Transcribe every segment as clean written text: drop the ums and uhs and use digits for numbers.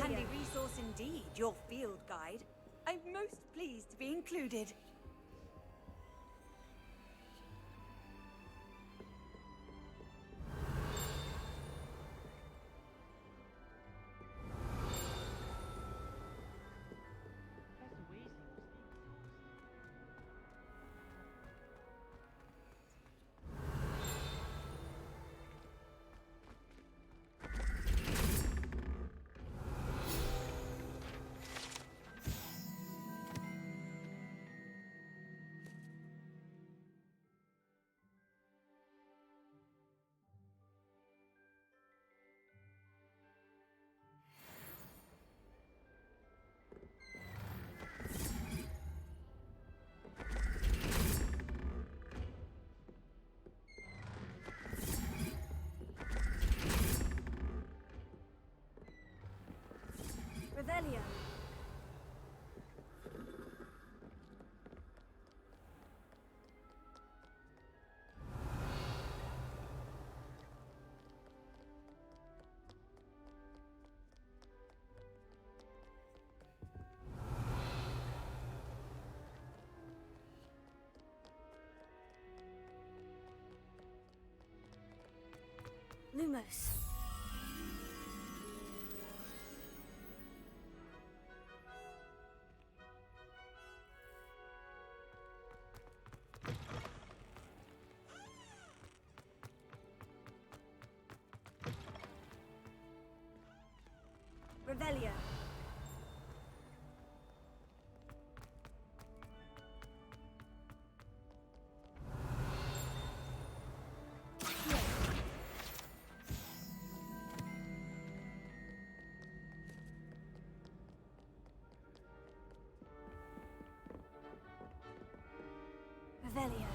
handy resource indeed, your field guide. I'm most pleased to be included. Revelio. Lumos. Revelio. Revelio.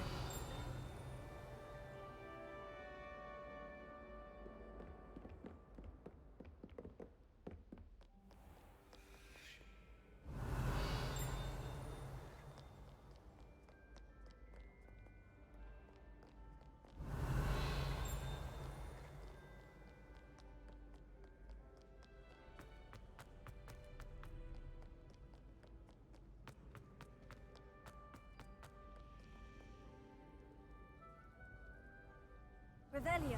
Revelio.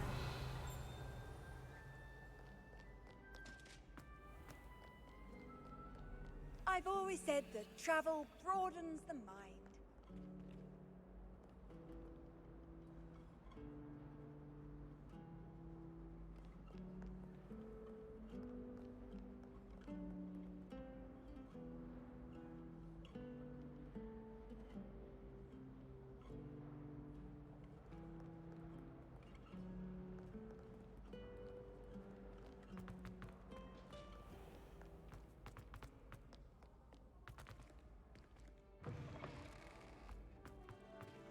I've always said that travel broadens the mind.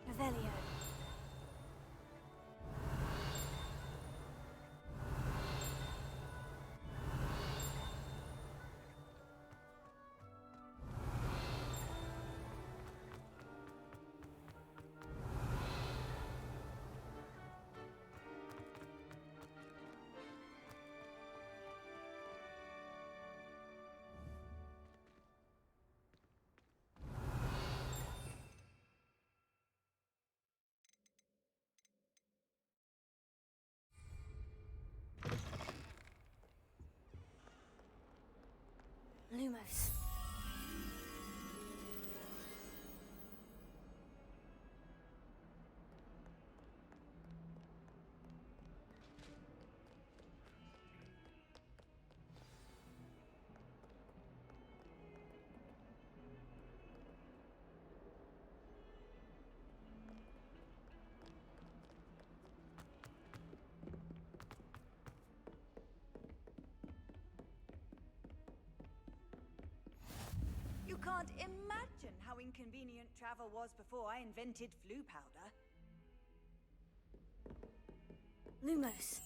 Revelio. Lumos. You can't imagine how inconvenient travel was before I invented flu powder. Lumos.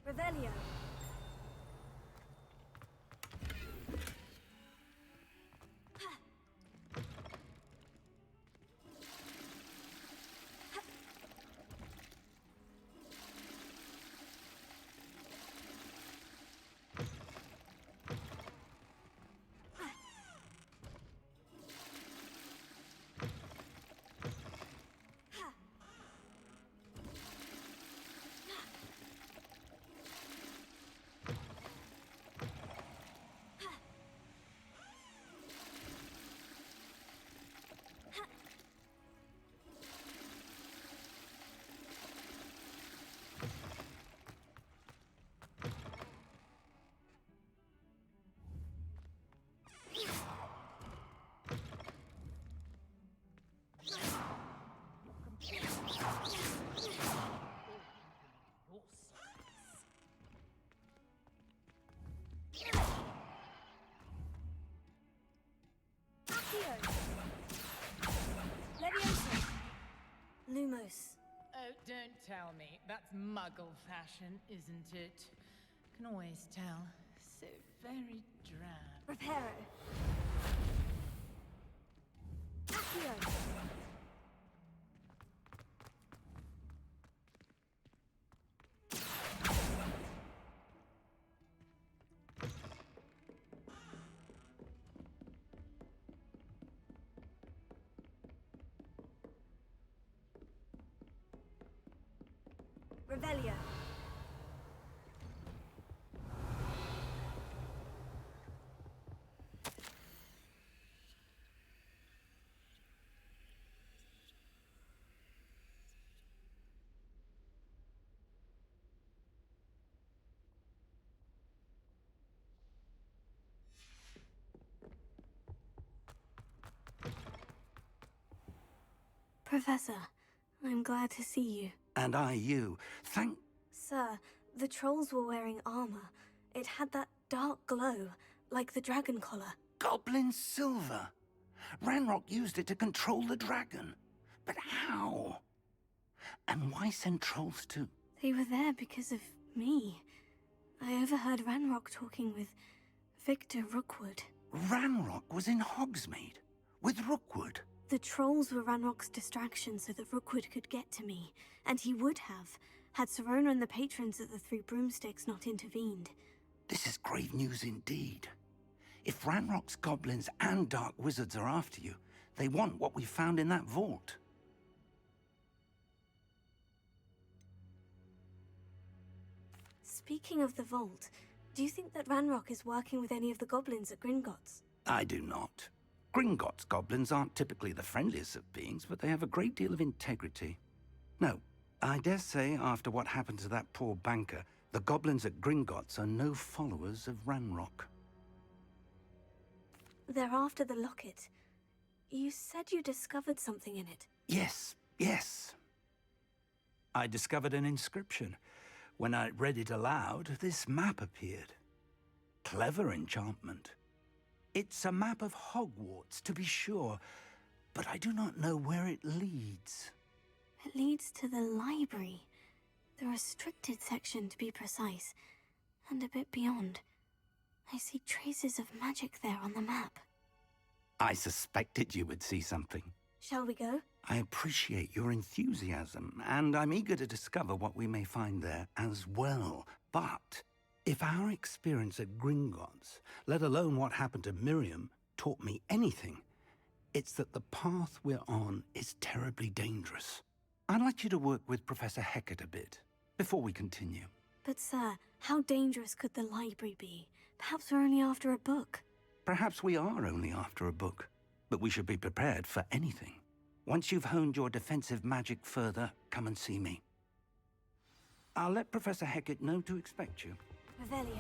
Revelio. Leviosa. Lumos. Oh, don't tell me. That's Muggle fashion, isn't it? Can always tell. So very drab. Reparo. Accio. Revelio. Professor, I'm glad to see you. And I you. Thank... Sir, the trolls were wearing armor. It had that dark glow, like the dragon collar. Goblin silver! Ranrock used it to control the dragon. But how? And why send trolls too? They were there because of me. I overheard Ranrock talking with Victor Rookwood. Ranrock was in Hogsmeade with Rookwood. The trolls were Ranrock's distraction so that Rookwood could get to me, and he would have, had Serona and the patrons at the Three Broomsticks not intervened. This is grave news indeed. If Ranrock's goblins and dark wizards are after you, they want what we found in that vault. Speaking of the vault, do you think that Ranrock is working with any of the goblins at Gringotts? I do not. Gringotts goblins aren't typically the friendliest of beings, but they have a great deal of integrity. No, I dare say after what happened to that poor banker, the goblins at Gringotts are no followers of Ranrock. They're after the locket. You said you discovered something in it. Yes, yes. I discovered an inscription. When I read it aloud, this map appeared. Clever enchantment. It's a map of Hogwarts, to be sure, but I do not know where it leads. It leads to the library. The restricted section, to be precise, and a bit beyond. I see traces of magic there on the map. I suspected you would see something. Shall we go? I appreciate your enthusiasm, and I'm eager to discover what we may find there as well. But if our experience at Gringotts, let alone what happened to Miriam, taught me anything, it's that the path we're on is terribly dangerous. I'd like you to work with Professor Hecat a bit, before we continue. But sir, how dangerous could the library be? Perhaps we're only after a book. Perhaps we are only after a book, but we should be prepared for anything. Once you've honed your defensive magic further, come and see me. I'll let Professor Hecat know to expect you. Revelio.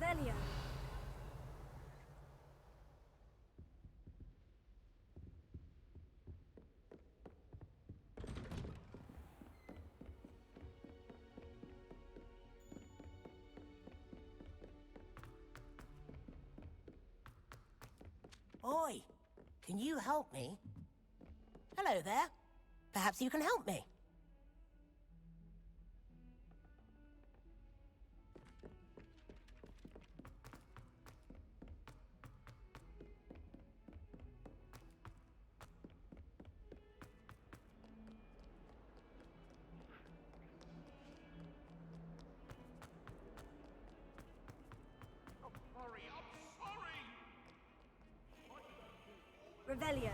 Revelio. Oi, can you help me? Hello there. Perhaps you can help me. Revelio.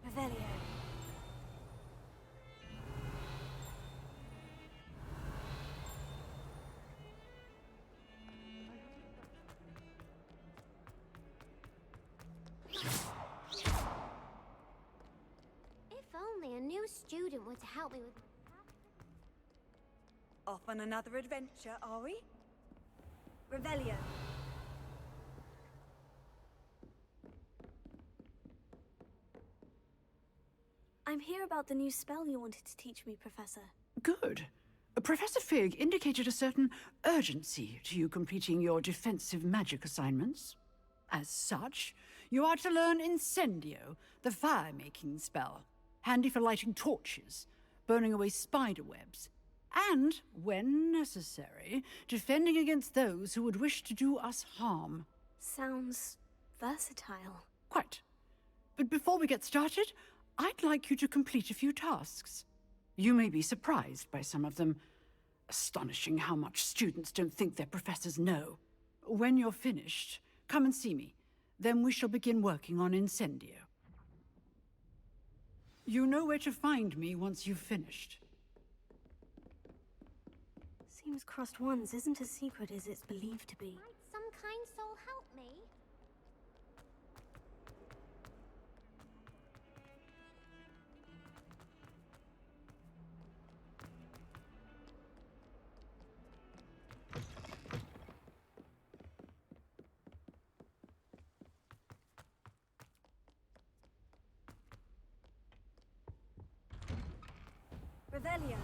Revelio. If only a new student were to help me with... Off on another adventure, are we? Revelio. I'm here about the new spell you wanted to teach me, Professor. Good. Professor Fig indicated a certain urgency to you completing your defensive magic assignments. As such, you are to learn Incendio, the fire-making spell, handy for lighting torches, burning away spider webs, and, when necessary, defending against those who would wish to do us harm. Sounds versatile. Quite. But before we get started, I'd like you to complete a few tasks. You may be surprised by some of them. Astonishing how much students don't think their professors know. When you're finished, come and see me. Then we shall begin working on Incendio. You know where to find me once you've finished. Seems crossed ones isn't as secret as it's believed to be. Might some kind soul help me? Revelio.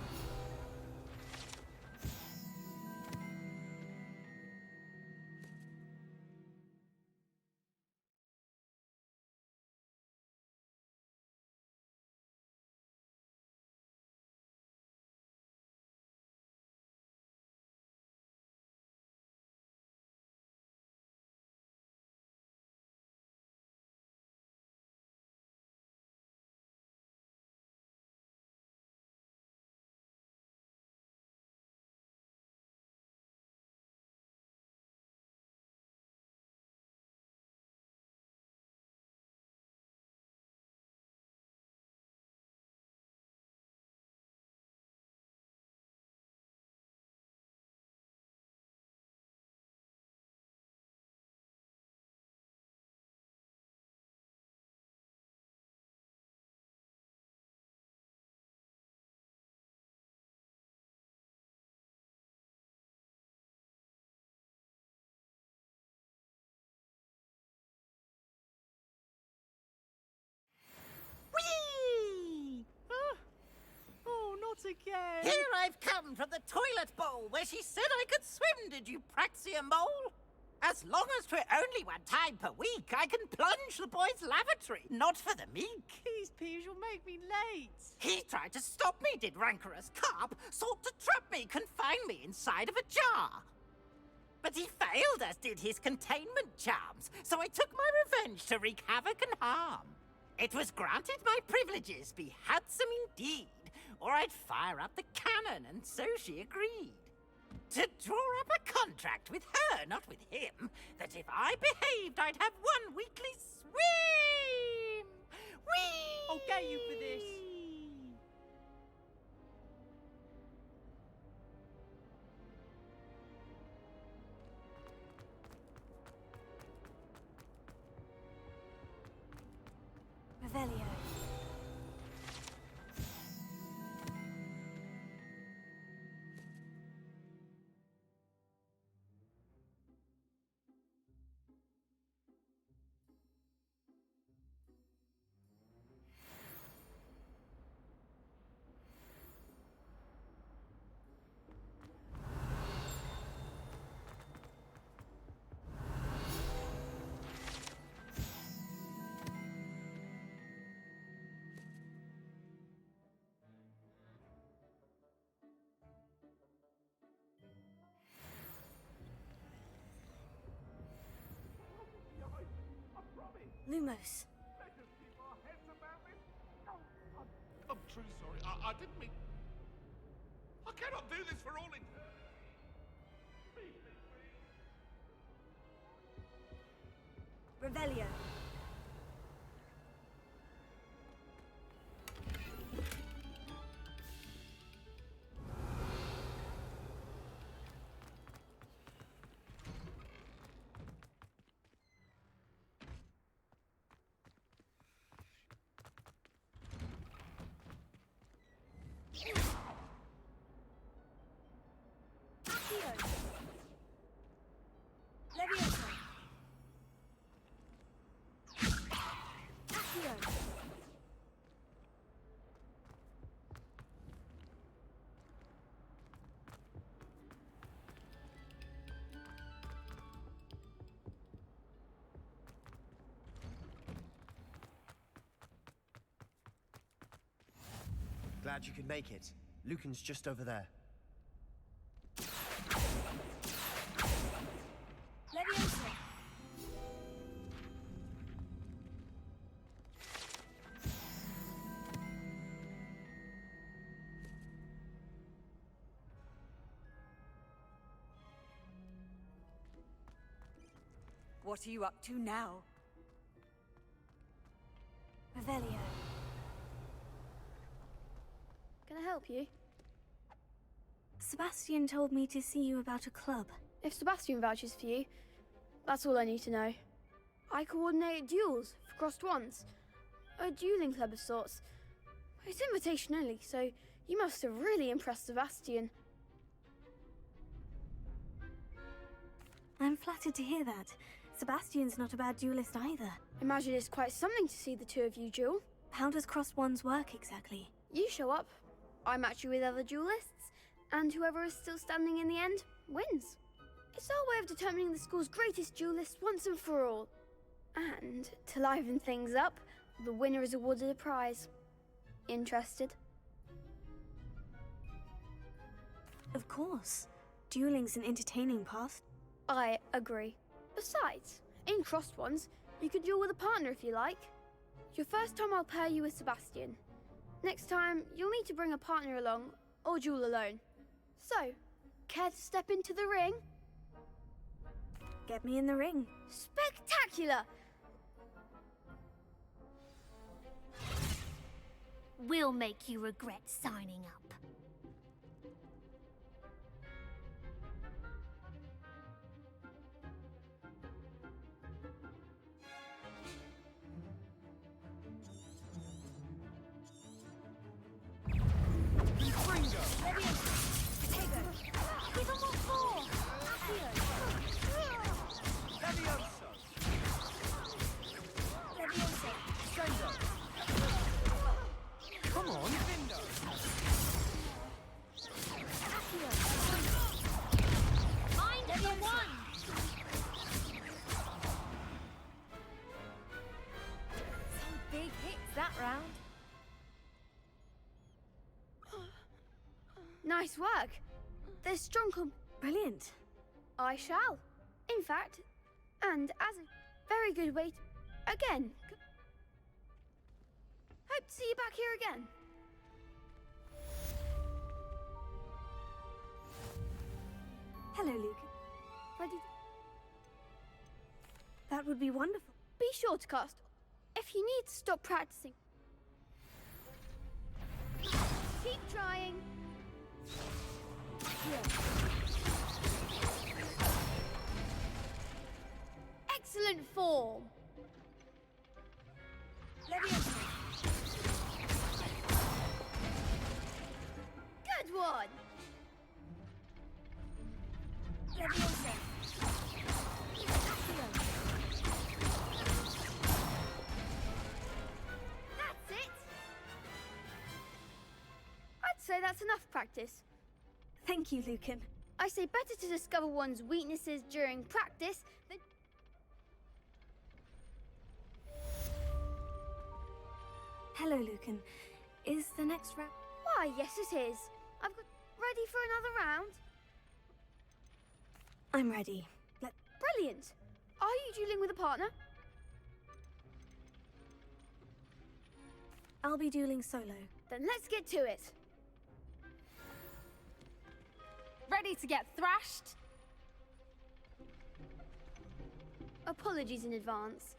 Whee! Oh, not again! Here I've come from the toilet bowl where she said I could swim, did you praxia mole? As long as 'twere only one time per week, I can plunge the boy's lavatory, not for the meek. Please, Peeves, you'll make me late. He tried to stop me, did rancorous carp, sought to trap me, confine me inside of a jar. But he failed, as did his containment charms, so I took my revenge to wreak havoc and harm. It was granted my privileges be handsome indeed, or I'd fire up the cannon, and so she agreed. To draw up a contract with her, not with him, that if I behaved, I'd have 1 weekly swim! Whee! I'll get you for this. Revelio. Lumos. I'm truly sorry. I didn't mean... I cannot do this for all in... Revelio. Glad you could make it. Lucan's just over there. Leviosa. What are you up to now? Revelio. Can I help you? Sebastian told me to see you about a club. If Sebastian vouches for you, that's all I need to know. I coordinate duels for crossed ones. A dueling club of sorts. It's invitation only, so you must have really impressed Sebastian. I'm flattered to hear that. Sebastian's not a bad duelist either. Imagine it's quite something to see the two of you duel. How does crossed ones work exactly? You show up, I match you with other duelists, and whoever is still standing in the end wins. It's our way of determining the school's greatest duelist once and for all. And to liven things up, the winner is awarded a prize. Interested? Of course. Dueling's an entertaining past. I agree. Besides, in crossed ones, you can duel with a partner if you like. Your first time I'll pair you with Sebastian. Next time, you'll need to bring a partner along, or duel alone. So, care to step into the ring? Get me in the ring. Spectacular! We'll make you regret signing up. Come on. Mind the one! Some big hits that round. Nice work. There's strong Brilliant. I shall. In fact, and as a very good way to... Again. Hope to see you back here again. Hello, Lucan. Ready? That would be wonderful. Be sure to cast. If you need to stop practicing, keep trying. Excellent form. Leviosa. Good one. Leviosa. That's it. I'd say that's enough practice. Thank you, Lucan. I say better to discover one's weaknesses during practice than... Hello, Lucan. Is the next round... Why, yes it is. I've got ready for another round. I'm ready. Brilliant. Are you dueling with a partner? I'll be dueling solo. Then let's get to it. Ready to get thrashed? Apologies in advance.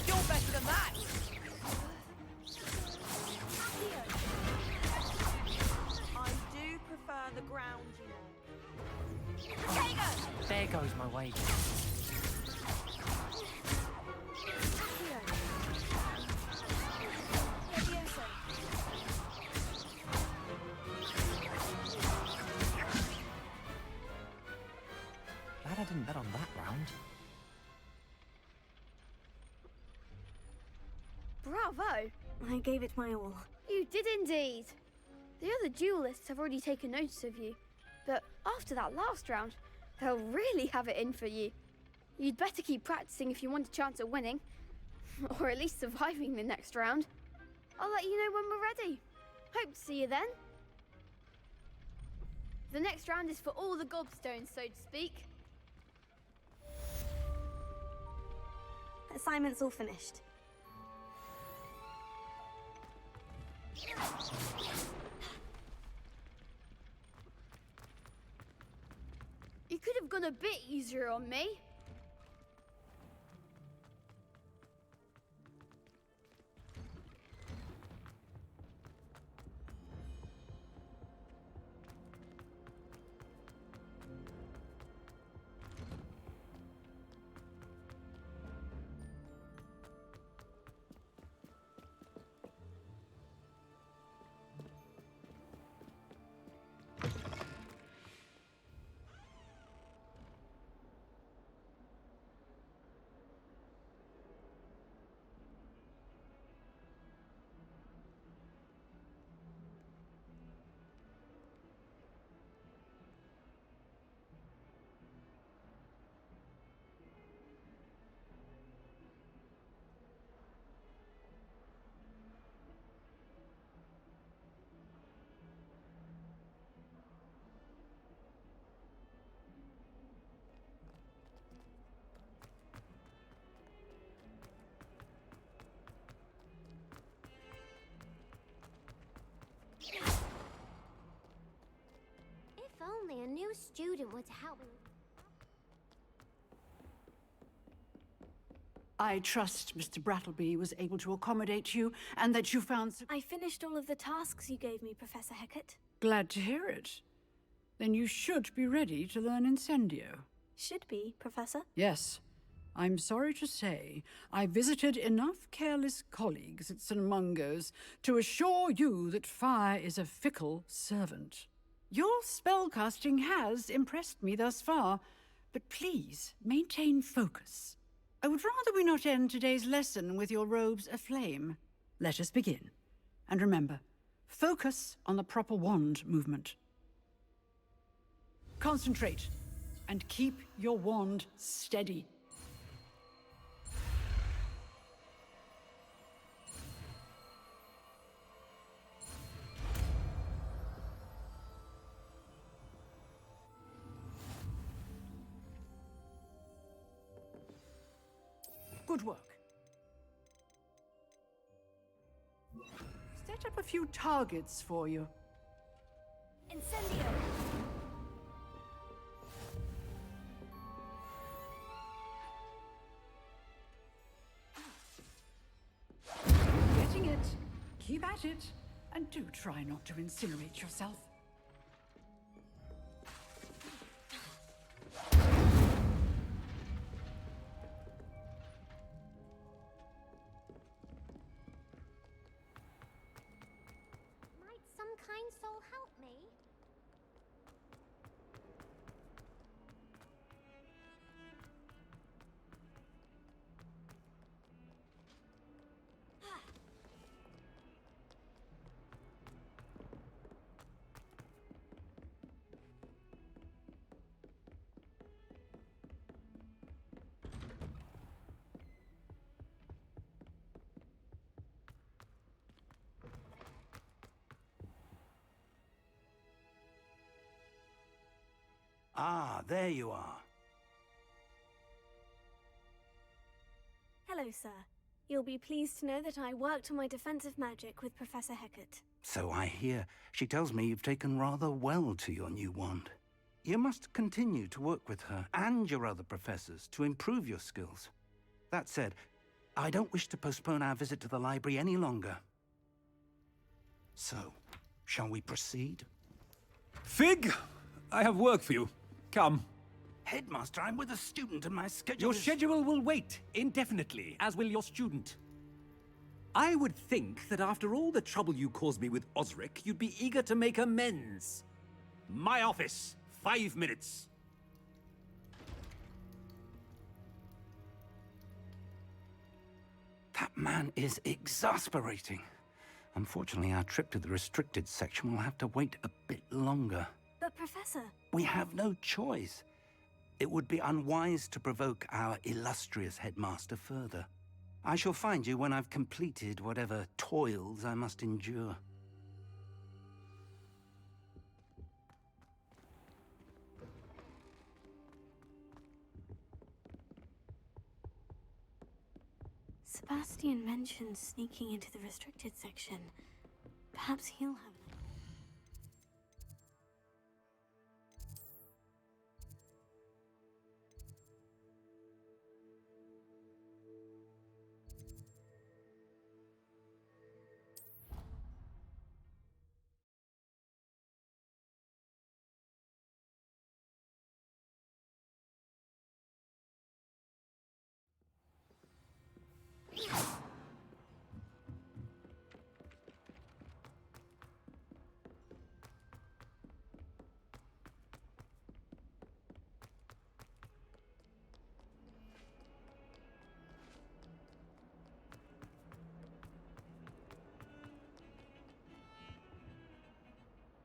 You're better than that! I do prefer the ground, you know. There goes my wages. Glad I didn't bet on that round. Bravo! I gave it my all. You did indeed. The other duelists have already taken notice of you, but after that last round, they'll really have it in for you. You'd better keep practicing if you want a chance at winning, or at least surviving the next round. I'll let you know when we're ready. Hope to see you then. The next round is for all the gobstones, so to speak. Assignment's all finished. You could have gone a bit easier on me. If only a new student would help me. I trust Mr. Brattleby was able to accommodate you and that you found... I finished all of the tasks you gave me, Professor Hecat. Glad to hear it. Then you should be ready to learn Incendio. Should be, Professor. Yes. I'm sorry to say, I visited enough careless colleagues at St. Mungo's to assure you that fire is a fickle servant. Your spellcasting has impressed me thus far, but please maintain focus. I would rather we not end today's lesson with your robes aflame. Let us begin. And remember, focus on the proper wand movement. Concentrate, and keep your wand steady. Good work. Set up a few targets for you. Incendio! Getting it. Keep at it. And do try not to incinerate yourself. Might some kind soul help me? Ah, there you are. Hello, sir. You'll be pleased to know that I worked on my defensive magic with Professor Hecat. So I hear. She tells me you've taken rather well to your new wand. You must continue to work with her and your other professors to improve your skills. That said, I don't wish to postpone our visit to the library any longer. So, shall we proceed? Fig, I have work for you. Come. Headmaster, I'm with a student and my schedule Your is... schedule will wait indefinitely, as will your student. I would think that after all the trouble you caused me with Osric, you'd be eager to make amends. My office, 5 minutes. That man is exasperating. Unfortunately, our trip to the restricted section will have to wait a bit longer. But, Professor... We have no choice. It would be unwise to provoke our illustrious headmaster further. I shall find you when I've completed whatever toils I must endure. Sebastian mentioned sneaking into the restricted section. Perhaps he'll have...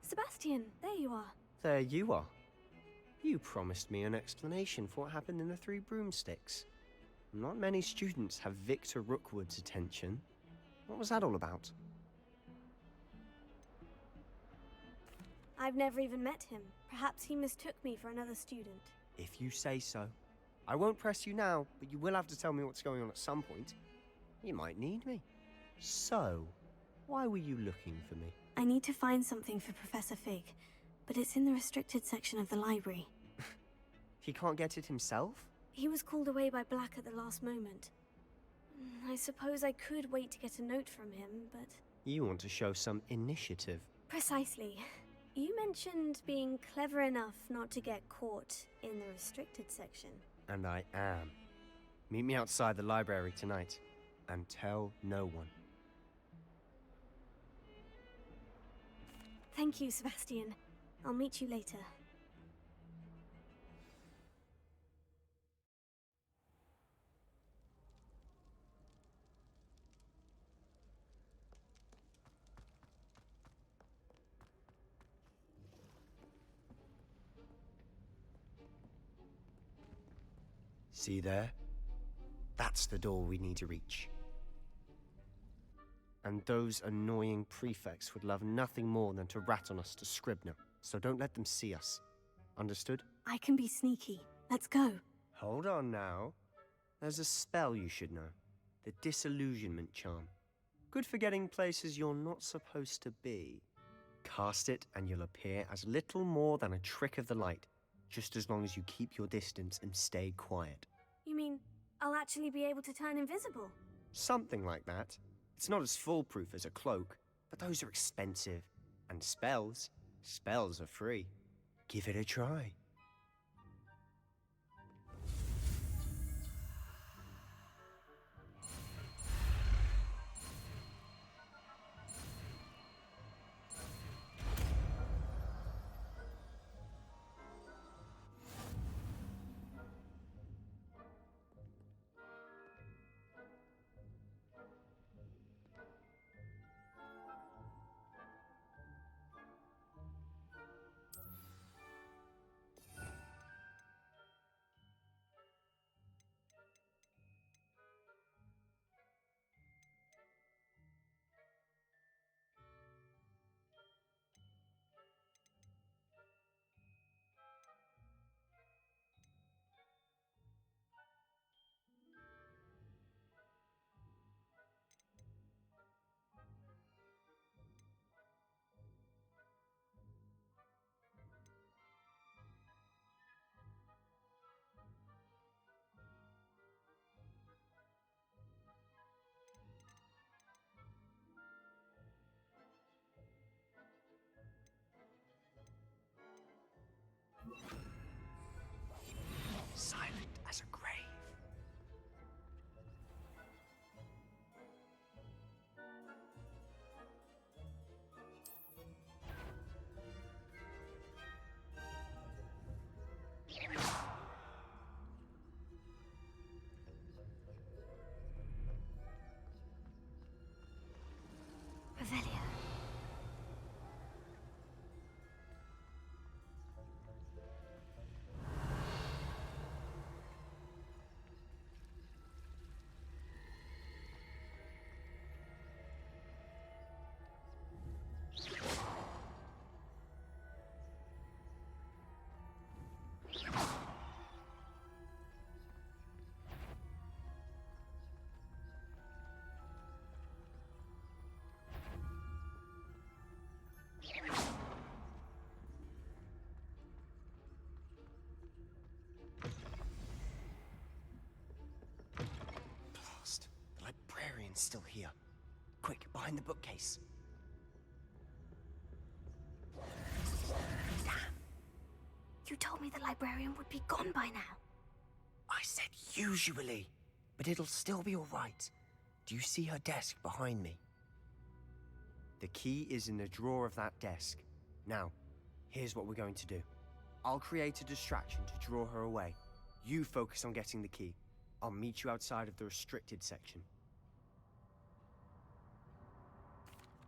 Sebastian, there you are. There you are. You promised me an explanation for what happened in the Three Broomsticks. Not many students have Victor Rookwood's attention. What was that all about? I've never even met him. Perhaps he mistook me for another student. If you say so. I won't press you now, but you will have to tell me what's going on at some point. You might need me. So, why were you looking for me? I need to find something for Professor Fig, but it's in the restricted section of the library. He can't get it himself? He was called away by Black at the last moment. I suppose I could wait to get a note from him, but... You want to show some initiative. Precisely. You mentioned being clever enough not to get caught in the restricted section. And I am. Meet me outside the library tonight, and tell no one. Thank you, Sebastian. I'll meet you later. See there? That's the door we need to reach. And those annoying prefects would love nothing more than to rat on us to Scribner, so don't let them see us. Understood? I can be sneaky. Let's go. Hold on now. There's a spell you should know. The Disillusionment Charm. Good for getting places you're not supposed to be. Cast it and you'll appear as little more than a trick of the light, just as long as you keep your distance and stay quiet. You mean I'll actually be able to turn invisible? Something like that. It's not as foolproof as a cloak, but those are expensive. And spells are free. Give it a try. Silent as a grave. Revelio. Blast. The librarian's still here. Quick, behind the bookcase. Damn. You told me the librarian would be gone by now. I said usually, but it'll still be all right. Do you see her desk behind me? The key is in the drawer of that desk. Now, here's what we're going to do. I'll create a distraction to draw her away. You focus on getting the key. I'll meet you outside of the restricted section.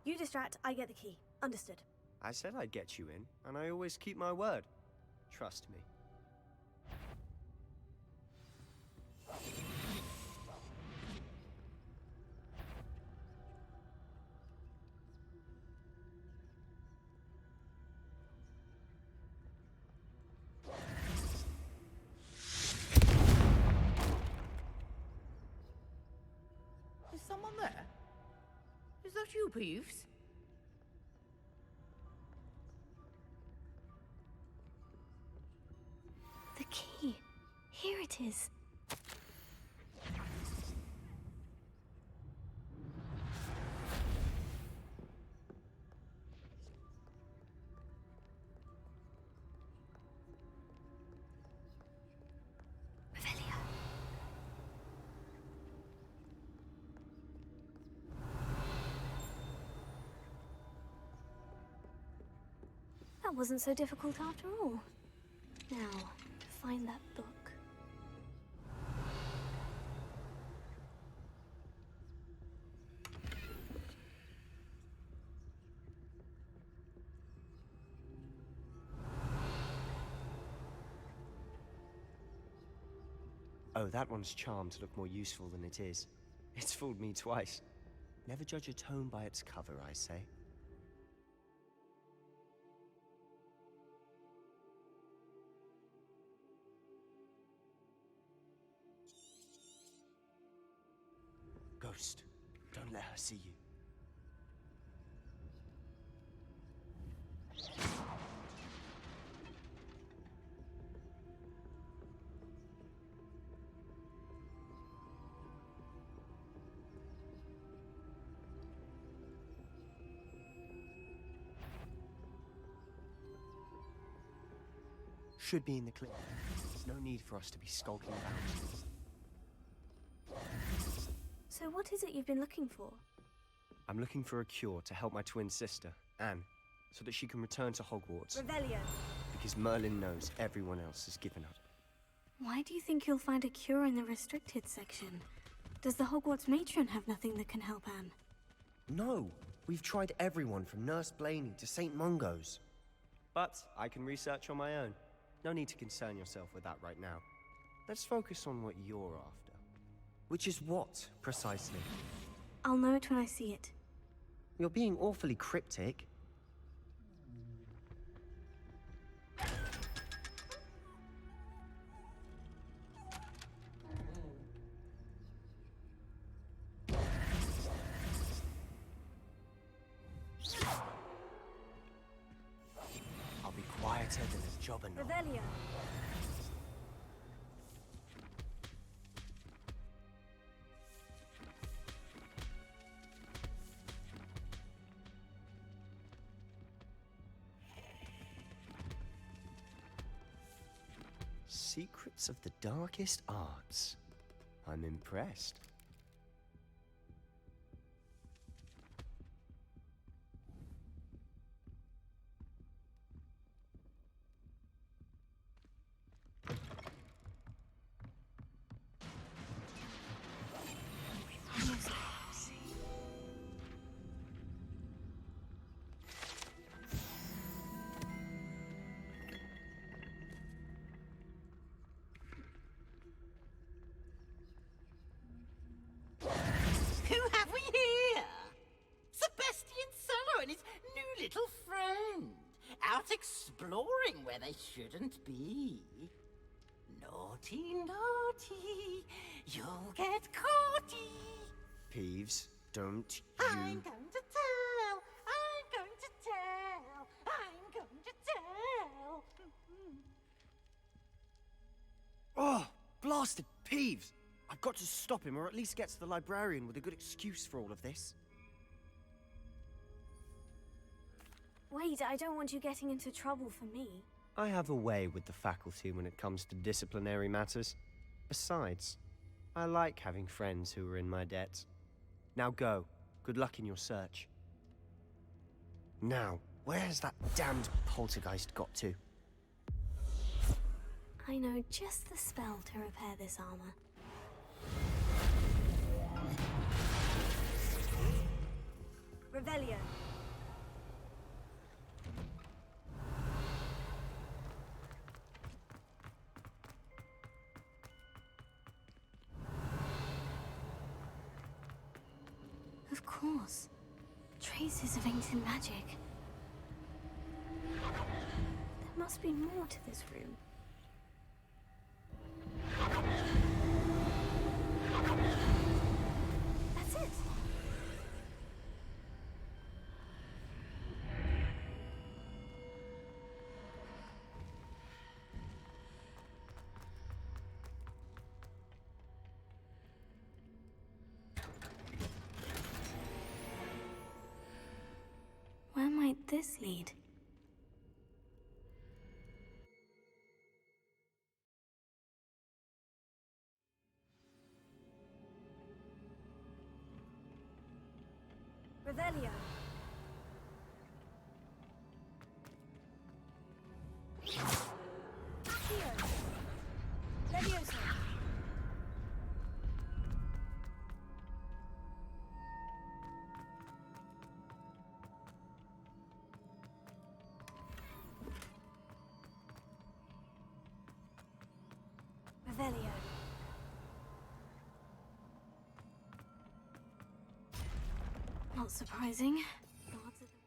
You distract, I get the key. Understood. I said I'd get you in, and I always keep my word. Trust me. Is someone there? Is that you, Peeves? The key. Here it is. That wasn't so difficult after all. Now, to find that book. Oh, that one's charmed to look more useful than it is. It's fooled me twice. Never judge a tome by its cover, I say. Ghost, don't let her see you. Should be in the clip. There's no need for us to be skulking around. So what is it you've been looking for? I'm looking for a cure to help my twin sister, Anne, so that she can return to Hogwarts. Revelio. Because Merlin knows everyone else has given up. Why do you think you'll find a cure in the restricted section? Does the Hogwarts matron have nothing that can help Anne? No! We've tried everyone from Nurse Blaney to St. Mungo's. But I can research on my own. No need to concern yourself with that right now. Let's focus on what you're after. Which is what, precisely? I'll know it when I see it. You're being awfully cryptic. I'll be quieter than a jobberknock. Revelio. Secrets of the darkest arts. I'm impressed. Who have we here? Sebastian Sallow and his new little friend. Out exploring where they shouldn't be. Naughty, naughty, you'll get caughty. Peeves, don't I'm you... going to tell, I'm going to tell, I'm going to tell. Oh, blasted Peeves! I've got to stop him, or at least get to the librarian with a good excuse for all of this. Wait, I don't want you getting into trouble for me. I have a way with the faculty when it comes to disciplinary matters. Besides, I like having friends who are in my debt. Now go. Good luck in your search. Now, where's that damned poltergeist got to? I know just the spell to repair this armor. Revelio. Of course. Traces of ancient magic. There must be more to this room. That's it! Where might this lead? Revelio. Revelio. Not surprising. Guards at the-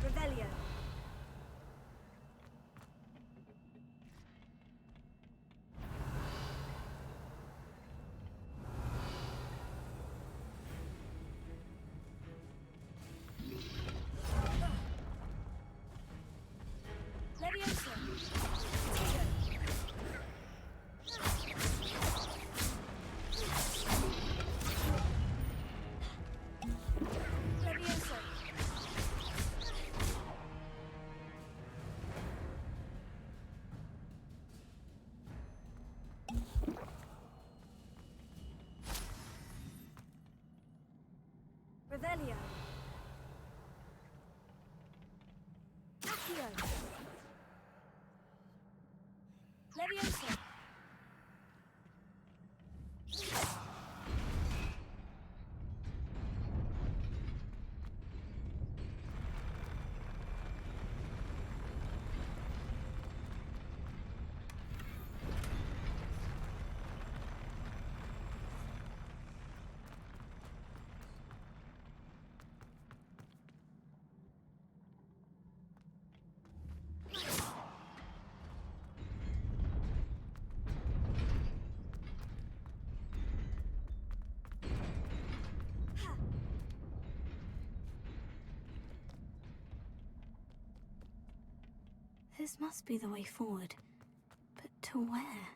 Revelio. Leviosa. Leviosa. Revelio. Accio. Leviosa. This must be the way forward. But to where?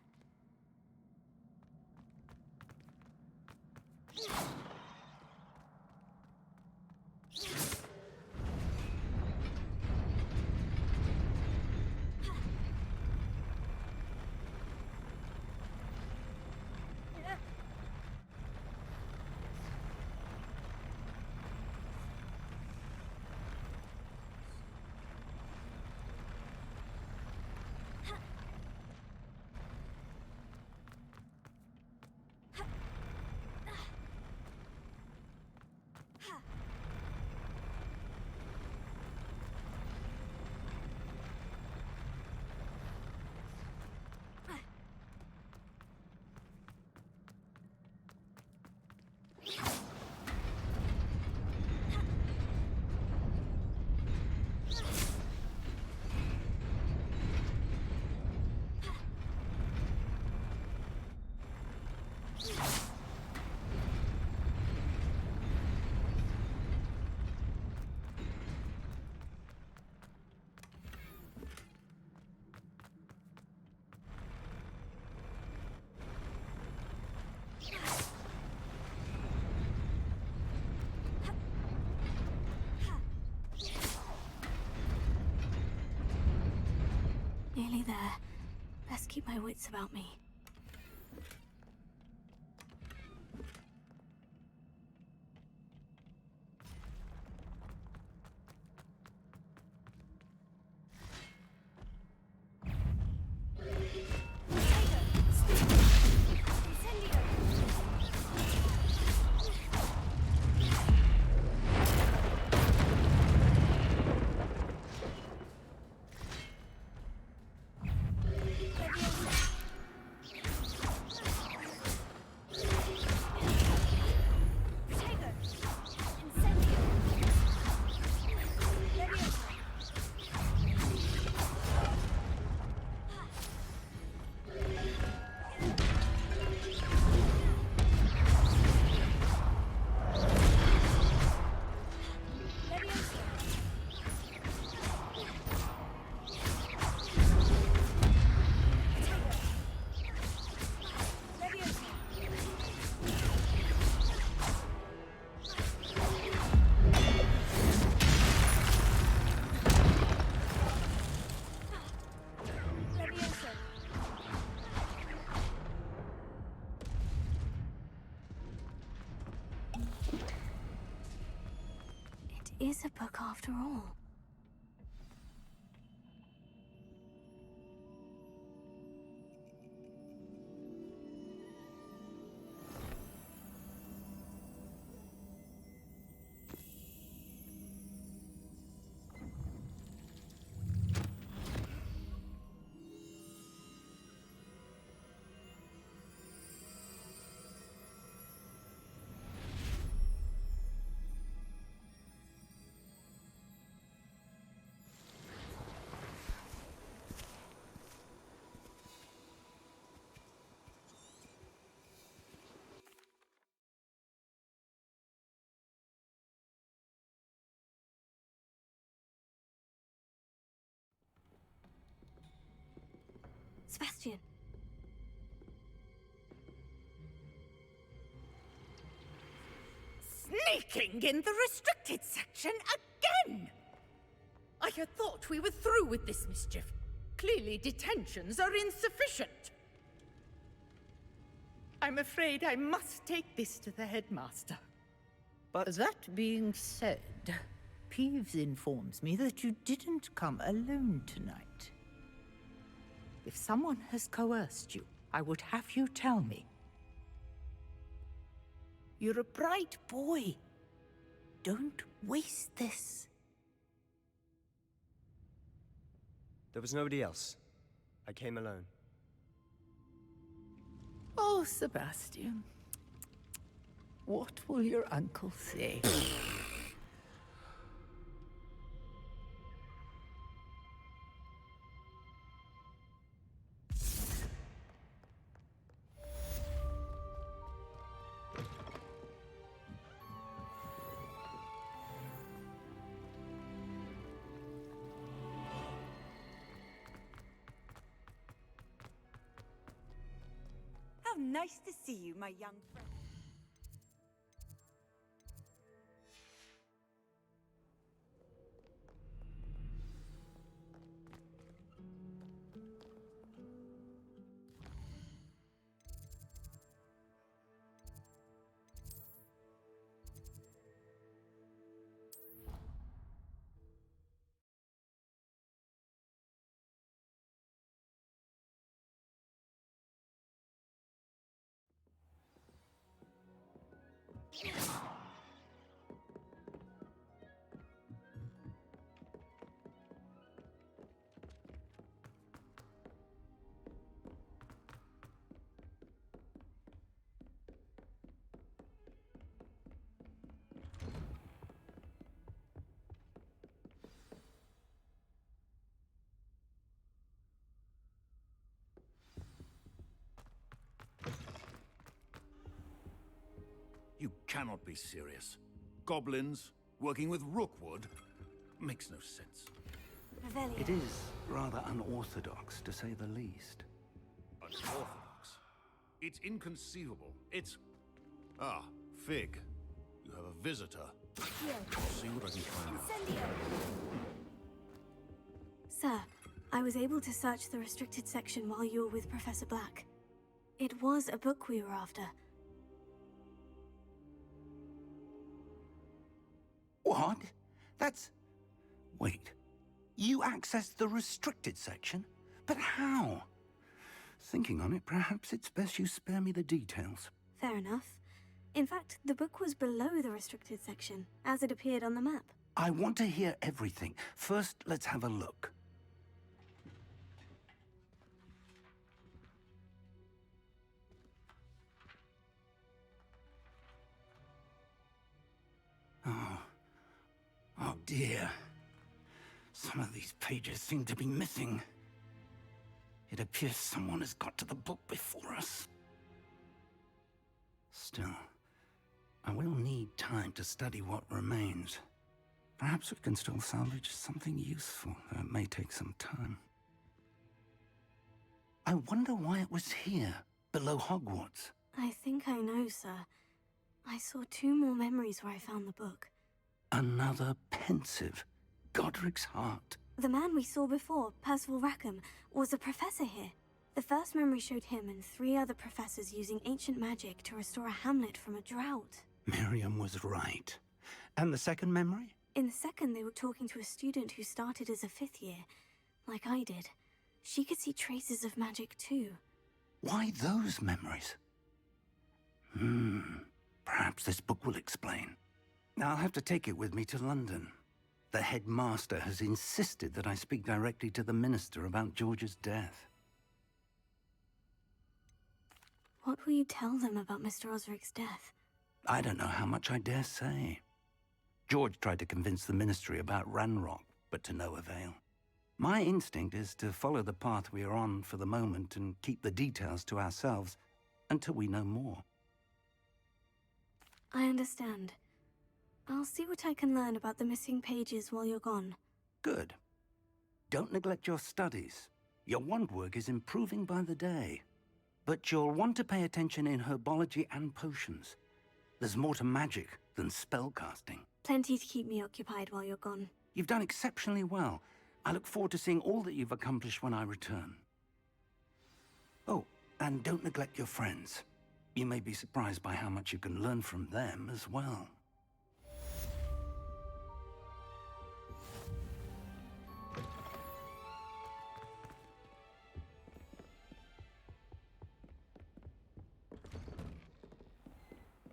Nearly there. Best keep my wits about me. is a book after all. Sebastian. Sneaking in the restricted section again! I had thought we were through with this mischief. Clearly detentions are insufficient. I'm afraid I must take this to the headmaster. But that being said, Peeves informs me that you didn't come alone tonight. If someone has coerced you, I would have you tell me. You're a bright boy. Don't waste this. there was nobody else. I came alone. Oh, Sebastian. What will your uncle say? How nice to see you, my young friend. You cannot be serious. Goblins working with Rookwood makes no sense. It is rather unorthodox, to say the least. Unorthodox? It's inconceivable. It's... Ah, Fig. You have a visitor. See what I can find out. Sir, I was able to search the restricted section while you were with Professor Black. It was a book we were after. What? That's... Wait. You accessed the restricted section? But how? Thinking on it, perhaps it's best you spare me the details. Fair enough. In fact, the book was below the restricted section, as it appeared on the map. I want to hear everything. First, let's have a look. Oh dear. Some of these pages seem to be missing. It appears someone has got to the book before us. Still, I will need time to study what remains. Perhaps we can still salvage something useful, though it may take some time. I wonder why it was here, below Hogwarts. I think I know, sir. I saw 2 more memories where I found the book. Another pensive. Godric's heart. The man we saw before, Percival Rackham, was a professor here. The first memory showed him and 3 other professors using ancient magic to restore a hamlet from a drought. Miriam was right. And the second memory? In the second, they were talking to a student who started as a 5th year, like I did. She could see traces of magic too. Why those memories? Perhaps this book will explain. I'll have to take it with me to London. The headmaster has insisted that I speak directly to the minister about George's death. What will you tell them about Mr. Osric's death? I don't know how much I dare say. George tried to convince the ministry about Ranrock, but to no avail. My instinct is to follow the path we are on for the moment and keep the details to ourselves until we know more. I understand. I'll see what I can learn about the missing pages while you're gone. Good. Don't neglect your studies. Your wand work is improving by the day. But you'll want to pay attention in herbology and potions. There's more to magic than spellcasting. Plenty to keep me occupied while you're gone. You've done exceptionally well. I look forward to seeing all that you've accomplished when I return. Oh, and don't neglect your friends. You may be surprised by how much you can learn from them as well.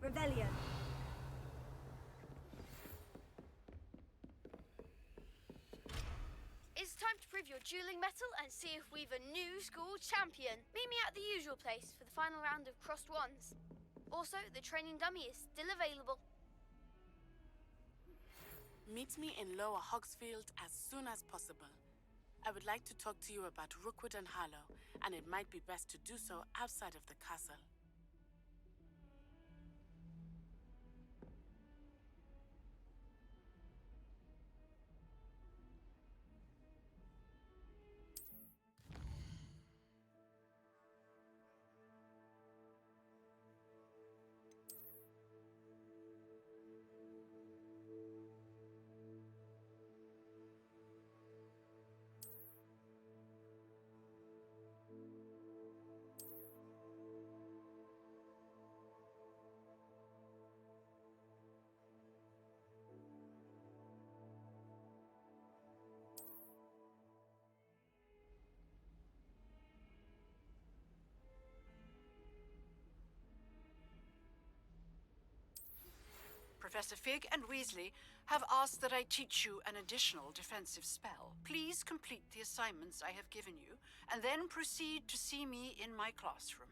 Rebellion. It's time to prove your dueling mettle and see if we've a new school champion. Meet me at the usual place for the final round of crossed wands. Also, the training dummy is still available. Meet me in Lower Hogsfield as soon as possible. I would like to talk to you about Rookwood and Harlow, and it might be best to do so outside of the castle. Professor Fig and Weasley have asked that I teach you an additional defensive spell. Please complete the assignments I have given you, and then proceed to see me in my classroom.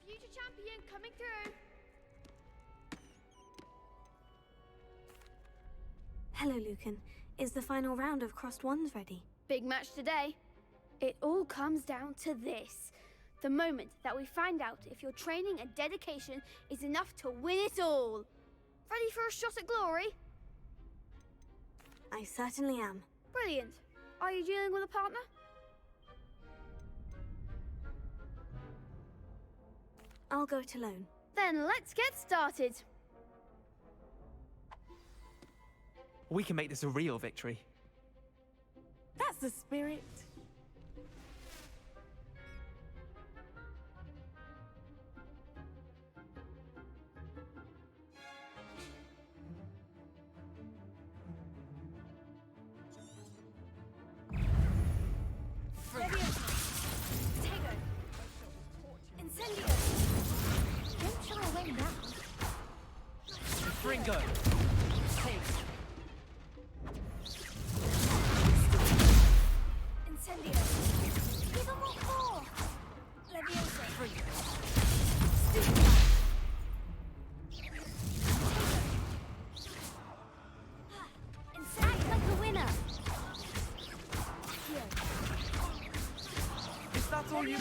Future champion coming through. Hello, Lucan. Is the final round of crossed wands ready? Big match today. It all comes down to this. The moment that we find out if your training and dedication is enough to win it all. Ready for a shot at glory? I certainly am. Brilliant. Are you dealing with a partner? I'll go it alone. Then let's get started. We can make this a real victory. That's the spirit.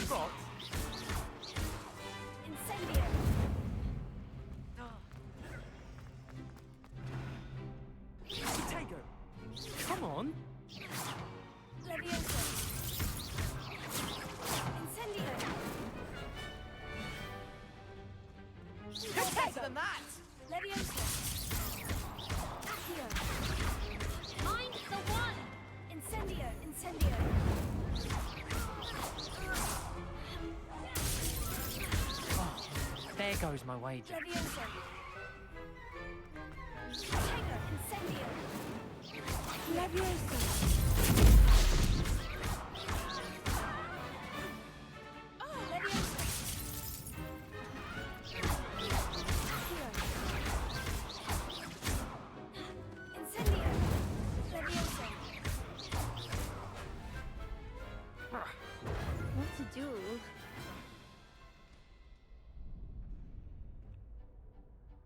spot. Incendio. Potato. Come on. Leviosa. Incendio. You're better than that. Leviosa. Accio. Mind the one. Incendio. Incendio. There goes my wager. Leviosa. Potato. Incendio. Leviosa. Oh, Leviosa. Incendio. Leviosa. What to do?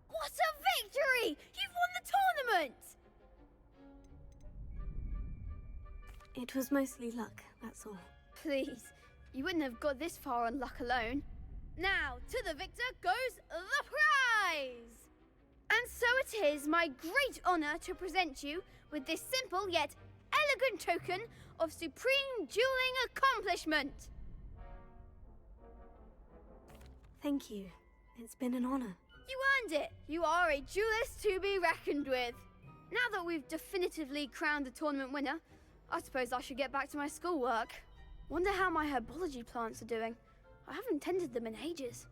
What a victory! You've won the tournament! It was mostly luck, that's all. Please, you wouldn't have got this far on luck alone. Now, to the victor goes the prize! And so it is my great honour to present you with this simple yet elegant token of supreme dueling accomplishment. Thank you. It's been an honor. You earned it. You are a duelist to be reckoned with. Now that we've definitively crowned the tournament winner, I suppose I should get back to my schoolwork. Wonder how my herbology plants are doing. I haven't tended them in ages.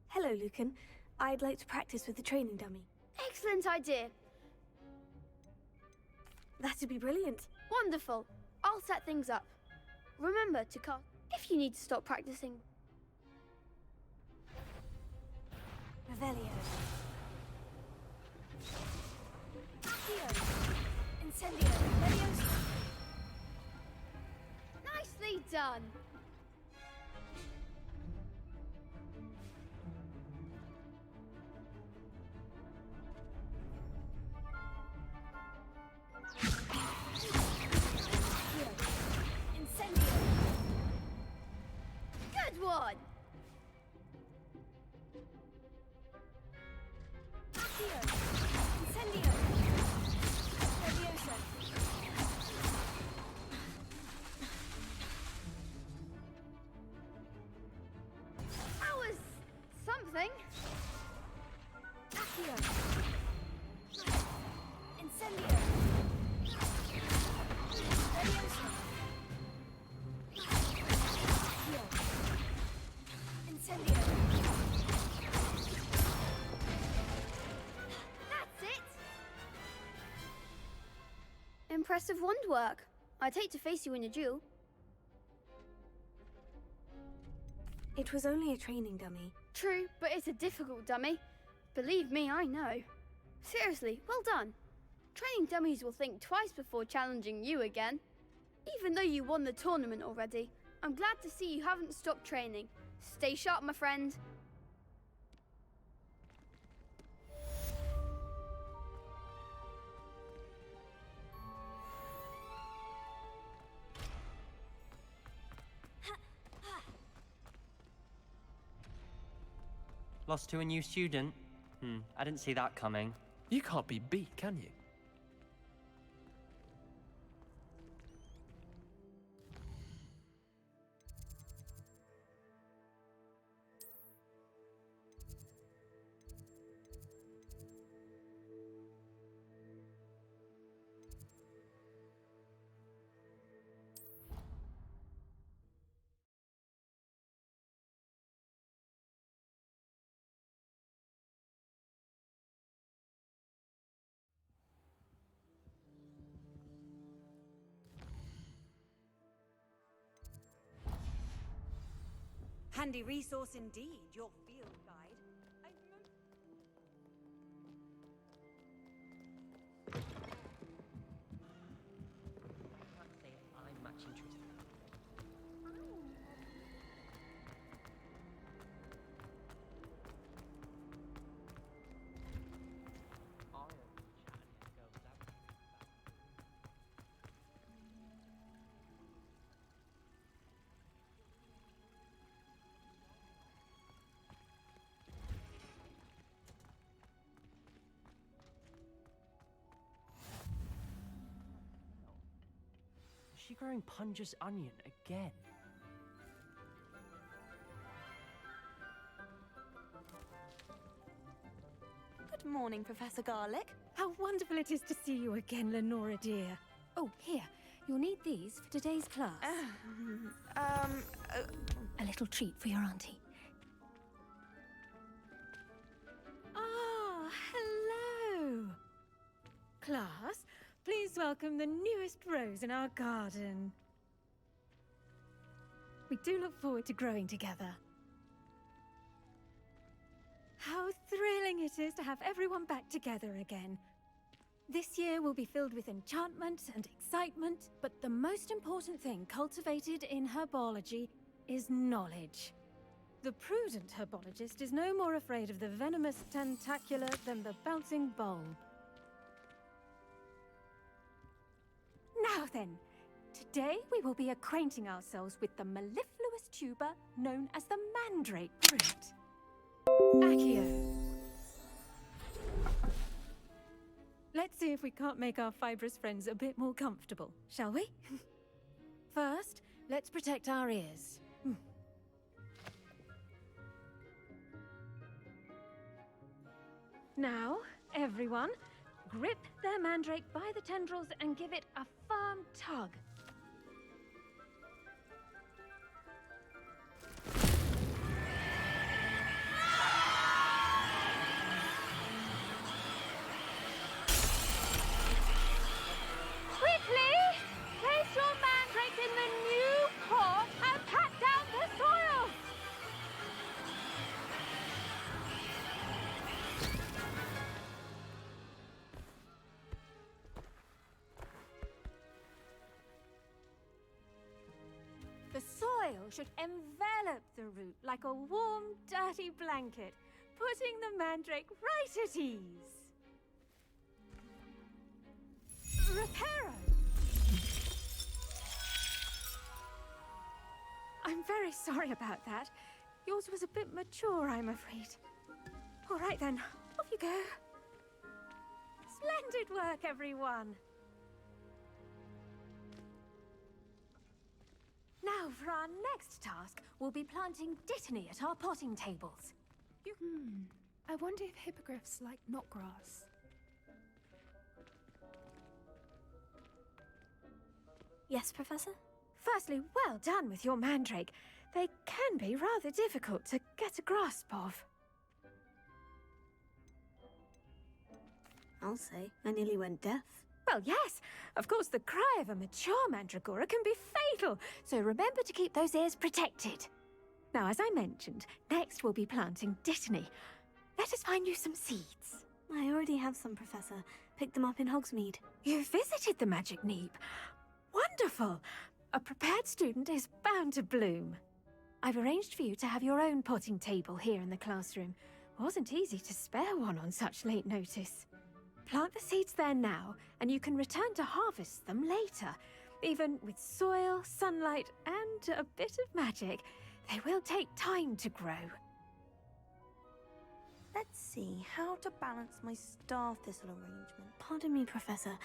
Hello, Lucan. I'd like to practice with the training dummy. Excellent idea. That'd be brilliant. Wonderful. I'll set things up. Remember to cast if you need to stop practicing. Revelio. Accio. Incendio. Leviosa. Nicely done. Incendio. Good one. Accio. Incendio. Leviosa. That was something. Accio. Incendio. Leviosa. Accio. Incendio. That's it. Impressive wand work. I'd hate to face you in a duel. It was only a training dummy. True, but it's a difficult dummy. Believe me, I know. Seriously, well done. Training dummies will think twice before challenging you again. Even though you won the tournament already, I'm glad to see you haven't stopped training. Stay sharp, my friend. Lost to a new student? I didn't see that coming. You can't be beat, can you? Handy resource indeed, your field guide. she growing Punja's onion again? Good morning, Professor Garlick. How wonderful it is to see you again, Lenora dear. Oh, here. You'll need these for today's class. A little treat for your auntie. Ah, hello. Class, please welcome the newest rose in our garden. We do look forward to growing together. How thrilling it is to have everyone back together again. This year will be filled with enchantment and excitement, but the most important thing cultivated in herbology is knowledge. The prudent herbologist is no more afraid of the venomous tentacular than the bouncing bulb. Now then, today we will be acquainting ourselves with the mellifluous tuber known as the mandrake root. Accio. Let's see if we can't make our fibrous friends a bit more comfortable, shall we? First, let's protect our ears. Now, everyone, grip their mandrake by the tendrils and give it a firm tug. Quickly! Place your mandrake in the new pot and pat down the soil! The soil should envelop the root like a warm, dirty blanket, putting the mandrake right at ease. Reparo! I'm very sorry about that. Yours was a bit mature, I'm afraid. All right then, off you go. Splendid work, everyone. Now, for our next task, we'll be planting dittany at our potting tables. I wonder if hippogriffs like knotgrass. Yes, Professor? Firstly, well done with your mandrake. They can be rather difficult to get a grasp of. I'll say, I nearly went deaf. Well, yes. Of course, the cry of a mature mandragora can be fatal, so remember to keep those ears protected. Now, as I mentioned, next we'll be planting dittany. Let us find you some seeds. I already have some, Professor. Picked them up in Hogsmeade. You visited the Magic Neep. Wonderful! A prepared student is bound to bloom. I've arranged for you to have your own potting table here in the classroom. Wasn't easy to spare one on such late notice. Plant the seeds there now, and you can return to harvest them later. Even with soil, sunlight, and a bit of magic, they will take time to grow. Let's see, how to balance my star thistle arrangement. Pardon me, Professor.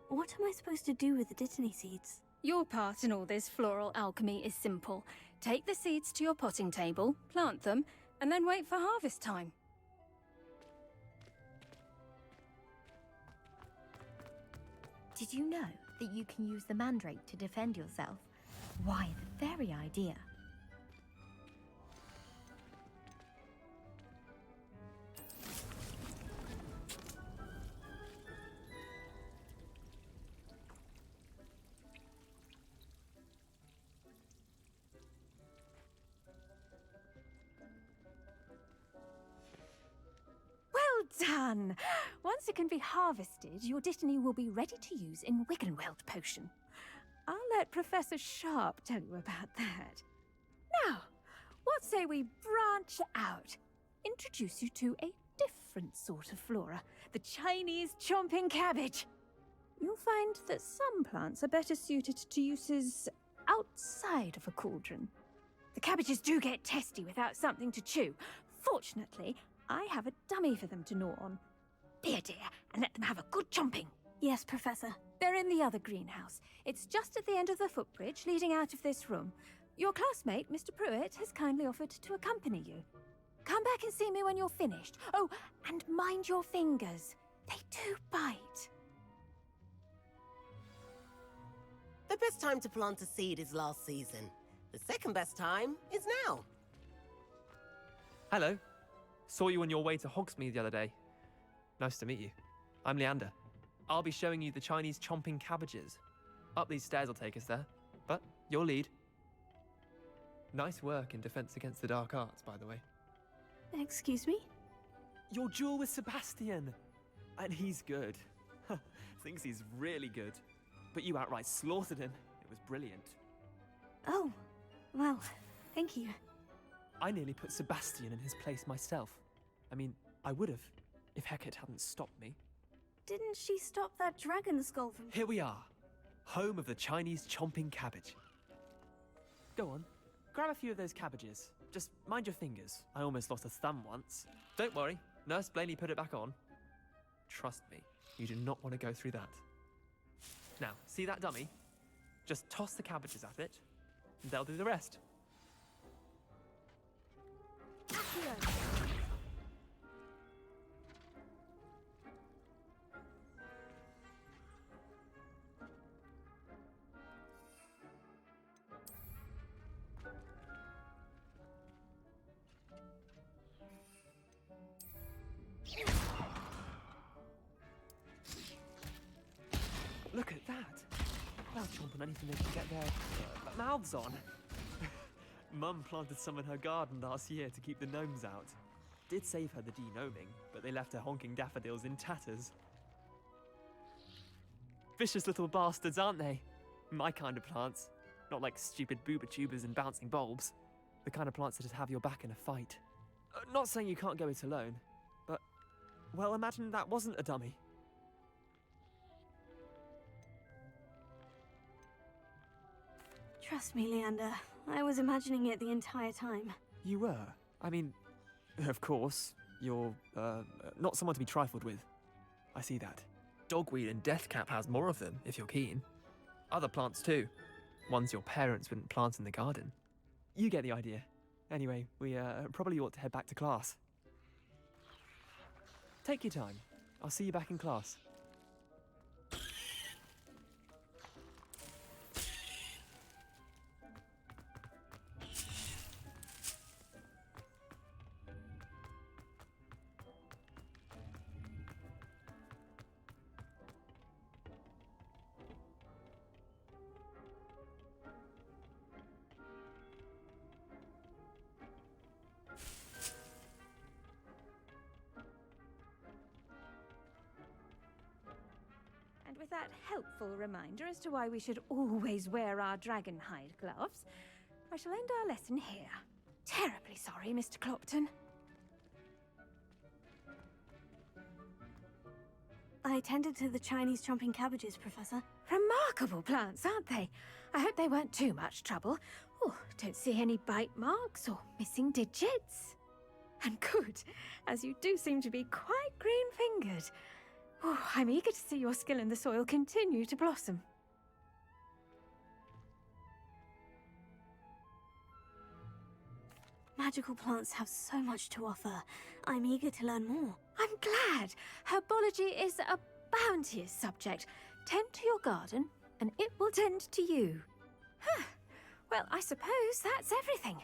What am I supposed to do with the dittany seeds? Your part in all this floral alchemy is simple. Take the seeds to your potting table, plant them, and then wait for harvest time. Did you know that you can use the mandrake to defend yourself? Why, the very idea. Well done! Once it can be harvested, your dittany will be ready to use in Wiggenweld potion. I'll let Professor Sharp tell you about that. Now, what say we branch out? Introduce you to a different sort of flora, the Chinese chomping cabbage. You'll find that some plants are better suited to uses outside of a cauldron. The cabbages do get testy without something to chew. Fortunately, I have a dummy for them to gnaw on. Be a dear and let them have a good chomping. Yes, Professor. They're in the other greenhouse. It's just at the end of the footbridge leading out of this room. Your classmate, Mr. Pruitt, has kindly offered to accompany you. Come back and see me when you're finished. Oh, and mind your fingers. They do bite. The best time to plant a seed is last season. The second best time is now. Hello. Saw you on your way to Hogsmeade the other day. Nice to meet you. I'm Leander. I'll be showing you the Chinese chomping cabbages. Up these stairs will take us there, but you'll lead. Nice work in Defense Against the Dark Arts, by the way. Excuse me? Your duel with Sebastian! And he's good. Thinks he's really good. But you outright slaughtered him. It was brilliant. Oh, well, thank you. I nearly put Sebastian in his place myself. I mean, I would have, if Hecate hadn't stopped me. Didn't she stop that dragon skull from... Here we are, home of the Chinese chomping cabbage. Go on, grab a few of those cabbages. Just mind your fingers. I almost lost a thumb once. Don't worry, Nurse Blaney put it back on. Trust me, you do not want to go through that. Now, see that dummy? Just toss the cabbages at it, and they'll do the rest. Look at that! They'll chomp on anything they can get their mouths on. Mum planted some in her garden last year to keep the gnomes out. Did save her the de-gnoming, but they left her honking daffodils in tatters. Vicious little bastards, aren't they? My kind of plants. Not like stupid booba tubers and bouncing bulbs. The kind of plants that just have your back in a fight. Not saying you can't go it alone, but, well, imagine that wasn't a dummy. Trust me, Leander. I was imagining it the entire time. You were? I mean, of course, you're, not someone to be trifled with. I see that. Dogweed and deathcap has more of them, if you're keen. Other plants too. Ones your parents wouldn't plant in the garden. You get the idea. Anyway, we, probably ought to head back to class. Take your time. I'll see you back in class. And with that helpful reminder as to why we should always wear our dragonhide gloves, I shall end our lesson here. Terribly sorry, Mr. Clopton. I tended to the Chinese chomping cabbages, Professor. Remarkable plants, aren't they? I hope they weren't too much trouble. Oh, don't see any bite marks or missing digits. And good, as you do seem to be quite green-fingered. Oh, I'm eager to see your skill in the soil continue to blossom. Magical plants have so much to offer. I'm eager to learn more. I'm glad. Herbology is a bounteous subject. Tend to your garden, and it will tend to you. Huh. Well, I suppose that's everything.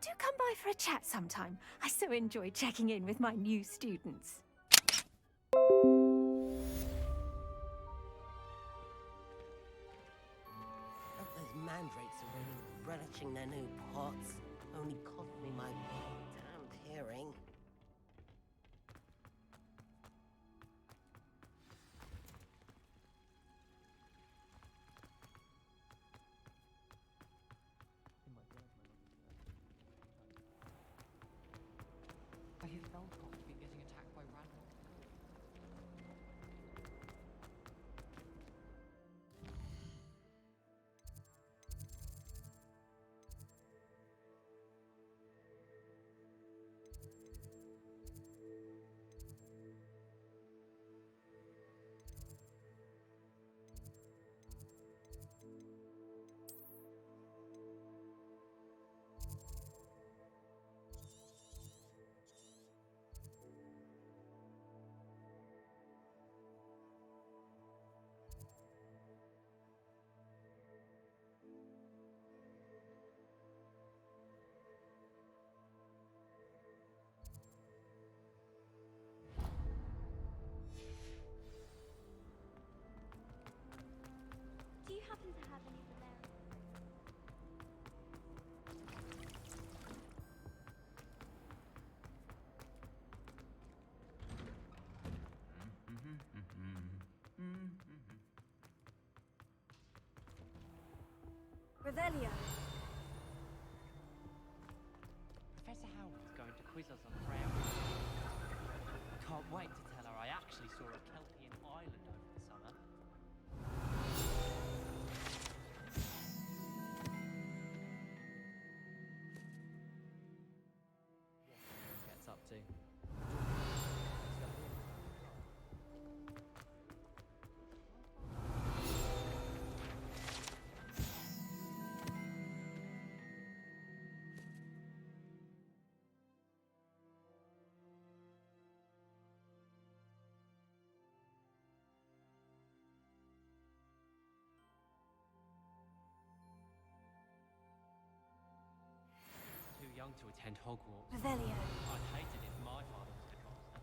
Do come by for a chat sometime. I so enjoy checking in with my new students. Those mandrakes are really relishing their new pots. Only cost me my damned hearing. I hear the Velcroft have been getting attacked by random. Revelio. Professor Howard's going to quiz us on Freya. Can't wait to tell her I actually saw a Kelpian island over the summer. What everyone gets up to. Too young to attend Hogwarts. Revelio. I'd hate it if my father was headmaster.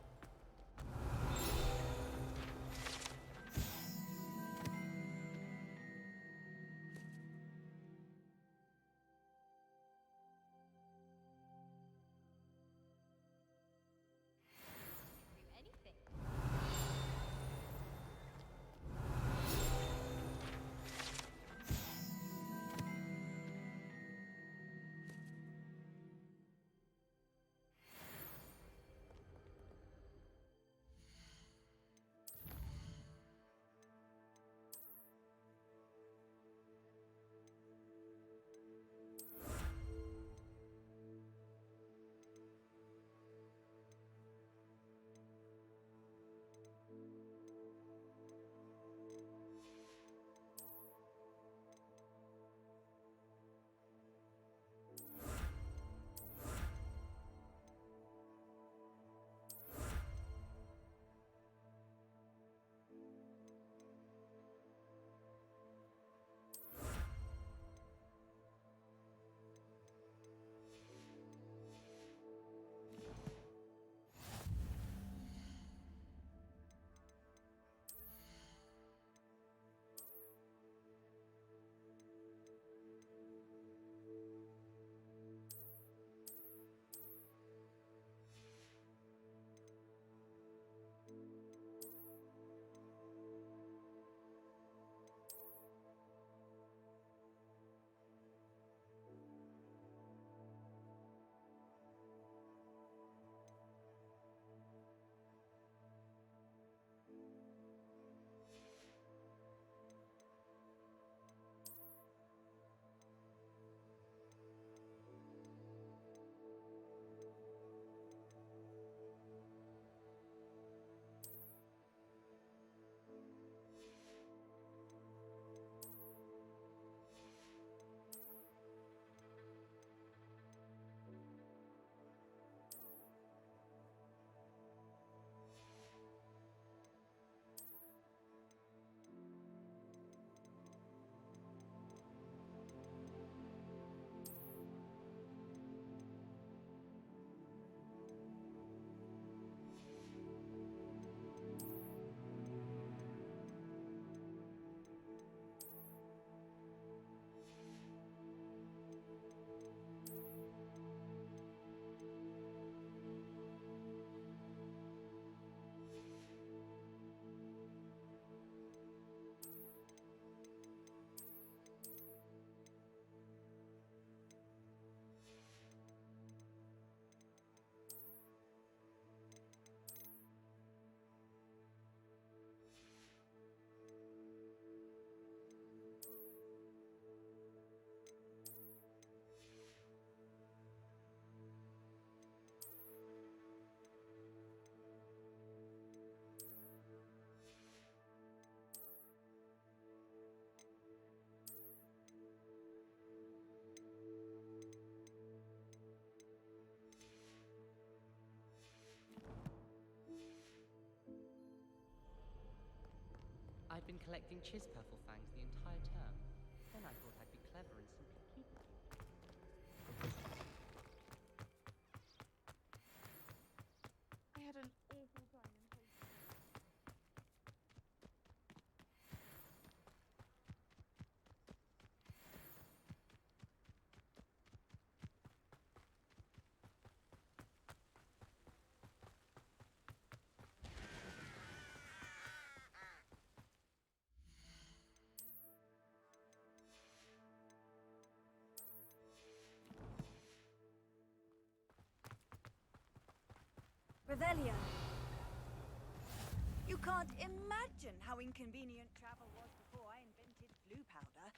I'd been collecting Chispurple fangs the entire term. Then I thought I'd be clever and simply keep them. I had an awful time in Hogwarts. Revelio. You can't imagine how inconvenient travel was before I invented blue powder.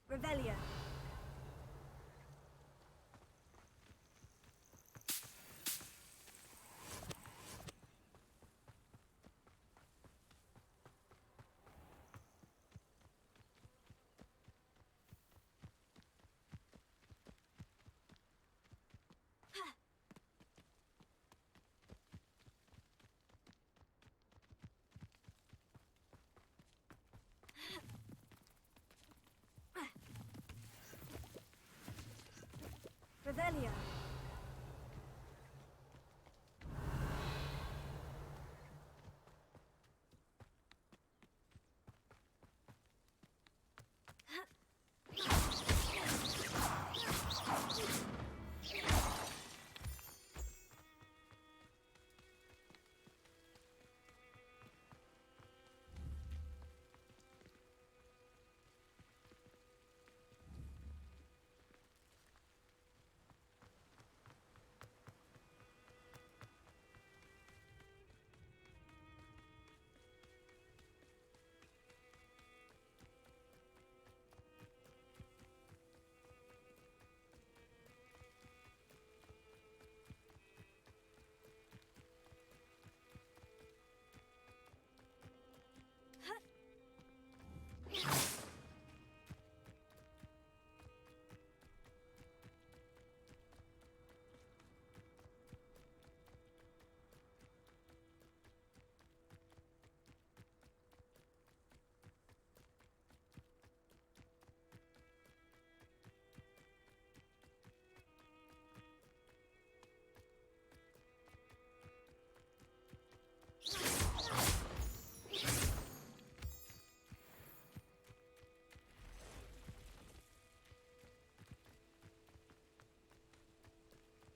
Revelio. Revelio.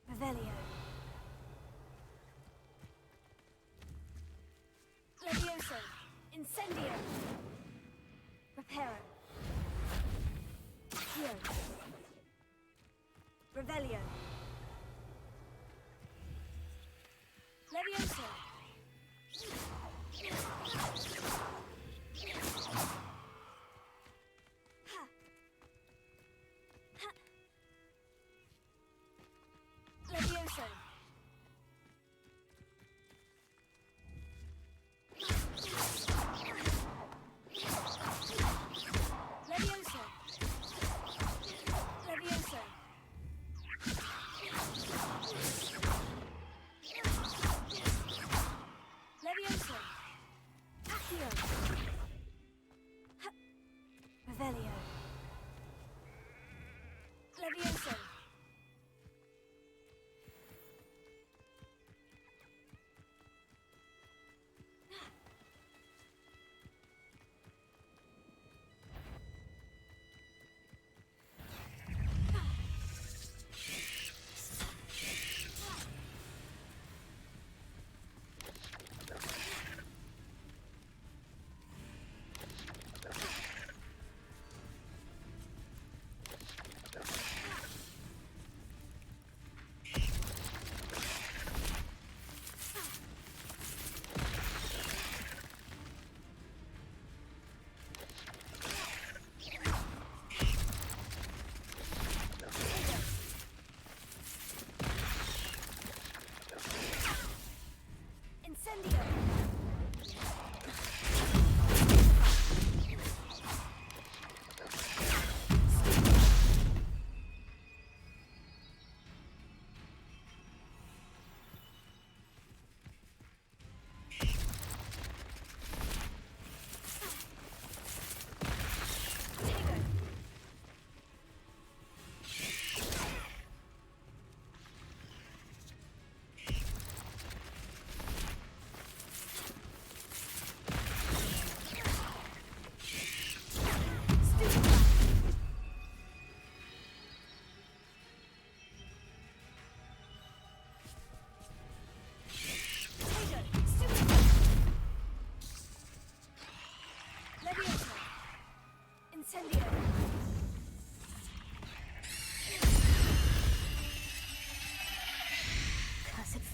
Revelio. Levioso. Incendio. Reparo. Here. Revelio. Levioso. Ha. Ha. Levioso. Levioso. Levioso.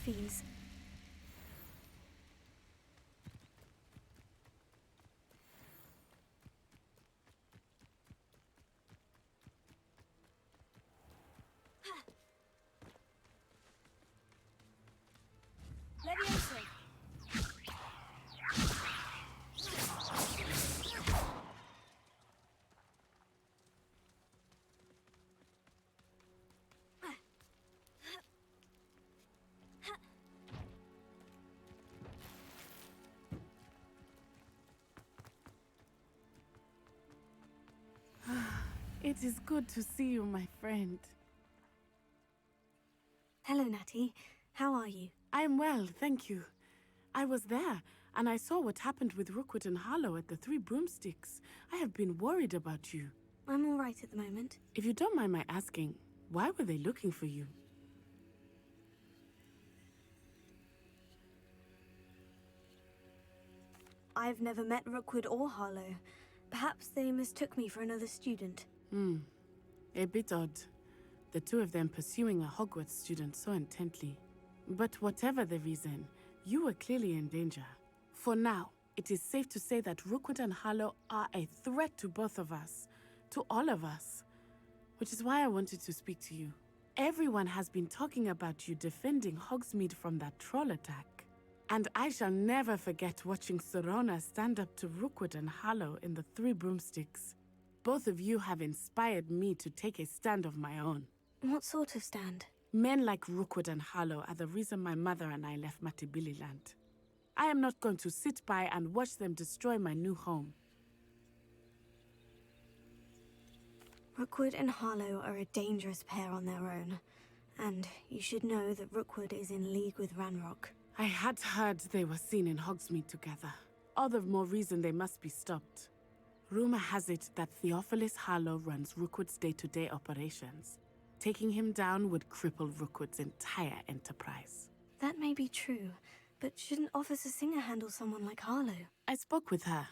fees. Leviosa. It is good to see you, my friend. Hello, Natty. How are you? I am well, thank you. I was there, and I saw what happened with Rookwood and Harlow at the Three Broomsticks. I have been worried about you. I'm all right at the moment. If you don't mind my asking, why were they looking for you? I've never met Rookwood or Harlow. Perhaps they mistook me for another student. A bit odd. The two of them pursuing a Hogwarts student so intently. But whatever the reason, you were clearly in danger. For now, it is safe to say that Rookwood and Harlow are a threat to both of us. To all of us. Which is why I wanted to speak to you. Everyone has been talking about you defending Hogsmeade from that troll attack. And I shall never forget watching Serona stand up to Rookwood and Harlow in the Three Broomsticks. Both of you have inspired me to take a stand of my own. What sort of stand? Men like Rookwood and Harlow are the reason my mother and I left Matabeleland. I am not going to sit by and watch them destroy my new home. Rookwood and Harlow are a dangerous pair on their own. And you should know that Rookwood is in league with Ranrock. I had heard they were seen in Hogsmeade together. All the more reason they must be stopped. Rumor has it that Theophilus Harlow runs Rookwood's day-to-day operations. Taking him down would cripple Rookwood's entire enterprise. That may be true, but shouldn't Officer Singer handle someone like Harlow? I spoke with her.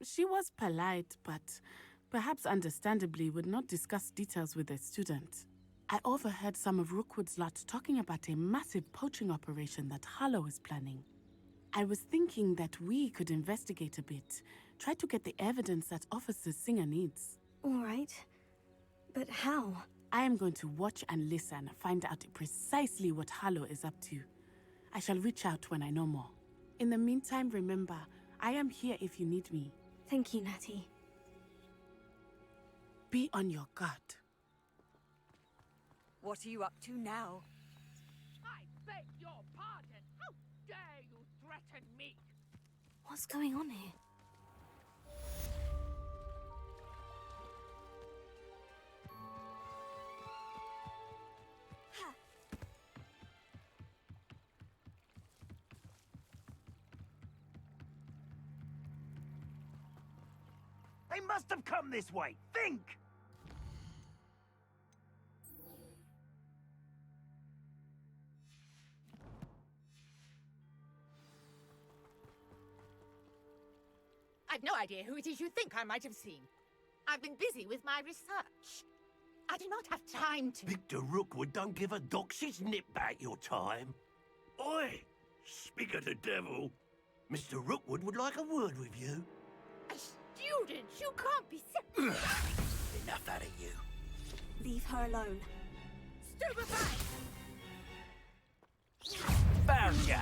She was polite, but perhaps understandably would not discuss details with a student. I overheard some of Rookwood's lot talking about a massive poaching operation that Harlow is planning. I was thinking that we could investigate a bit, try to get the evidence that Officer Singer needs. All right. But how? I am going to watch and listen, find out precisely what Harlow is up to. I shall reach out when I know more. In the meantime, remember, I am here if you need me. Thank you, Natty. Be on your guard. What are you up to now? I beg your pardon. How dare you threaten me? What's going on here? They must have come this way. Think! I've no idea who it is you think I might have seen. I've been busy with my research. I do not have time to... Victor Rookwood don't give a doxy's nip back your time. Oi! Speak of the devil. Mr. Rookwood would like a word with you. A student? You can't be so... Enough out of you. Leave her alone. Stupefy! Found ya!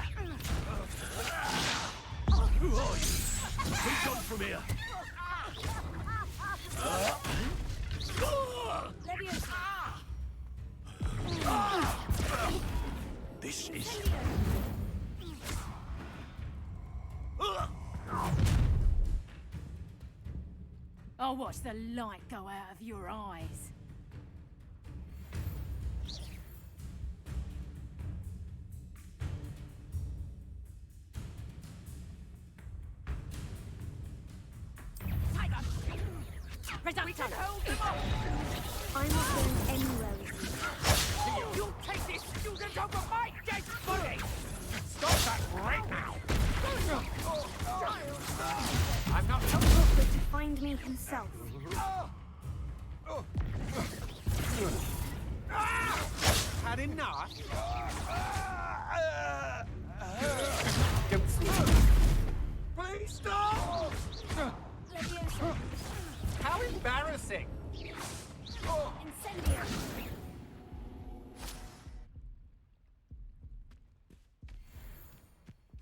Who are you? Be gone from here! This is... I'll watch the light go out of your eyes. Presumption! I'm not going anywhere with you. You'll take this student over my dead body! Stop that right now! I'm not... Rookwood to find me himself. Had enough? Please stop! How embarrassing! Incendio!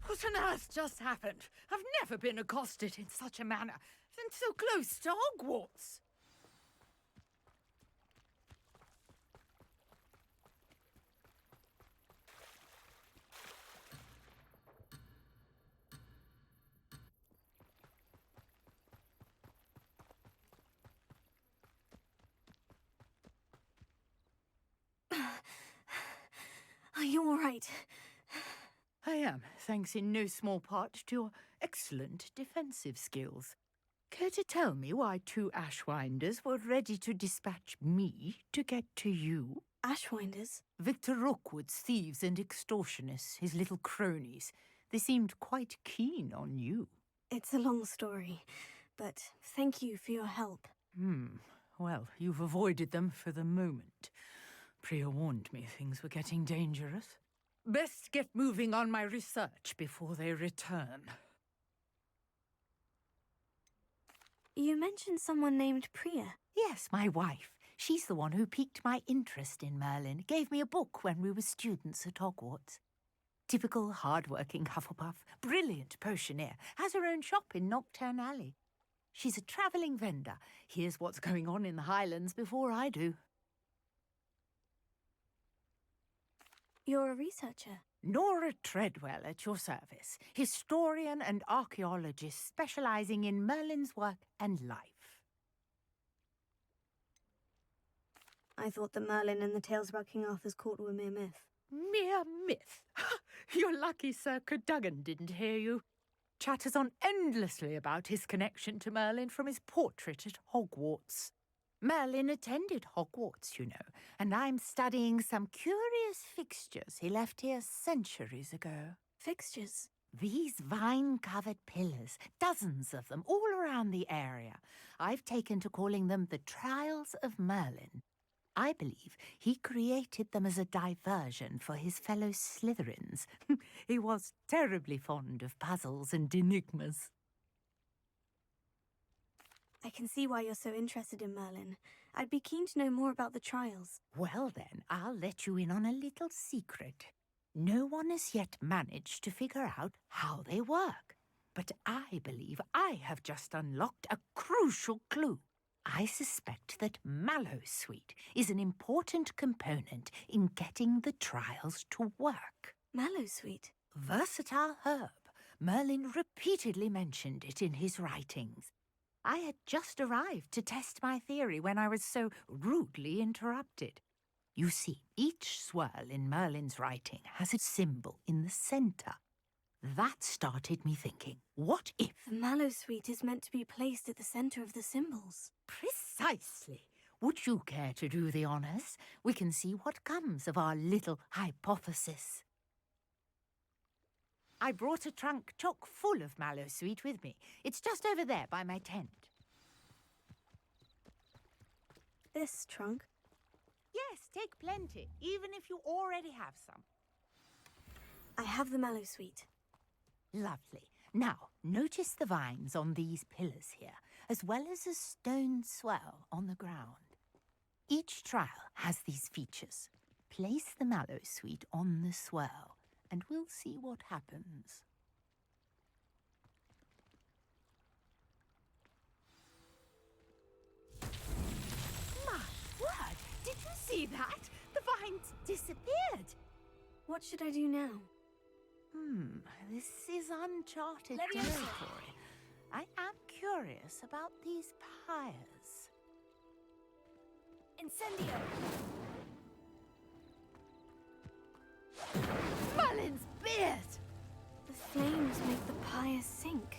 What on earth just happened? I've never been accosted in such a manner, and so close to Hogwarts. Are you all right? I am, thanks in no small part to your excellent defensive skills. Care to tell me why two Ashwinders were ready to dispatch me to get to you? Ashwinders? Victor Rookwood's thieves and extortionists, his little cronies. They seemed quite keen on you. It's a long story, but thank you for your help. Well, you've avoided them for the moment. Priya warned me things were getting dangerous. Best get moving on my research before they return. You mentioned someone named Priya. Yes, my wife. She's the one who piqued my interest in Merlin, gave me a book when we were students at Hogwarts. Typical hard-working Hufflepuff, brilliant potioneer, has her own shop in Nocturne Alley. She's a travelling vendor, hears what's going on in the Highlands before I do. You're a researcher? Nora Treadwell at your service, historian and archaeologist specialising in Merlin's work and life. I thought that Merlin and the tales about King Arthur's court were mere myth. Mere myth? You're lucky Sir Cadogan didn't hear you. Chatters on endlessly about his connection to Merlin from his portrait at Hogwarts. Merlin attended Hogwarts, you know, and I'm studying some curious fixtures he left here centuries ago. Fixtures? These vine-covered pillars, dozens of them, all around the area. I've taken to calling them the Trials of Merlin. I believe he created them as a diversion for his fellow Slytherins. He was terribly fond of puzzles and enigmas. I can see why you're so interested in Merlin. I'd be keen to know more about the trials. Well then, I'll let you in on a little secret. No one has yet managed to figure out how they work. But I believe I have just unlocked a crucial clue. I suspect that Mallowsweet is an important component in getting the trials to work. Mallowsweet? Versatile herb. Merlin repeatedly mentioned it in his writings. I had just arrived to test my theory when I was so rudely interrupted. You see, each swirl in Merlin's writing has a symbol in the centre. That started me thinking, what if... The Mallowsweet is meant to be placed at the centre of the symbols. Precisely. Would you care to do the honours? We can see what comes of our little hypothesis. I brought a trunk chock full of Mallowsweet with me. It's just over there by my tent. This trunk? Yes, take plenty, even if you already have some. I have the Mallowsweet. Lovely. Now, notice the vines on these pillars here, as well as a stone swirl on the ground. Each trial has these features. Place the Mallowsweet on the swirl, and we'll see what happens. My word! Did you see that? The vines disappeared! What should I do now? This is uncharted territory. I am curious about these pyres. Incendio! Merlin's beard! The flames make the pyres sink.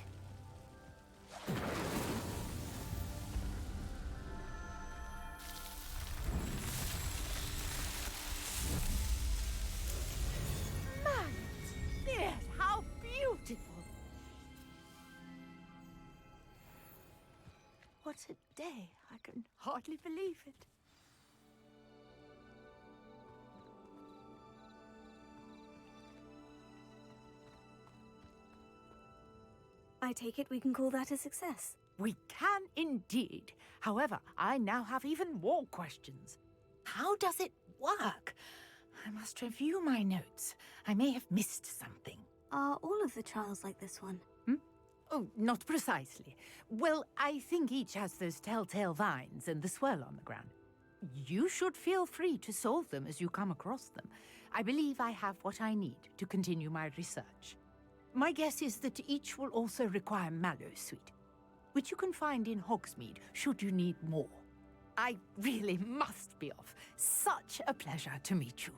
Merlin's beard! How beautiful! What a day! I can hardly believe it. I take it we can call that a success. We can indeed. However, I now have even more questions. How does it work? I must review my notes. I may have missed something. Are all of the trials like this one? Oh, not precisely. Well, I think each has those telltale vines and the swirl on the ground. You should feel free to solve them as you come across them. I believe I have what I need to continue my research. My guess is that each will also require mallowsweet, which you can find in Hogsmeade should you need more. I really must be off. Such a pleasure to meet you.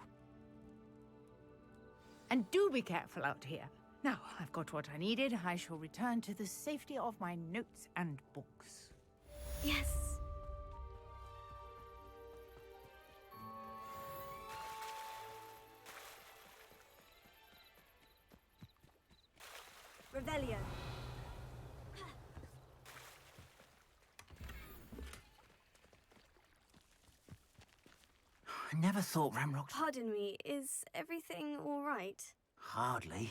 And do be careful out here. Now, I've got what I needed. I shall return to the safety of my notes and books. Yes. Revelio. I never thought Ramrock... Pardon me, is everything all right? Hardly.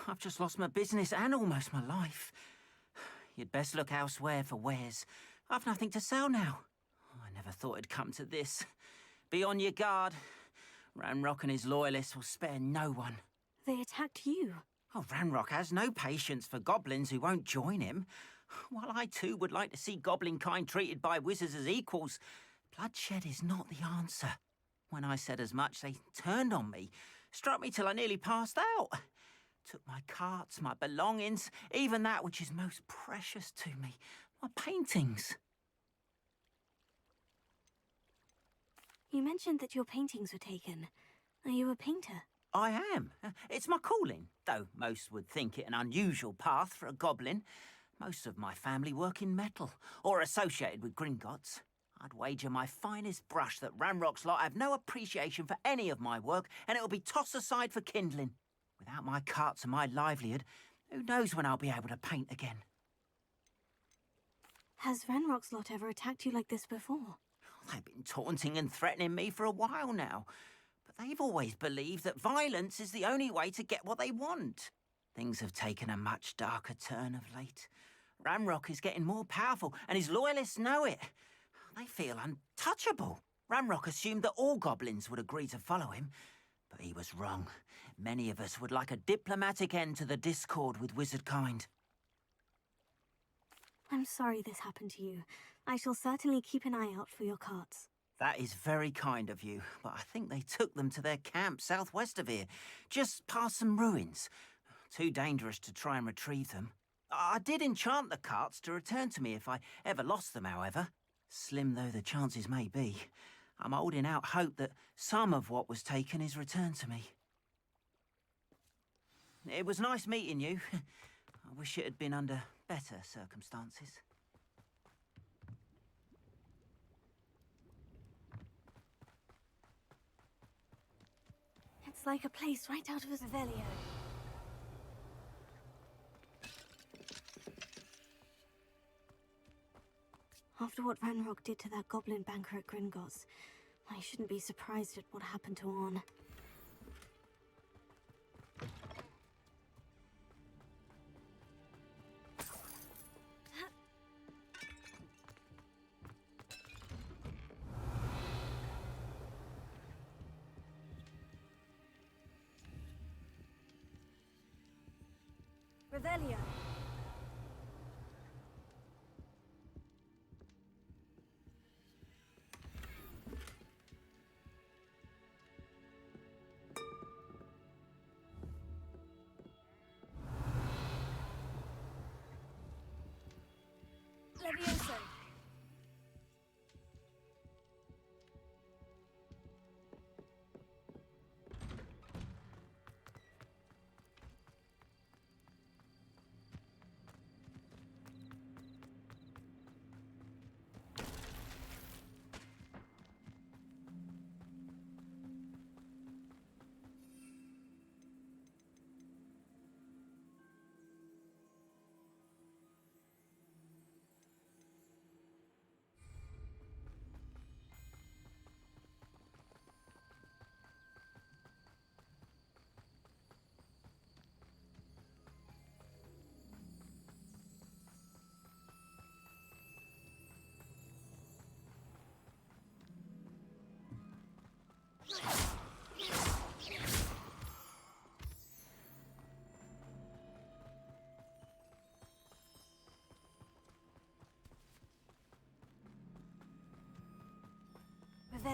I've just lost my business and almost my life. You'd best look elsewhere for wares. I've nothing to sell now. I never thought it'd come to this. Be on your guard. Ranrock and his loyalists will spare no one. They attacked you. Oh, Ranrock has no patience for goblins who won't join him. While I too would like to see goblin kind treated by wizards as equals, bloodshed is not the answer. When I said as much, they turned on me, struck me till I nearly passed out. Took my carts, my belongings, even that which is most precious to me, my paintings. You mentioned that your paintings were taken. Are you a painter? I am. It's my calling, though most would think it an unusual path for a goblin. Most of my family work in metal, or associated with Gringotts. I'd wager my finest brush that Ranrock's lot have no appreciation for any of my work, and it'll be tossed aside for kindling. Without my carts and my livelihood, who knows when I'll be able to paint again? Has Ranrock's lot ever attacked you like this before? They've been taunting and threatening me for a while now, but they've always believed that violence is the only way to get what they want. Things have taken a much darker turn of late. Ranrock is getting more powerful, and his loyalists know it. They feel untouchable. Ranrock assumed that all goblins would agree to follow him, but he was wrong. Many of us would like a diplomatic end to the discord with wizard kind. I'm sorry this happened to you. I shall certainly keep an eye out for your carts. That is very kind of you, but I think they took them to their camp southwest of here, just past some ruins. Too dangerous to try and retrieve them. I did enchant the carts to return to me if I ever lost them, however. Slim though the chances may be, I'm holding out hope that some of what was taken is returned to me. It was nice meeting you. I wish it had been under better circumstances. It's like a place right out of a Revelio. After what Ranrock did to that goblin banker at Gringotts, I shouldn't be surprised at what happened to Orn. Revelio. Levioso.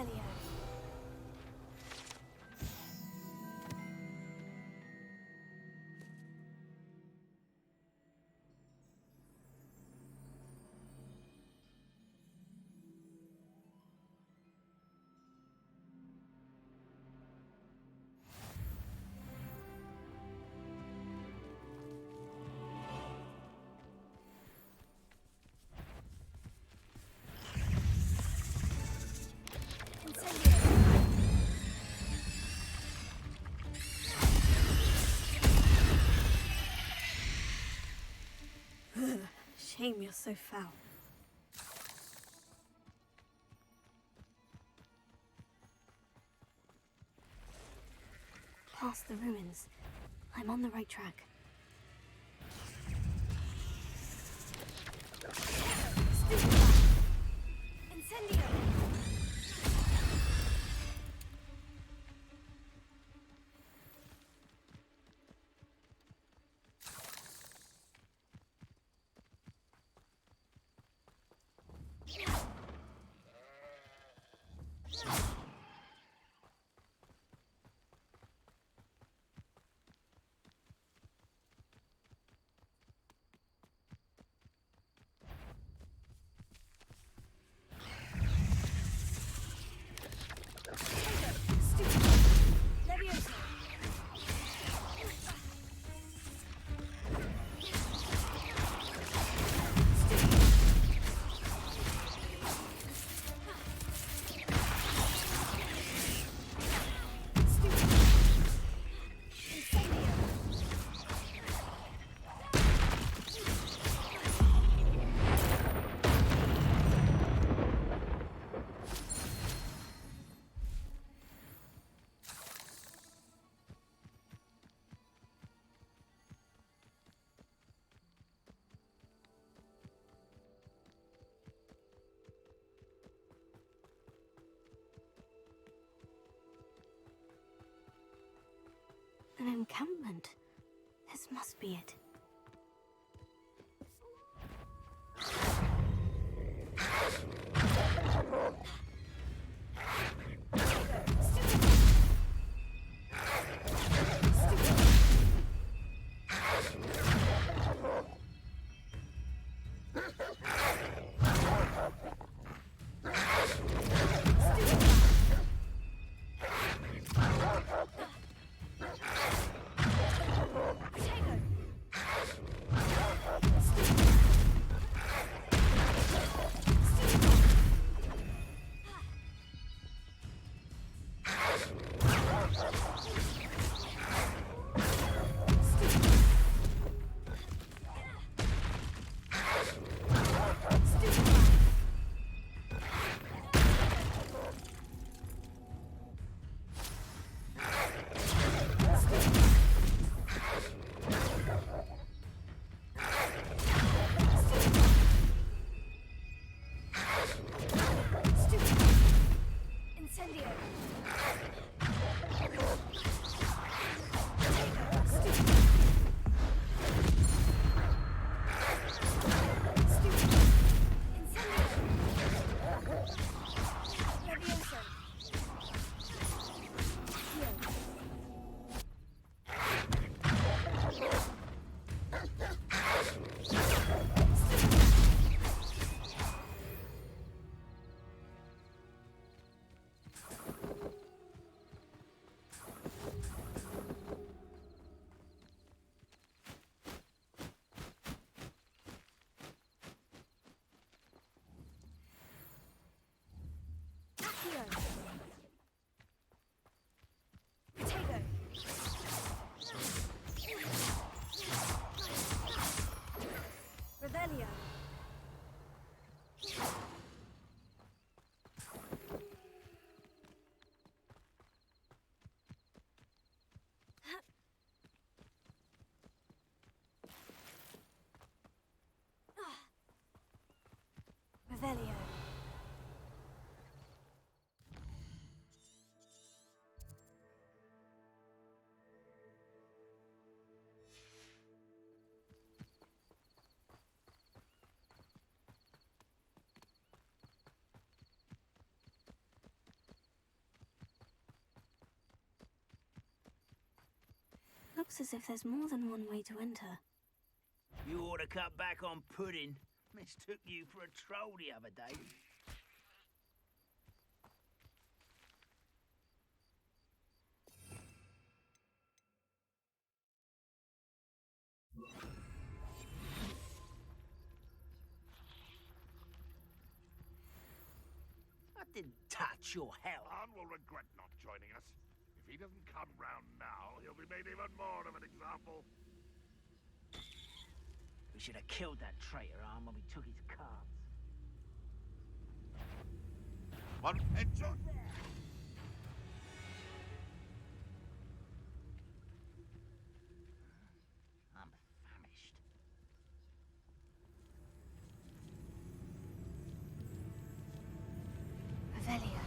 Incendio. Shame you're so foul. Past the ruins. I'm on the right track. Incendio! An encampment. This must be it. looks as if there's more than one way to enter. You ought to cut back on pudding. Mistook you for a troll the other day. I didn't touch your health. Han will regret not joining us. If he doesn't come round now, he'll be made even more of an example. We should have killed that traitor, Han, when we took his cards. One enjoy. I'm famished. Revelio.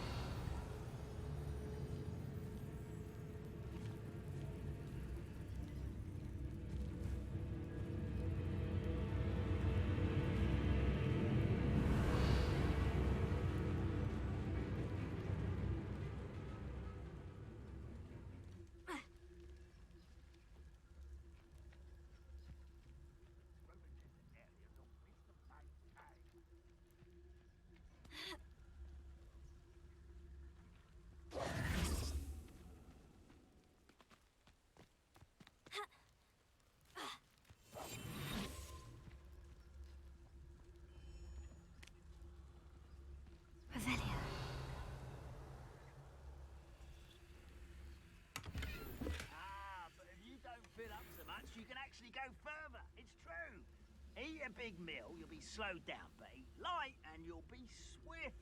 Revelio. But if you don't fill up so much, you can actually go further. It's true. Eat a big meal, you'll be slowed down, but eat light and you'll be swift.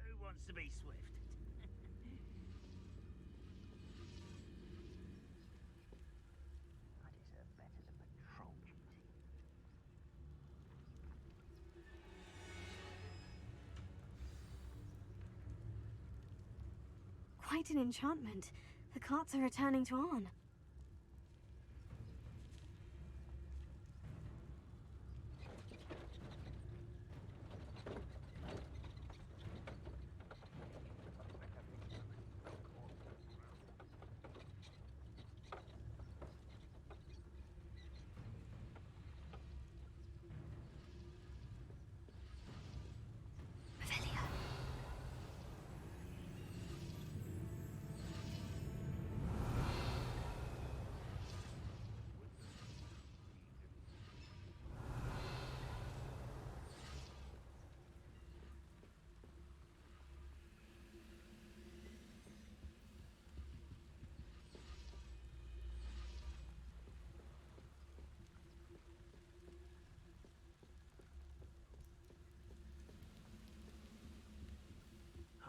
Who wants to be swift? I deserve better than patrol duty. Quite an enchantment. The carts are returning to Arn.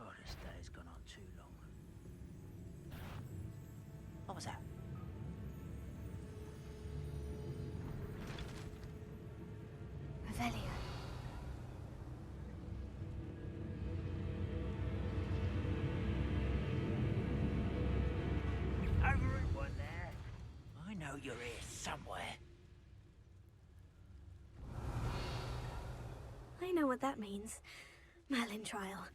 Oh, this day's gone on too long. What was that? Revelio. Over in one there. I know you're here somewhere. I know what that means. Merlin trial.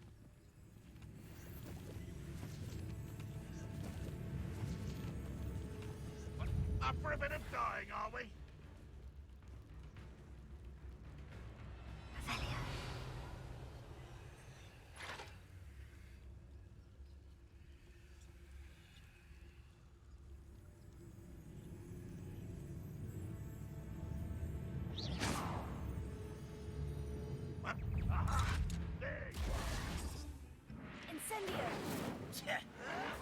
Up for a bit of dying, are we? Revelio. Incendio!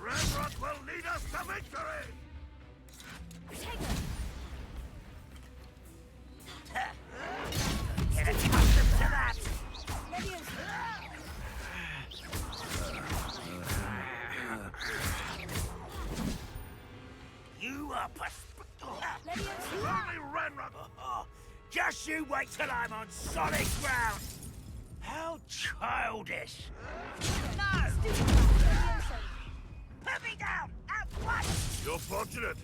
Red Rock will lead us to victory! Protego! You up a Only Just you wait till I'm on solid ground! How childish! No! Put me down! At once! You're fortunate.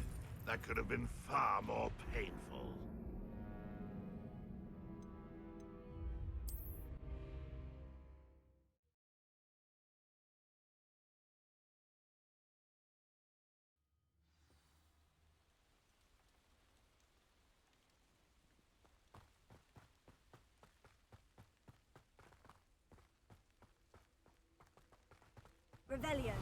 That could have been far more painful. Revelio.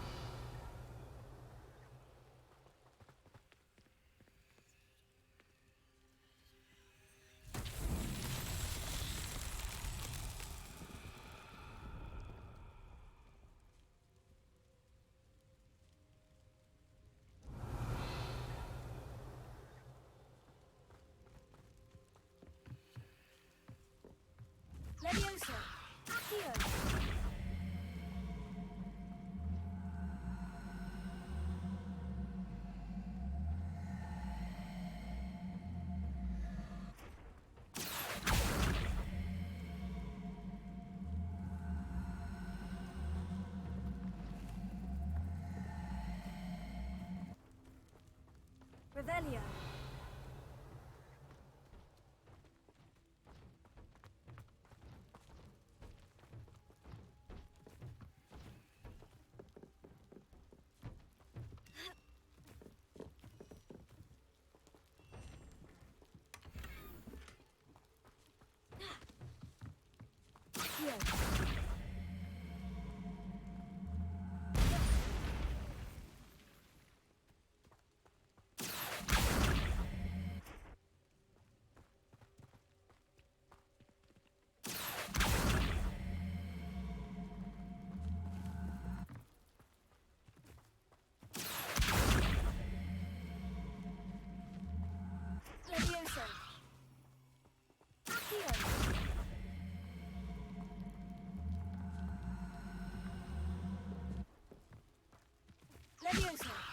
Levioso. Accio. Revelio. Levioso. Accio. Levioso.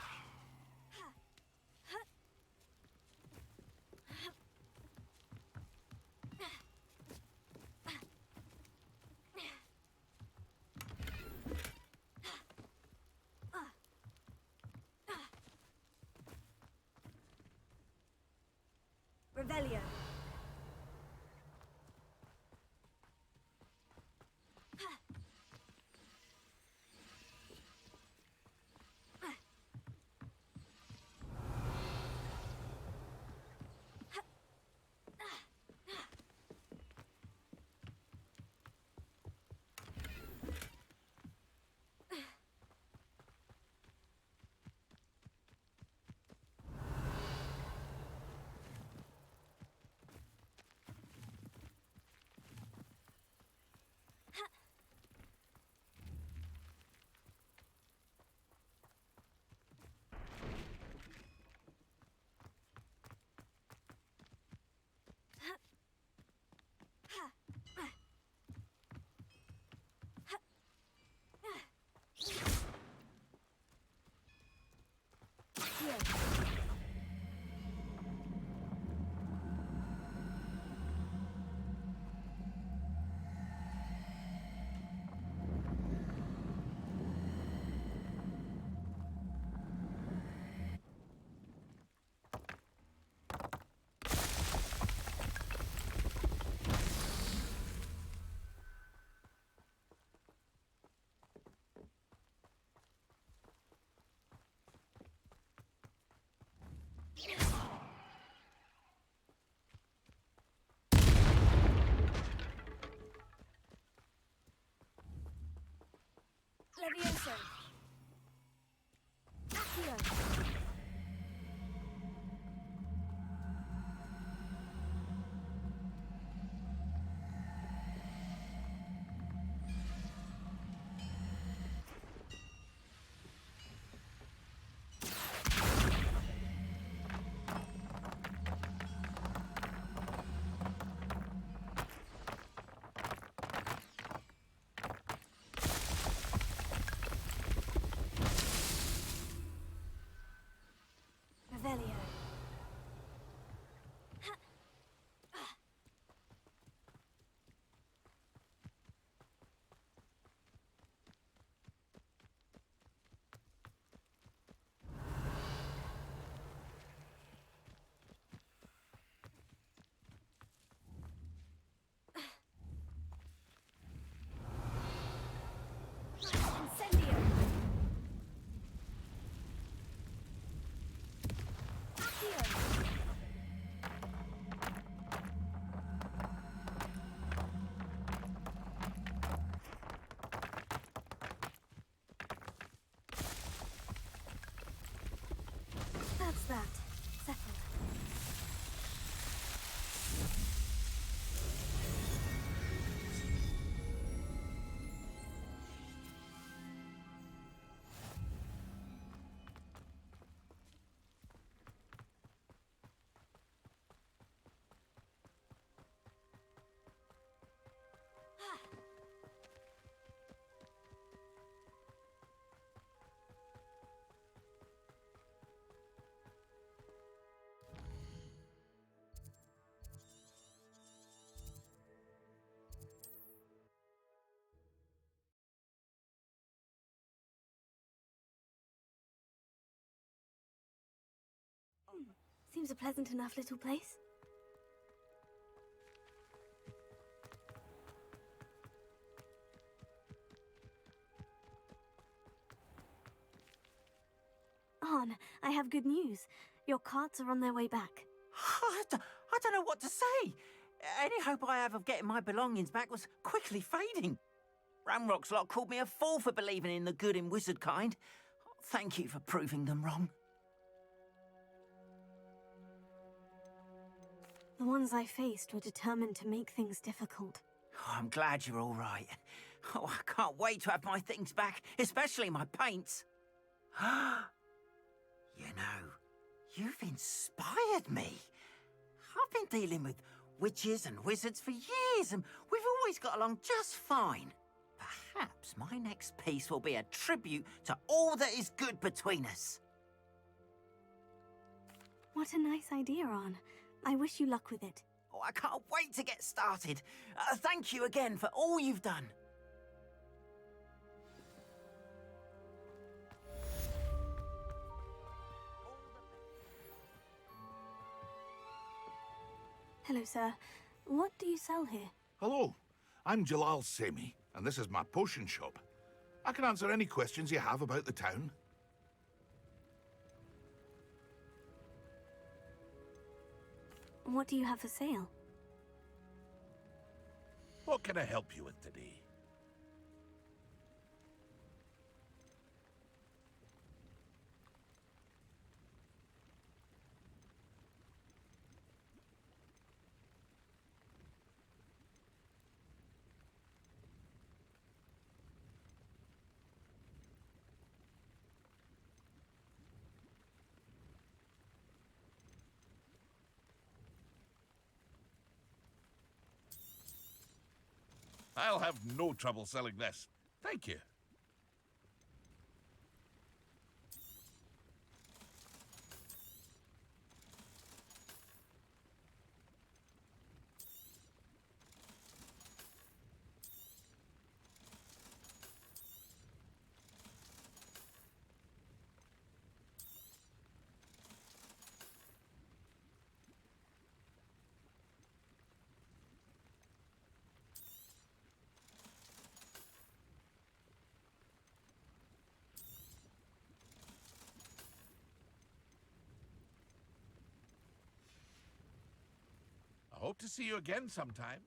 Revelio. Levioso. Accio. Seems a pleasant enough little place. Arn, I have good news. Your carts are on their way back. I don't know what to say. Any hope I have of getting my belongings back was quickly fading. Ramrock's lot called me a fool for believing in the good in wizard kind. Thank you for proving them wrong. The ones I faced were determined to make things difficult. Oh, I'm glad you're all right. Oh, I can't wait to have my things back, especially my paints. You know, you've inspired me. I've been dealing with witches and wizards for years, and we've always got along just fine. Perhaps my next piece will be a tribute to all that is good between us. What a nice idea, Arn. I wish you luck with it. Oh, I can't wait to get started. Thank you again for all you've done. Hello, sir. What do you sell here? Hello, I'm Jalal Semi, and this is my potion shop. I can answer any questions you have about the town. What do you have for sale? What can I help you with today? I'll have no trouble selling this. Thank you. I hope to see you again sometime.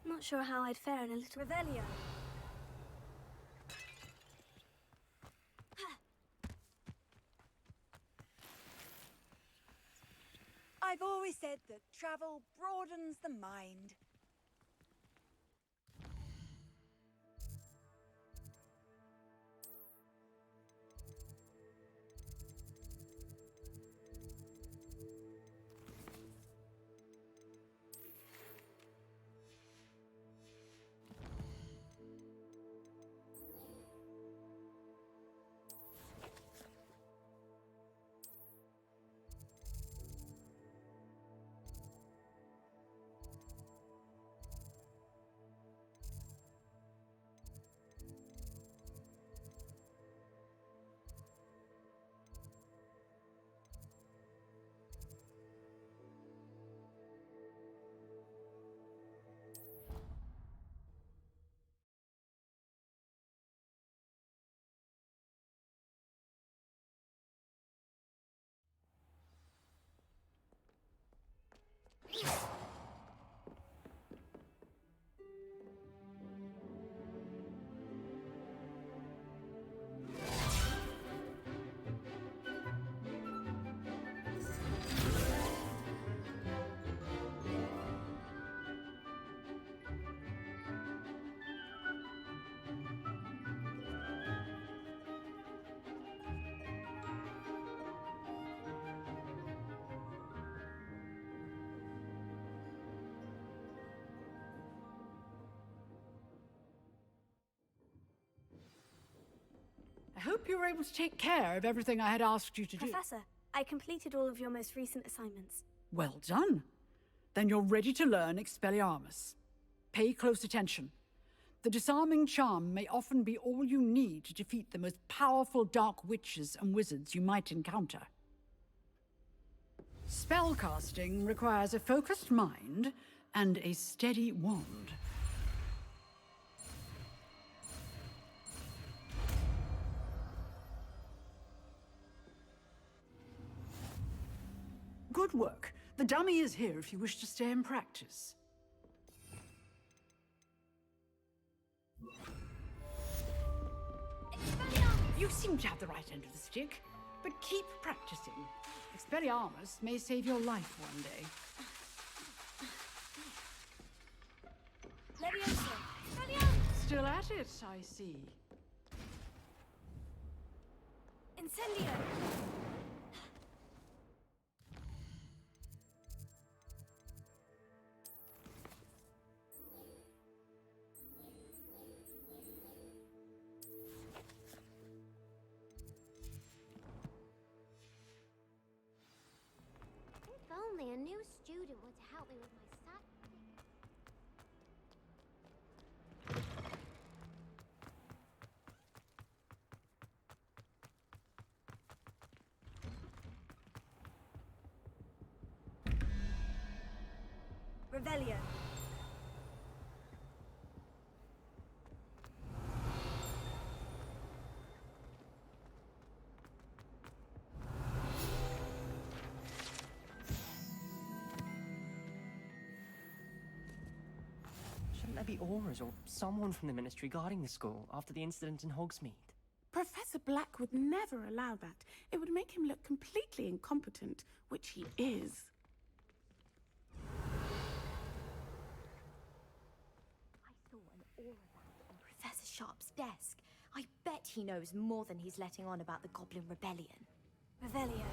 Not sure how I'd fare in a little Revelio. I've always said that travel broadens the mind. I hope you were able to take care of everything I had asked you to do. Professor, I completed all of your most recent assignments. Well done. Then you're ready to learn Expelliarmus. Pay close attention. The disarming charm may often be all you need to defeat the most powerful dark witches and wizards you might encounter. Spellcasting requires a focused mind and a steady wand. Good work. The dummy is here if you wish to stay and practice. You seem to have the right end of the stick, but keep practicing. Expelliarmus may save your life one day. Leviosa! Expelliarmus! Still at it, I see. Incendio! If only a new student were to help me with my sat. Revelio. Shouldn't there be auras or someone from the Ministry guarding the school after the incident in Hogsmeade? Professor Black would never allow that. It would make him look completely incompetent, which he is. I saw an aura lamp on Professor Sharp's desk. I bet he knows more than he's letting on about the Goblin Rebellion. Revelio.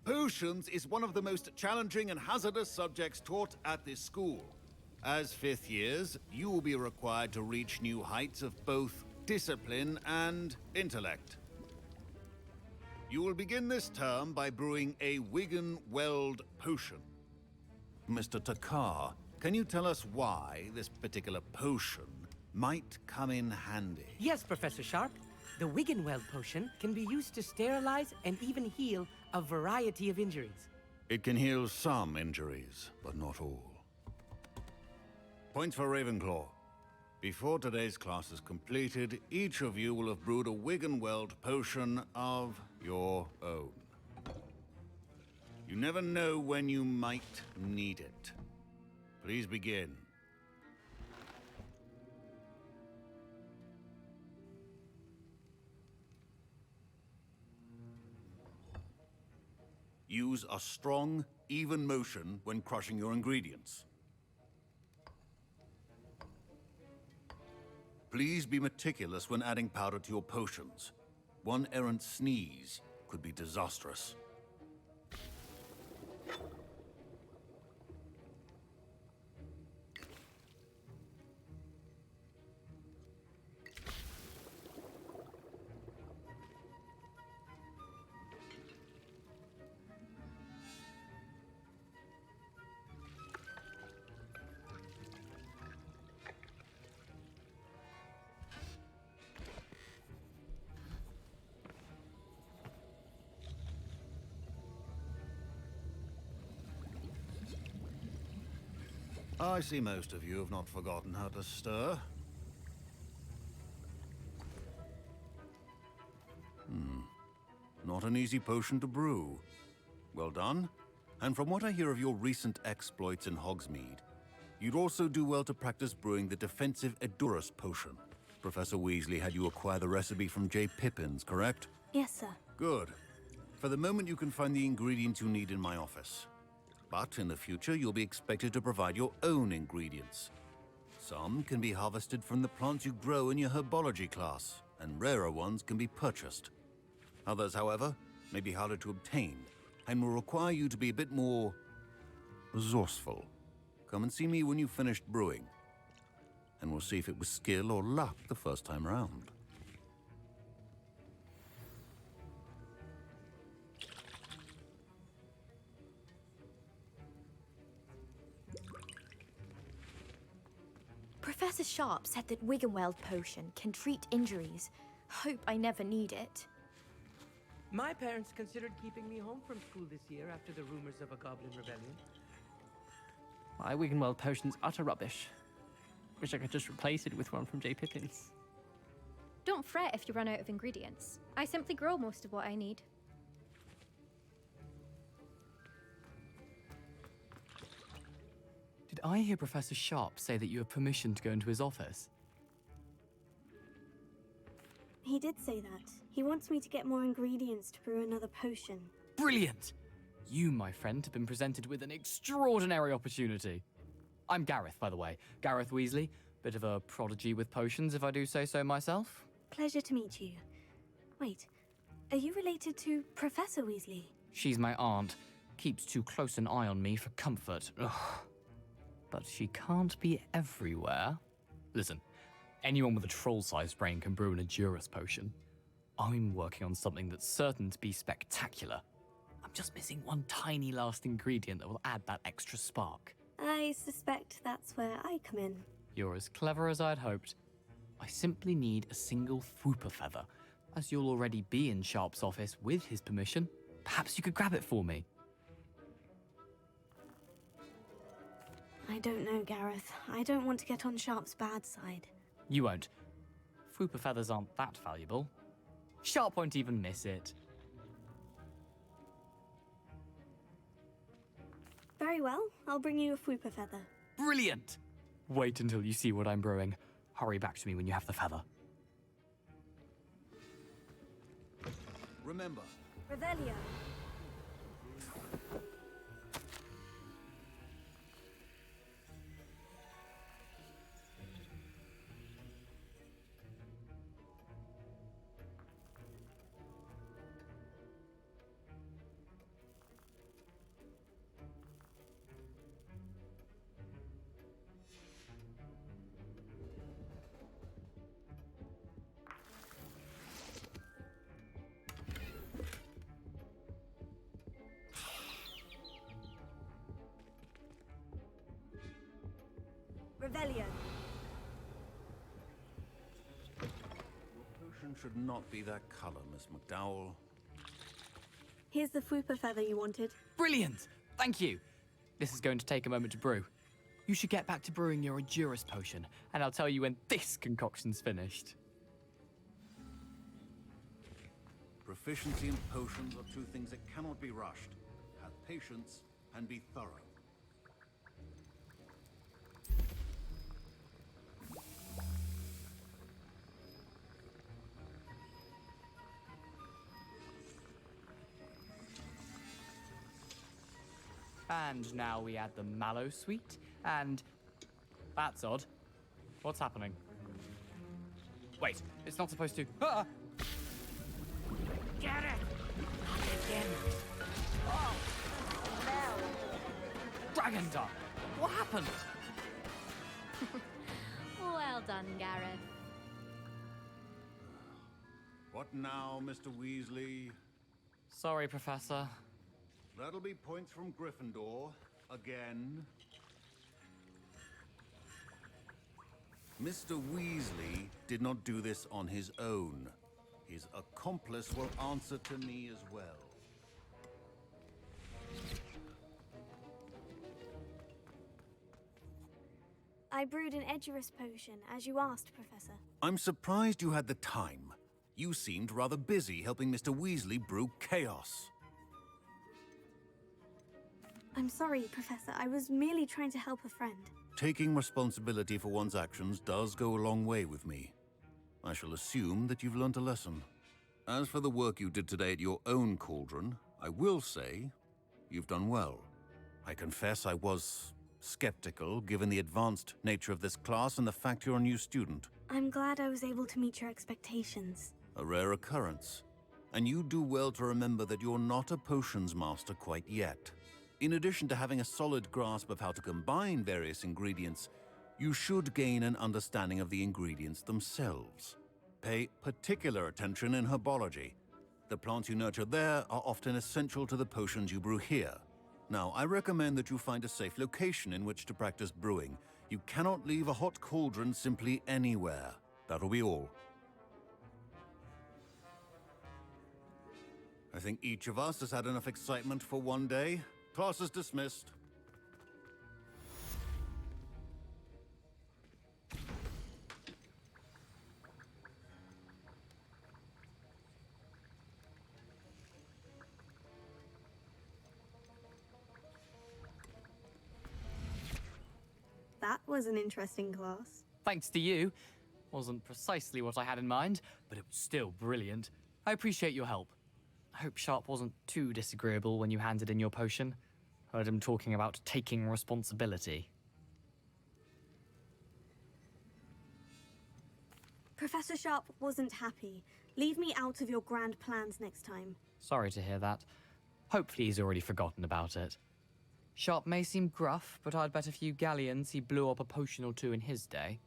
Potions is one of the most challenging and hazardous subjects taught at this school. As fifth years, you will be required to reach new heights of both discipline and intellect. You will begin this term by brewing a Wigan-Weld potion. Mr. Takar, can you tell us why this particular potion might come in handy? Yes, Professor Sharp. The Wiggenweld potion can be used to sterilize and even heal a variety of injuries. It can heal some injuries, but not all. Points for Ravenclaw. Before today's class is completed, each of you will have brewed a Wiggenweld potion of your own. You never know when you might need it. Please begin. Use a strong, even motion when crushing your ingredients. Please be meticulous when adding powder to your potions. One errant sneeze could be disastrous. I see most of you have not forgotten how to stir. Not an easy potion to brew. Well done. And from what I hear of your recent exploits in Hogsmeade, you'd also do well to practice brewing the defensive Edurus potion. Professor Weasley had you acquire the recipe from J. Pippins, correct? Yes, sir. Good. For the moment, you can find the ingredients you need in my office. But in the future, you'll be expected to provide your own ingredients. Some can be harvested from the plants you grow in your herbology class, and rarer ones can be purchased. Others, however, may be harder to obtain, and will require you to be a bit more resourceful. Come and see me when you've finished brewing, and we'll see if it was skill or luck the first time round. Professor Sharp said that Wiggenweld potion can treat injuries. Hope I never need it. My parents considered keeping me home from school this year after the rumors of a goblin rebellion. My Wiggenweld potion's utter rubbish. Wish I could just replace it with one from J. Pippin's. Don't fret if you run out of ingredients. I simply grow most of what I need. Did I hear Professor Sharp say that you have permission to go into his office? He did say that. He wants me to get more ingredients to brew another potion. Brilliant! You, my friend, have been presented with an extraordinary opportunity. I'm Gareth, by the way. Gareth Weasley. Bit of a prodigy with potions, if I do say so myself. Pleasure to meet you. Wait, are you related to Professor Weasley? She's my aunt. Keeps too close an eye on me for comfort. Ugh. But she can't be everywhere. Listen, anyone with a troll-sized brain can brew an Edurus potion. I'm working on something that's certain to be spectacular. I'm just missing one tiny last ingredient that will add that extra spark. I suspect that's where I come in. You're as clever as I'd hoped. I simply need a single Fwooper feather. As you'll already be in Sharp's office with his permission, perhaps you could grab it for me. I don't know, Gareth. I don't want to get on Sharp's bad side. You won't. Fwooper feathers aren't that valuable. Sharp won't even miss it. Very well. I'll bring you a Fwooper feather. Brilliant! Wait until you see what I'm brewing. Hurry back to me when you have the feather. Remember. Revelio. Revelio. Your potion should not be that color, Miss McDowell. Here's the Fwooper feather you wanted. Brilliant! Thank you. This is going to take a moment to brew. You should get back to brewing your Edurus potion, and I'll tell you when this concoction's finished. Proficiency in potions are two things that cannot be rushed. Have patience and be thorough. And now we add the mallow sweet, and... That's odd. What's happening? Wait, it's not supposed to... Ah! Get it! Not again. Oh, no! Dragon Duck! What happened? Well done, Gareth. What now, Mr. Weasley? Sorry, Professor. That'll be points from Gryffindor. Again. Mr. Weasley did not do this on his own. His accomplice will answer to me as well. I brewed an Edurus potion, as you asked, Professor. I'm surprised you had the time. You seemed rather busy helping Mr. Weasley brew chaos. I'm sorry, Professor. I was merely trying to help a friend. Taking responsibility for one's actions does go a long way with me. I shall assume that you've learnt a lesson. As for the work you did today at your own cauldron, I will say you've done well. I confess I was skeptical, given the advanced nature of this class and the fact you're a new student. I'm glad I was able to meet your expectations. A rare occurrence. And you do well to remember that you're not a potions master quite yet. In addition to having a solid grasp of how to combine various ingredients, you should gain an understanding of the ingredients themselves. Pay particular attention in herbology. The plants you nurture there are often essential to the potions you brew here. Now, I recommend that you find a safe location in which to practice brewing. You cannot leave a hot cauldron simply anywhere. That'll be all. I think each of us has had enough excitement for one day. Class is dismissed. That was an interesting class. Thanks to you. Wasn't precisely what I had in mind, but it was still brilliant. I appreciate your help. I hope Sharp wasn't too disagreeable when you handed in your potion. Heard him talking about taking responsibility. Professor Sharp wasn't happy. Leave me out of your grand plans next time. Sorry to hear that. Hopefully he's already forgotten about it. Sharp may seem gruff, but I'd bet a few galleons he blew up a potion or two in his day.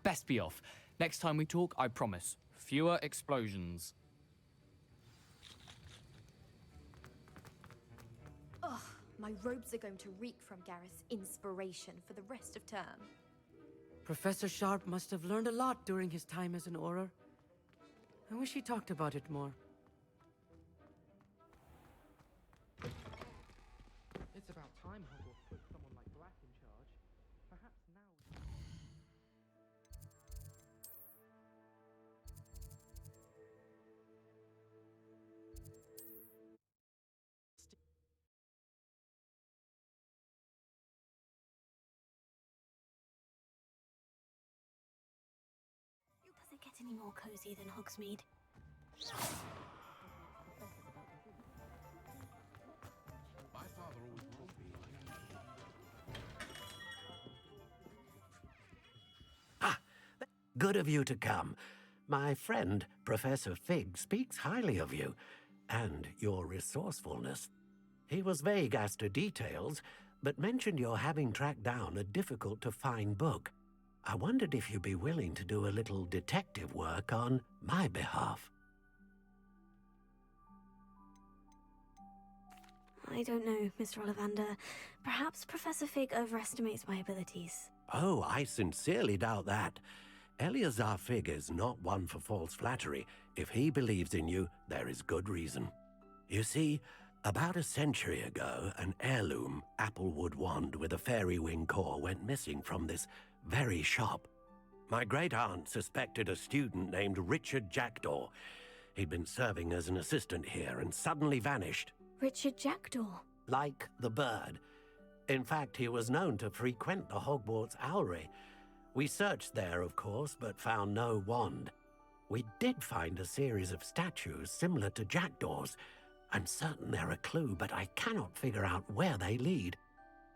Best be off. Next time we talk, I promise. Fewer explosions. Ugh, my robes are going to reek from Gareth's inspiration for the rest of term. Professor Sharp must have learned a lot during his time as an Auror. I wish he talked about it more. It's about time Hogwarts put someone like Black in charge. Perhaps now... Does it get any more cozy than Hogsmeade? My father always told me. Good of you to come. My friend, Professor Fig, speaks highly of you and your resourcefulness. He was vague as to details, but mentioned your having tracked down a difficult-to-find book. I wondered if you'd be willing to do a little detective work on my behalf. I don't know, Mr. Ollivander. Perhaps Professor Fig overestimates my abilities. Oh, I sincerely doubt that. Eleazar Fig is not one for false flattery. If he believes in you, there is good reason. You see, about a century ago, an heirloom applewood wand with a fairy wing core went missing from this very shop. My great-aunt suspected a student named Richard Jackdaw. He'd been serving as an assistant here and suddenly vanished. Richard Jackdaw? Like the bird. In fact, he was known to frequent the Hogwarts Owlery. We searched there, of course, but found no wand. We did find a series of statues similar to Jackdaw's. I'm certain they're a clue, but I cannot figure out where they lead.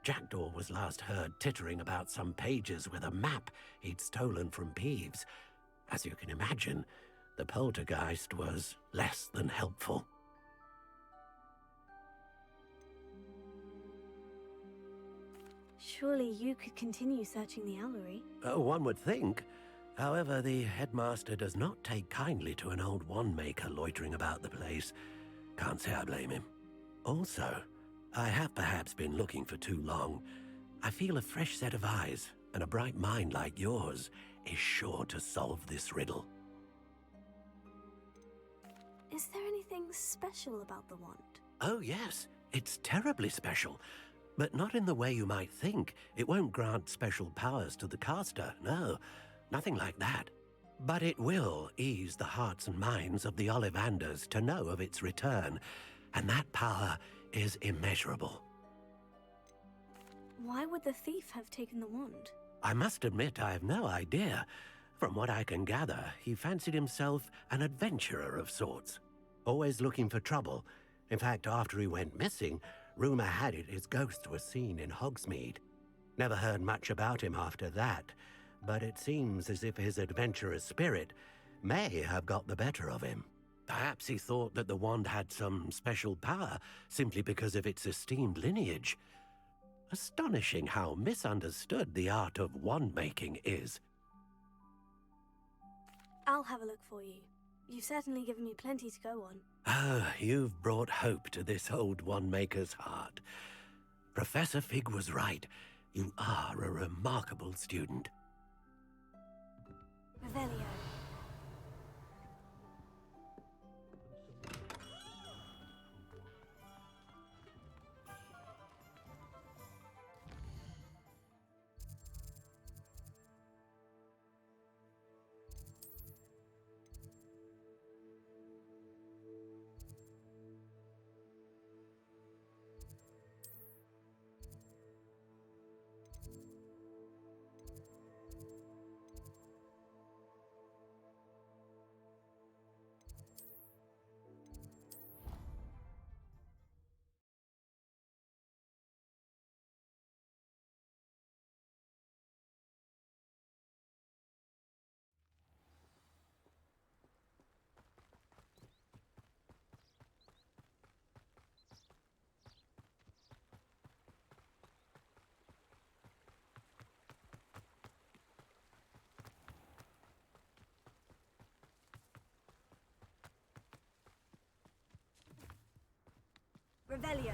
Jackdaw was last heard tittering about some pages with a map he'd stolen from Peeves. As you can imagine, the poltergeist was less than helpful. Surely you could continue searching the Owlery. Oh, one would think. However, the headmaster does not take kindly to an old wand-maker loitering about the place. Can't say I blame him. Also, I have perhaps been looking for too long. I feel a fresh set of eyes, and a bright mind like yours is sure to solve this riddle. Is there anything special about the wand? Oh, yes. It's terribly special. But not in the way you might think. It won't grant special powers to the caster, no. Nothing like that. But it will ease the hearts and minds of the Ollivanders to know of its return, and that power is immeasurable. Why would the thief have taken the wand? I must admit I have no idea. From what I can gather, he fancied himself an adventurer of sorts, always looking for trouble. In fact, after he went missing, rumor had it his ghost was seen in Hogsmeade. Never heard much about him after that, but it seems as if his adventurous spirit may have got the better of him. Perhaps he thought that the wand had some special power simply because of its esteemed lineage. Astonishing how misunderstood the art of wand-making is. I'll have a look for you. You've certainly given me plenty to go on. Ah, you've brought hope to this old wand-maker's heart. Professor Fig was right. You are a remarkable student. Revelio. Revelio.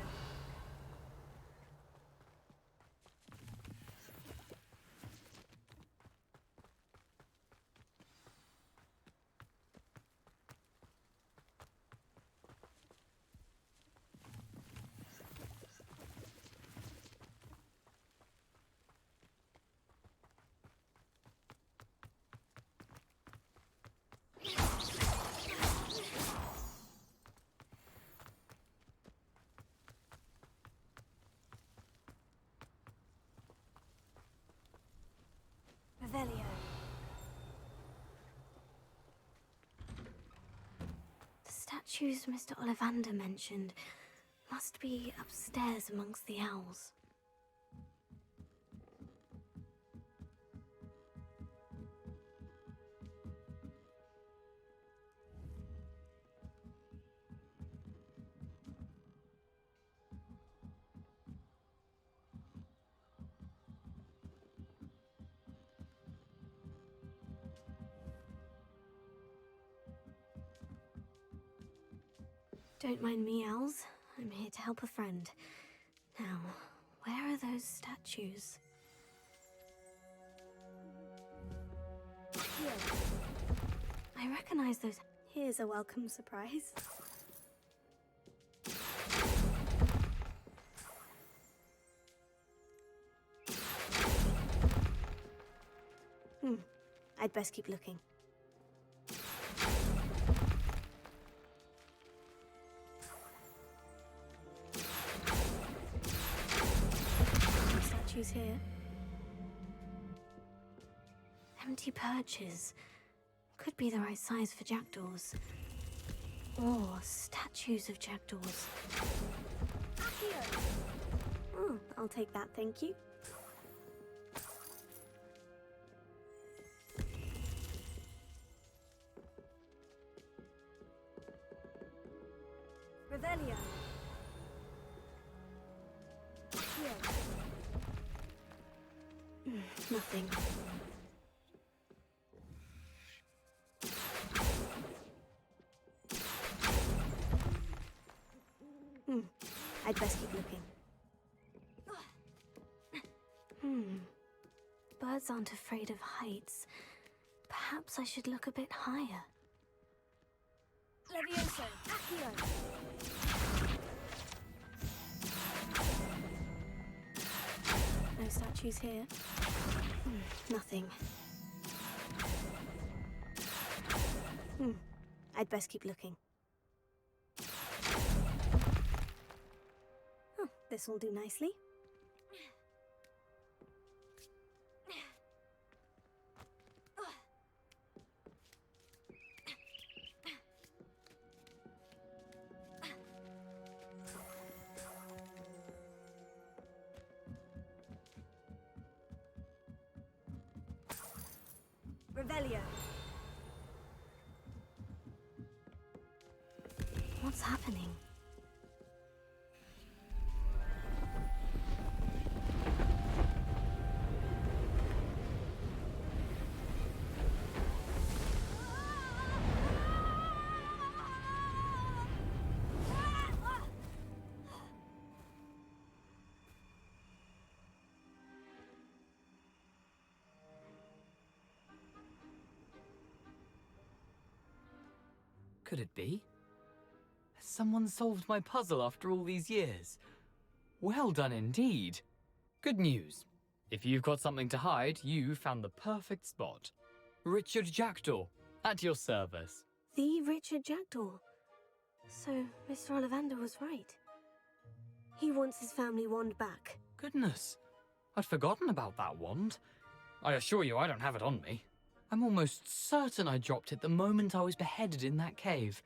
Revelio. The statues Mr. Ollivander mentioned must be upstairs amongst the owls. Don't mind me, owls. I'm here to help a friend. Now, where are those statues? Here. I recognize those. Here's a welcome surprise. I'd best keep looking. Statues here. Empty perches. Could be the right size for jackdaws. Or statues of jackdaws. Oh, I'll take that, thank you. Revelio. Here. Nothing. I'd best keep looking. Birds aren't afraid of heights. Perhaps I should look a bit higher. Levioso, Accio. No statues here. Nothing. I'd best keep looking. Oh, this will do nicely. Revelio. What's happening? Could it be? Has someone solved my puzzle after all these years? Well done indeed. Good news. If you've got something to hide, you found the perfect spot. Richard Jackdaw, at your service. The Richard Jackdaw. So, Mr. Ollivander was right. He wants his family wand back. Goodness, I'd forgotten about that wand. I assure you I don't have it on me. I'm almost certain I dropped it the moment I was beheaded in that cave.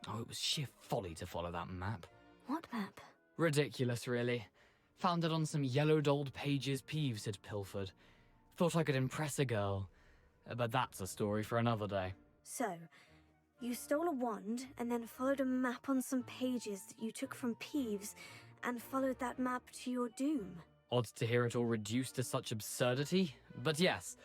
Oh, it was sheer folly to follow that map. What map? Ridiculous, really. Found it on some yellowed old pages Peeves had pilfered. Thought I could impress a girl. But that's a story for another day. So, you stole a wand and then followed a map on some pages that you took from Peeves and followed that map to your doom. Odd to hear it all reduced to such absurdity, but yes.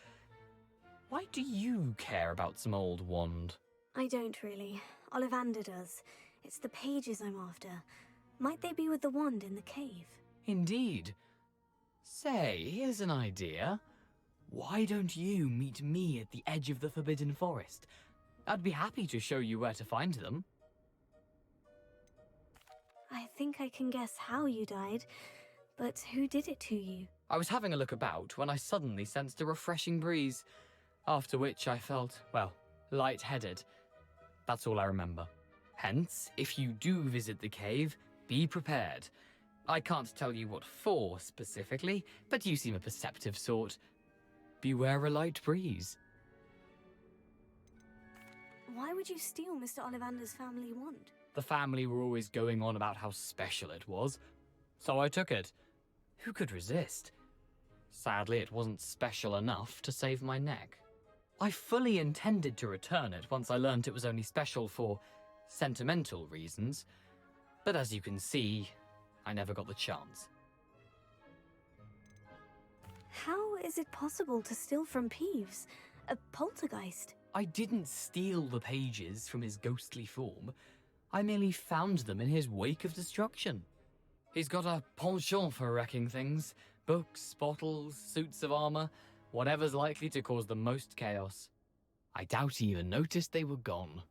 Why do you care about some old wand? I don't really. Ollivander does. It's the pages I'm after. Might they be with the wand in the cave? Indeed. Say, here's an idea. Why don't you meet me at the edge of the Forbidden Forest? I'd be happy to show you where to find them. I think I can guess how you died, but who did it to you? I was having a look about when I suddenly sensed a refreshing breeze, after which I felt, well, lightheaded. That's all I remember. Hence, if you do visit the cave, be prepared. I can't tell you what for specifically, but you seem a perceptive sort. Beware a light breeze. Why would you steal Mr. Ollivander's family wand? The family were always going on about how special it was, so I took it. Who could resist? Sadly, it wasn't special enough to save my neck. I fully intended to return it once I learnt it was only special for sentimental reasons, but as you can see, I never got the chance. How is it possible to steal from Peeves? A poltergeist? I didn't steal the pages from his ghostly form. I merely found them in his wake of destruction. He's got a penchant for wrecking things. Books, bottles, suits of armor, whatever's likely to cause the most chaos. I doubt he even noticed they were gone.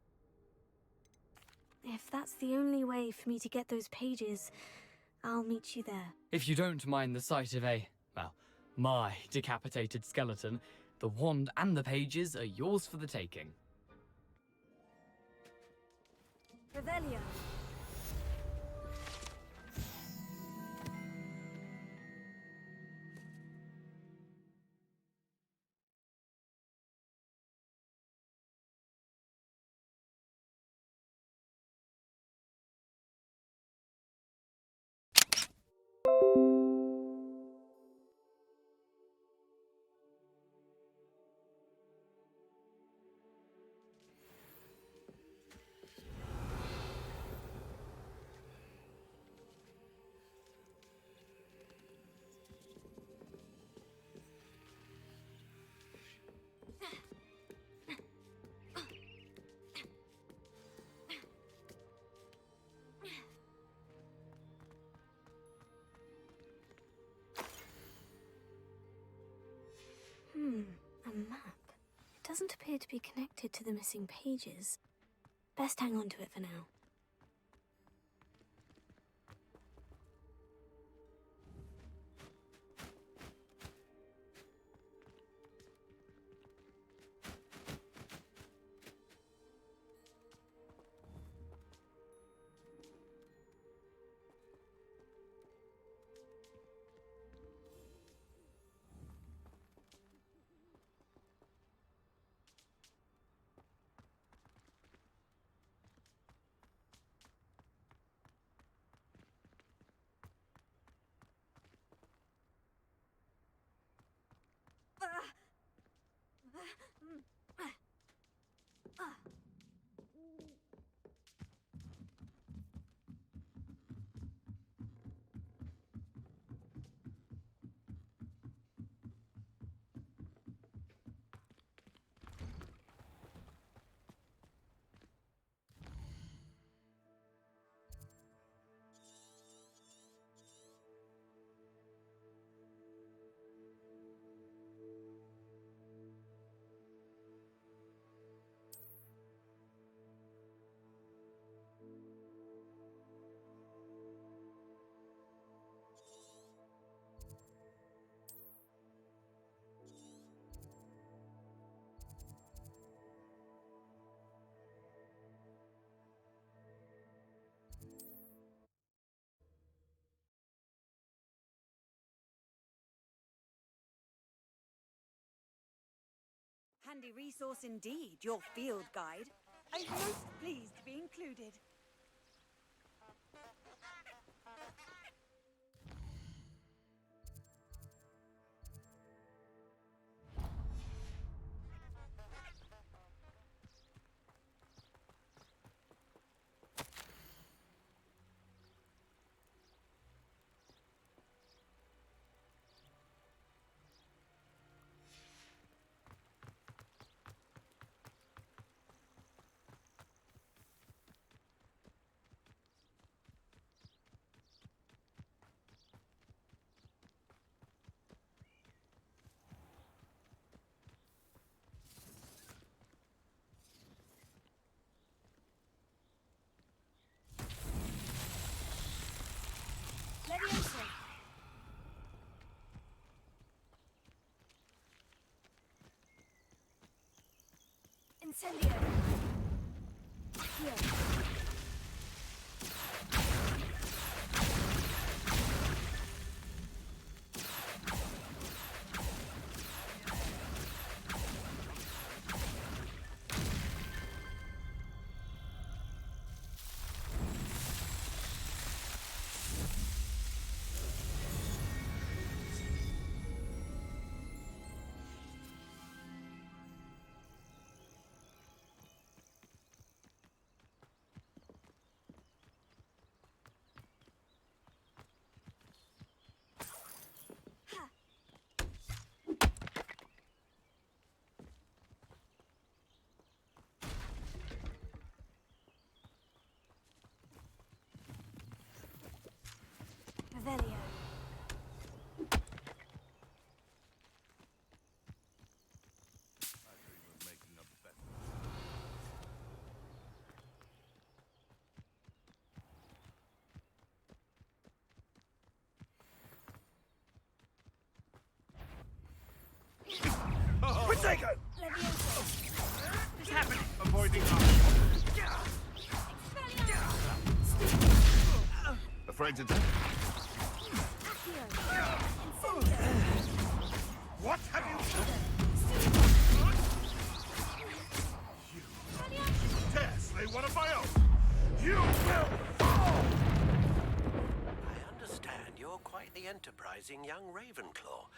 If that's the only way for me to get those pages, I'll meet you there. If you don't mind the sight of my decapitated skeleton, the wand and the pages are yours for the taking. Revelio. A map. It doesn't appear to be connected to the missing pages. Best hang on to it for now. handy resource indeed, your field guide. I'm most pleased to be included. Leviosa! Incendio! Here. Revelio. Protego! Leviosa. What's happening? Avoiding Afraid to take? What have you done? You dare slay one of my own! You will fall! I understand you're quite the enterprising young Ravenclaw.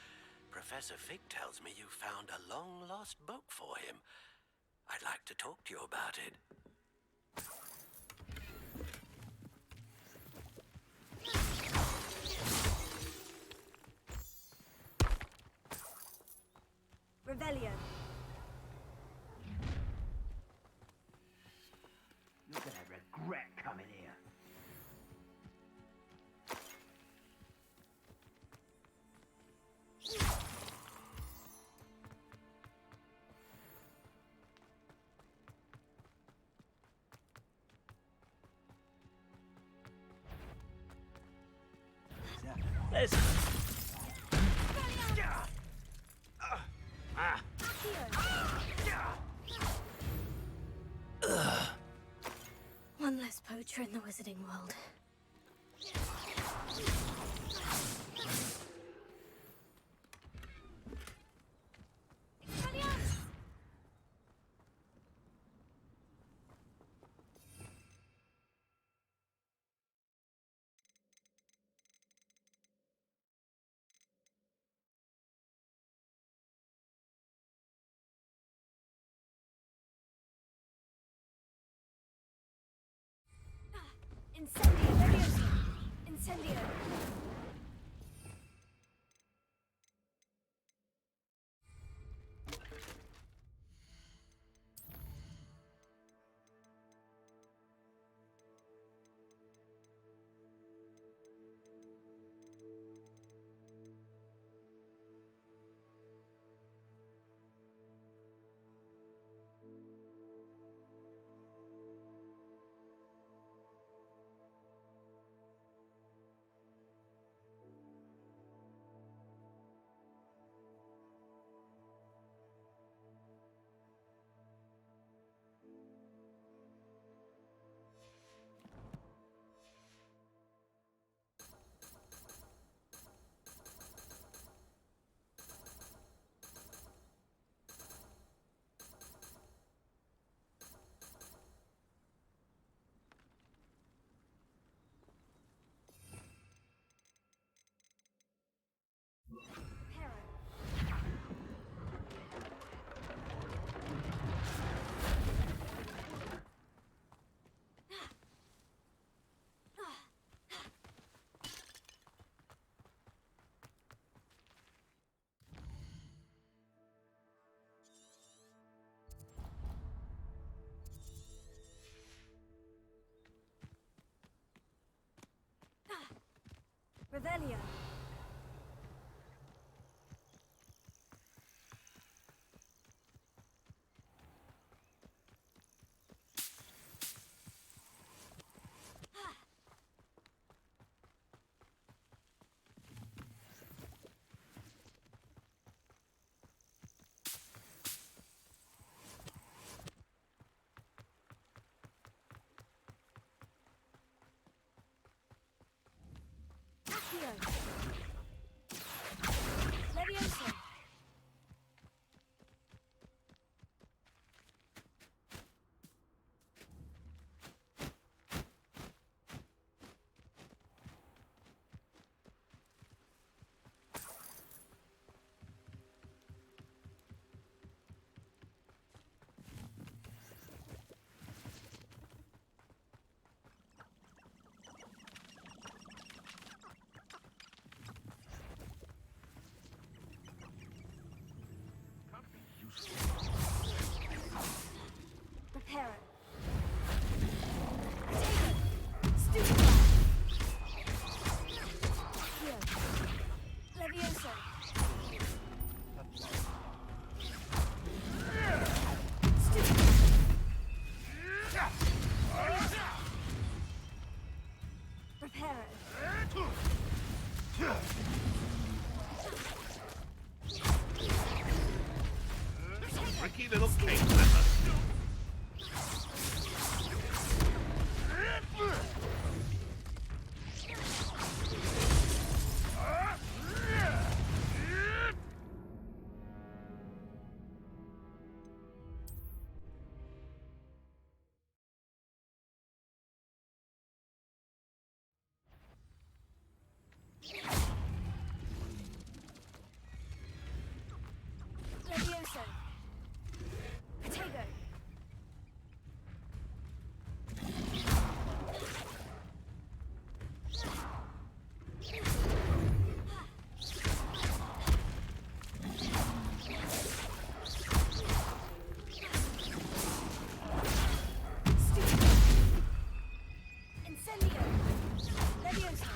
Professor Fig tells me you found a long-lost book for him. I'd like to talk to you about it. Revelio. You're gonna regret coming here. Let's... One less poacher in the wizarding world. Incendio, Leviosa! Incendio! Revelio. Leviosa. Prepare it. Stupefy. Here. Leviosa. Stupefy. Leviosa. Prepare it. Tricky little cake flipper. Leviosa. Potato. Incendio. Leviosa.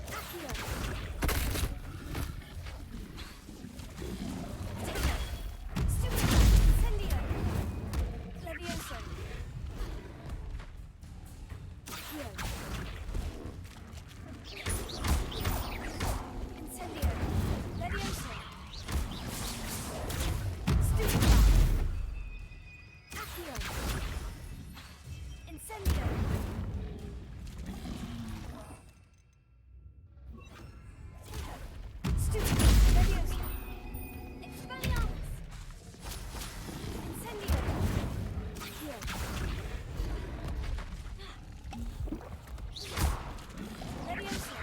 Accio. Potato. Stupefy. Incendio. Leviosa. Accio. Incendio. Leviosa. Stupefy. Accio. Incendio. Stupefy. Leviosa. Expelliarmus. Incendio. Accio. Leviosa.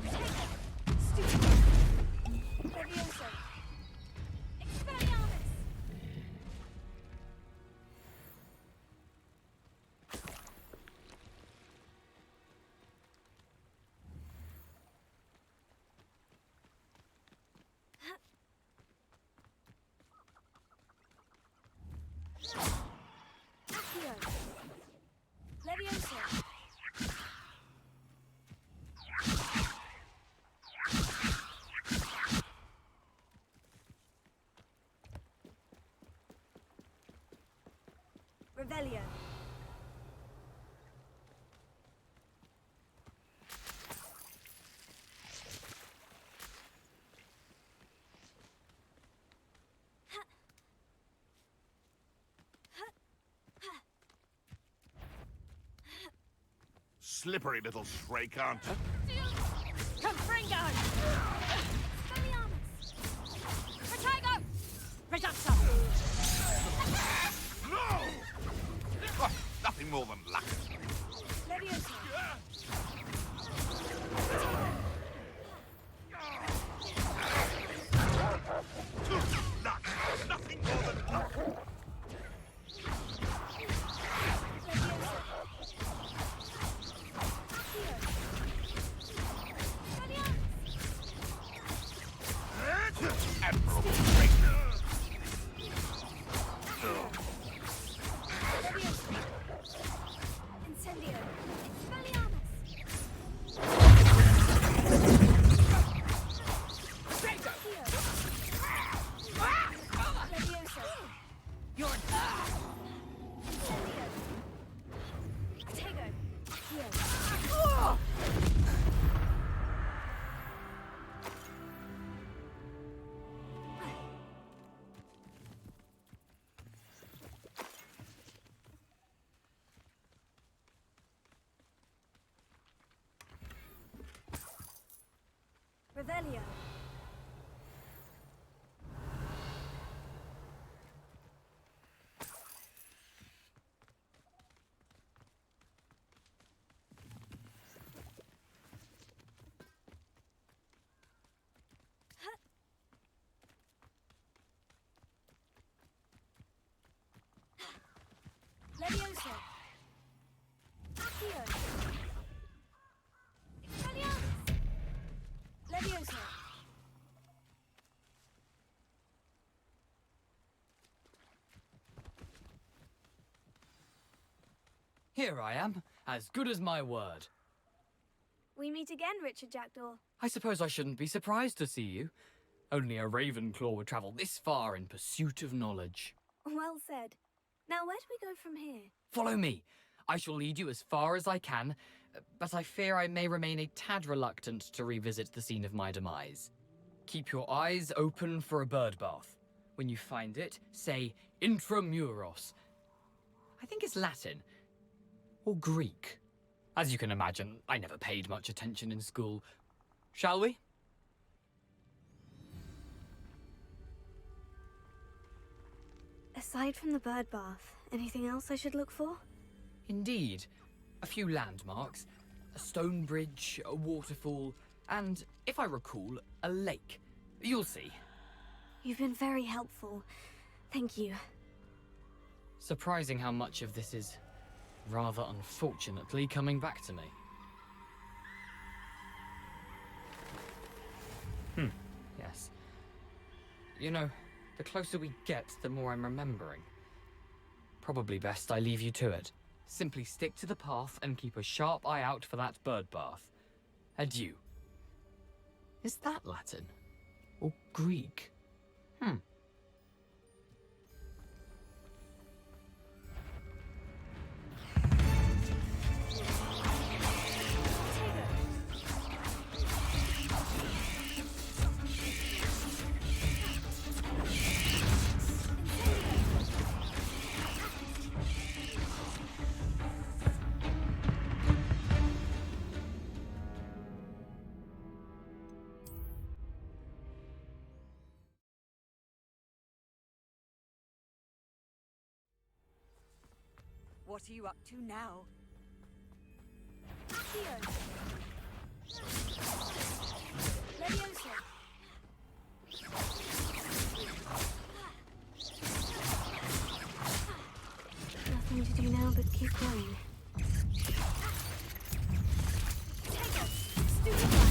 Potato. Stupefy. Leviosa. Expelliarmus. Accio. Leviosa. Revelio. Slippery little shrike-aunt. Confringo! Expelliarmus. Protego! Reducto! No! Oh, nothing more than luck. Leviosa. Luck! Nothing more than luck. Admirable strength. Accio. Levioso. Accio. Expelliarmus. Levioso. Here I am, as good as my word. We meet again, Richard Jackdaw. I suppose I shouldn't be surprised to see you. Only a Ravenclaw would travel this far in pursuit of knowledge. Well said. Now, where do we go from here? Follow me. I shall lead you as far as I can, but I fear I may remain a tad reluctant to revisit the scene of my demise. Keep your eyes open for a bird bath. When you find it, say intramuros. I think it's Latin. Or Greek. As you can imagine, I never paid much attention in school. Shall we? Aside from the bird bath, anything else I should look for? Indeed. A few landmarks. A stone bridge, a waterfall, and, if I recall, a lake. You'll see. You've been very helpful. Thank you. Surprising how much of this is, rather unfortunately, coming back to me. Yes. You know, the closer we get, the more I'm remembering. Probably best I leave you to it. Simply stick to the path and keep a sharp eye out for that bird bath. Adieu. Is that Latin? Or Greek? What are you up to now? Accio. Levioso. Nothing to do now but keep going. Take us! Stupid one!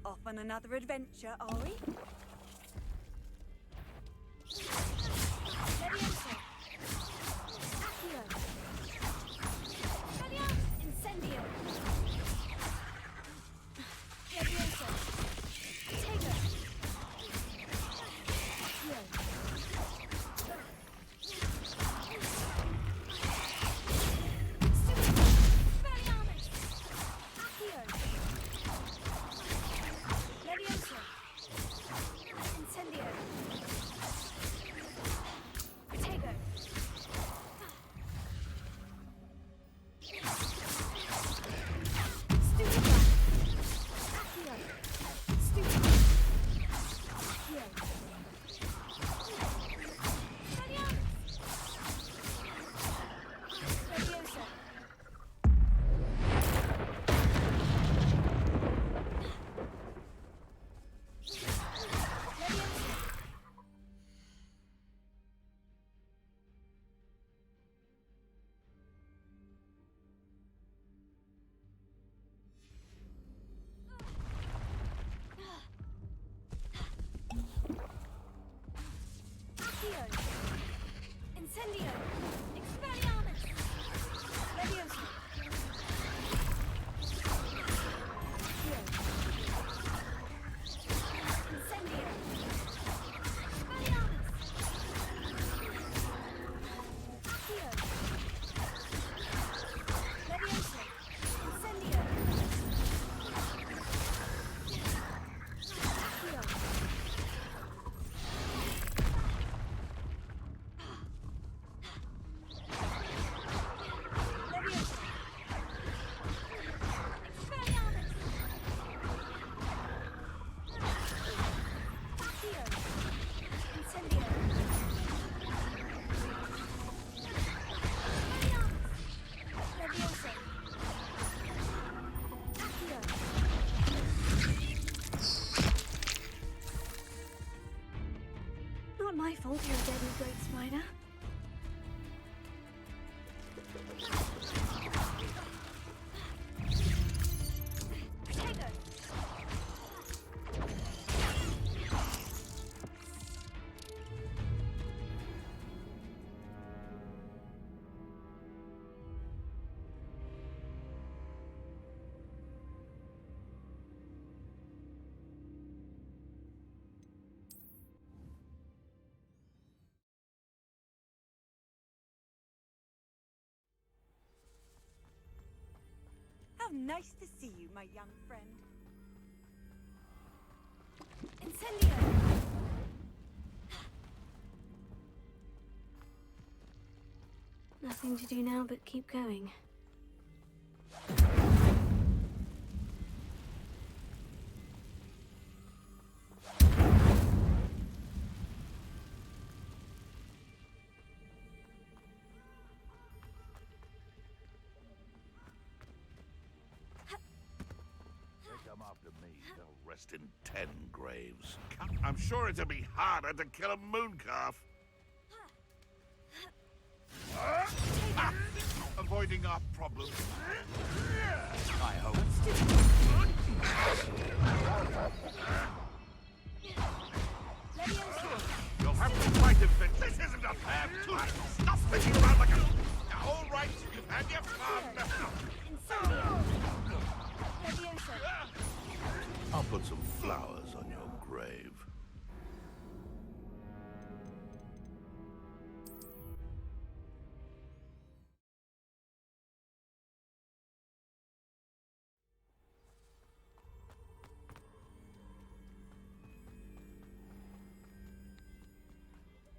Off on another adventure, are we? Levioso. Accio. Expelliarmus. Incendio. Levioso. Tego. Accio. Expelliarmus. Accio. Levioso. Incendio. Incendio! Expelliarmus! Leviosa! Accio! Incendio! Expelliarmus! Accio! Leviosa! Incendio! Accio! Not my fault you're a deadly great spider. How nice to see you, my young friend. Incendio! Nothing to do now but keep going. Come after me, they'll rest in 10 graves. I'm sure it'd be harder to kill a mooncalf. Avoiding our problems. I hope. You'll have to fight him, Vic. This isn't a fair fight. Stop sticking around like a... All right, you've had your fun. I'll put some flowers on your grave.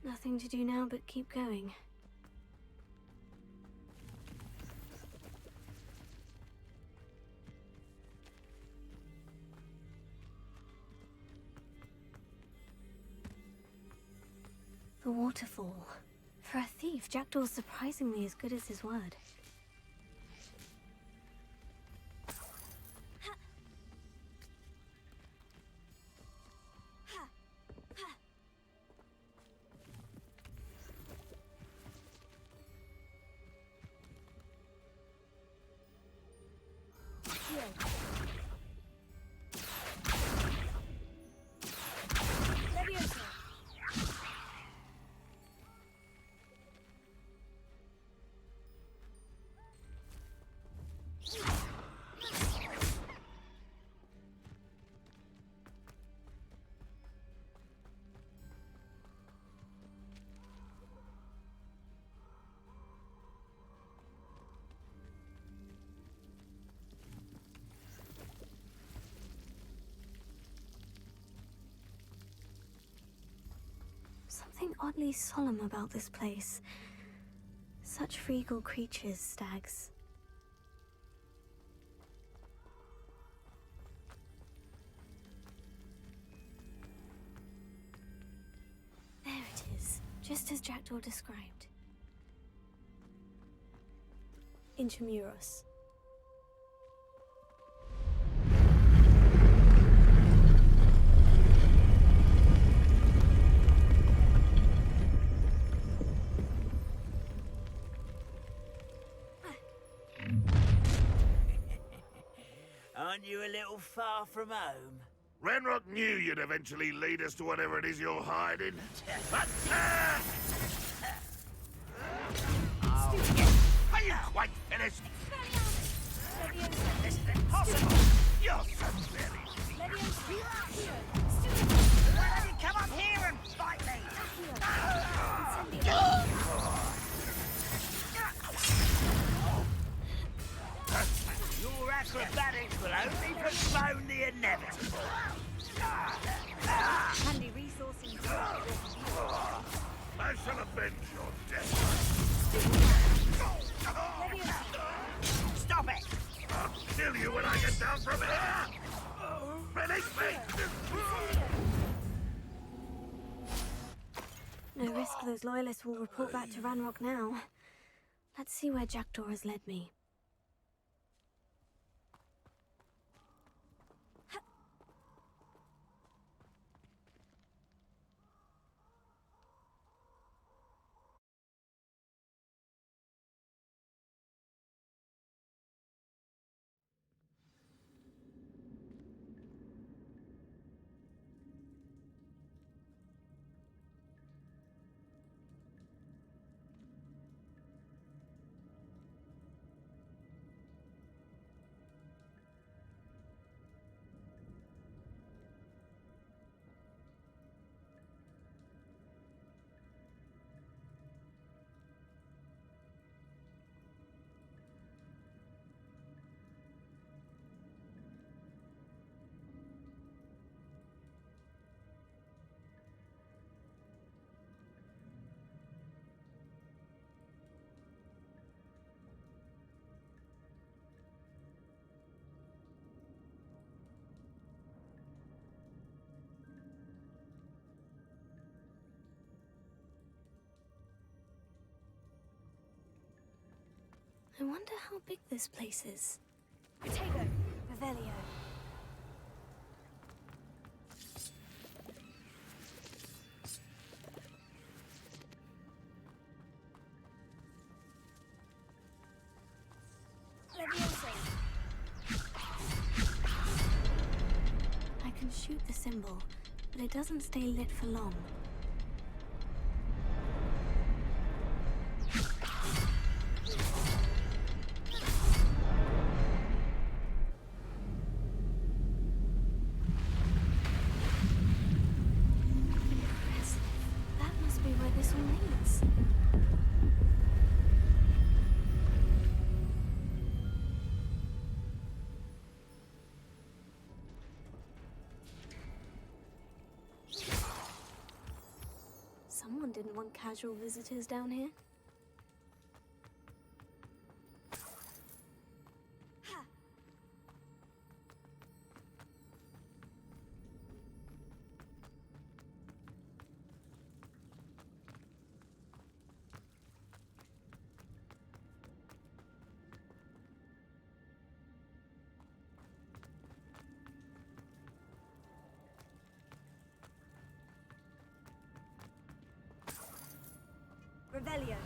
Nothing to do now but keep going. The waterfall. For a thief, Jackdaw's surprisingly as good as his word. Something oddly solemn about this place. Such regal creatures, stags. There it is, just as Jackdaw described. Intramuros. Aren't you a little far from home? Renrock knew you'd eventually lead us to whatever it is you're hiding. Oh, yes. Are you quite finished? This is impossible. You're so silly. Why don't you come up here and fight me? Your acrobatics will only postpone the inevitable. Handy resource in I shall avenge your death. Stop it! I'll kill you when I get down from here. Release me! No risk those loyalists will report back to Ranrock now. Let's see where Jackdaw has led me. I wonder how big this place is. Potato. Revelio. I can shoot the symbol, but it doesn't stay lit for long. That must be where this all leads. Someone didn't want casual visitors down here. Revelio.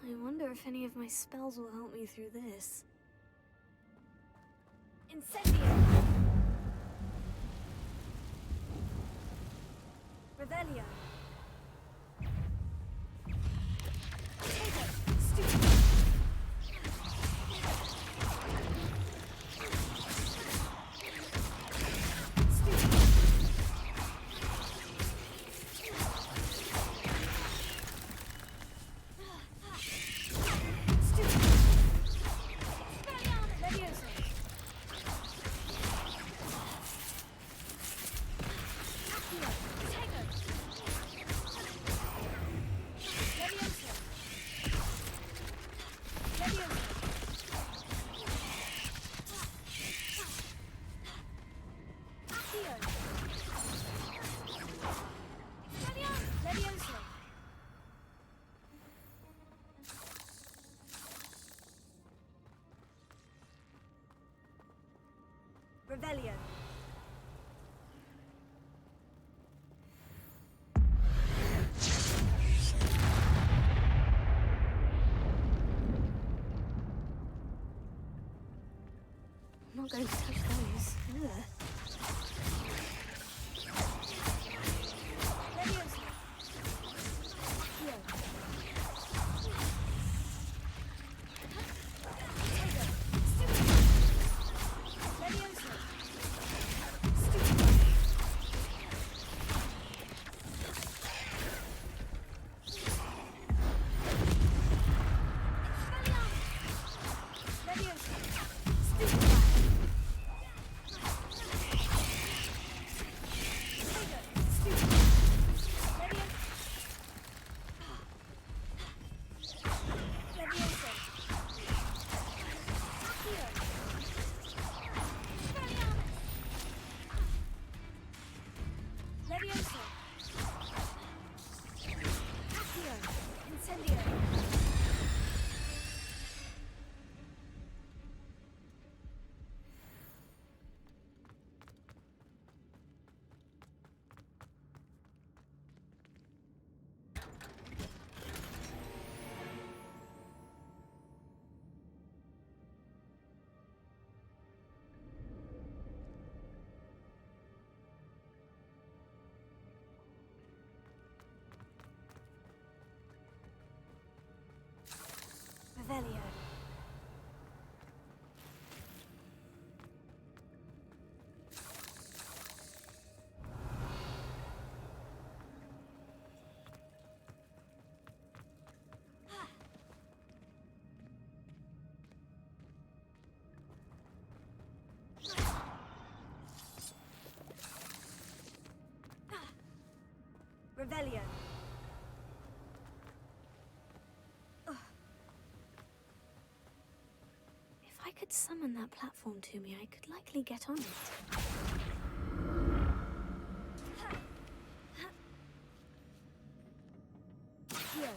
I wonder if any of my spells will help me through this. Incendio. Revelio. Potato. Stupid. Revelio. I'm not going to touch those. Ugh. Leviosa. Here. Revelio. Revelio. If I could summon that platform to me, I could likely get on it. Here.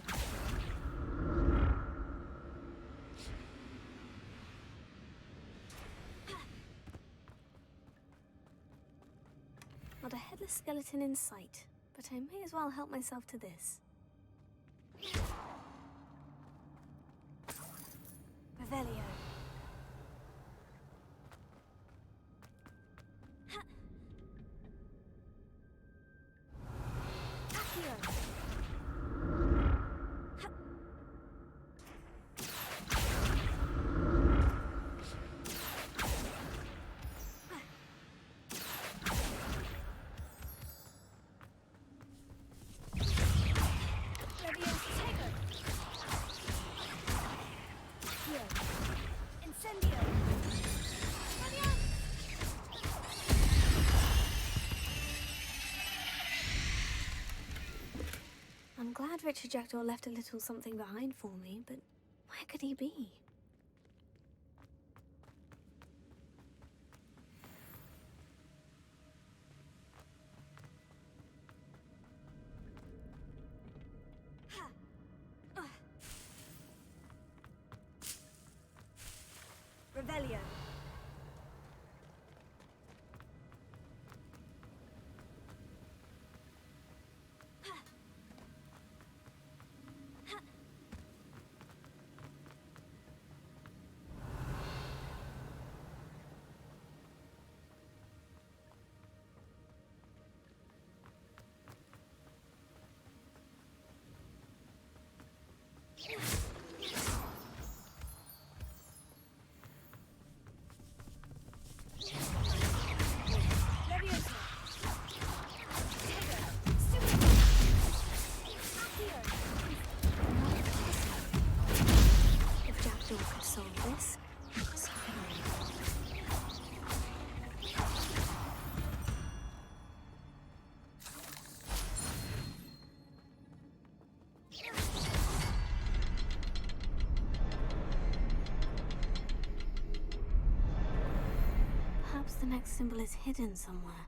Not a headless skeleton in sight, but I may as well help myself to this. Revelio. I'm glad Richard Jackdaw left a little something behind for me, but where could he be? Revelio. If Jackdaw could solve this, so can I. Perhaps the next symbol is hidden somewhere.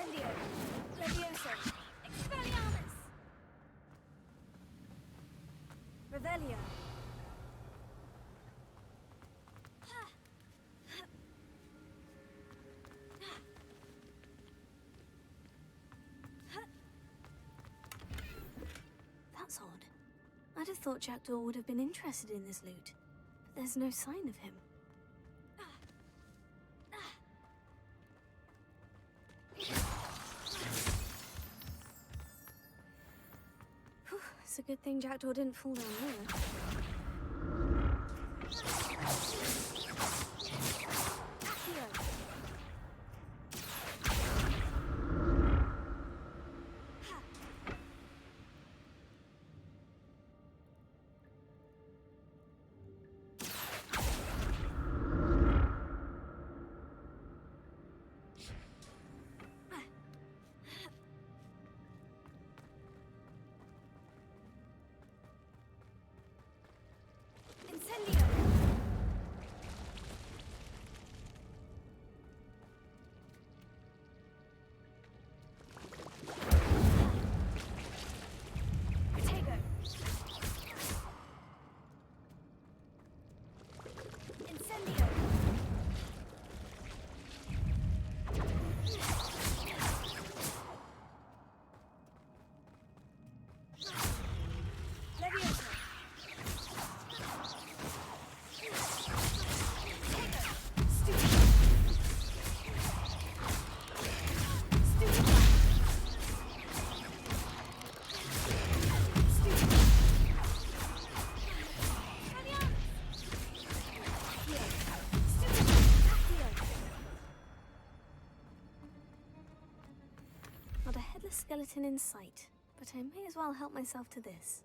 Incendio! Levioso! Expelliarmus! Revelio! That's odd. I'd have thought Jackdaw would have been interested in this loot, but there's no sign of him. Whew, it's a good thing Jackdaw didn't fall down there. Incendio! Protego! Incendio! Levioso! Not a headless skeleton in sight, but I may as well help myself to this.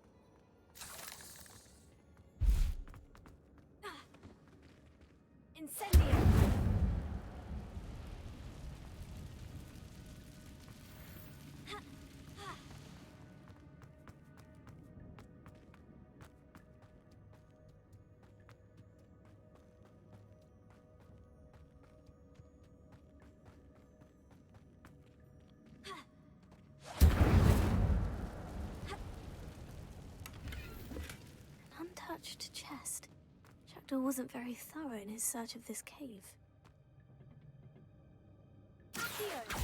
Incendio! An untouched chest. Jackdaw wasn't very thorough in his search of this cave. Accio!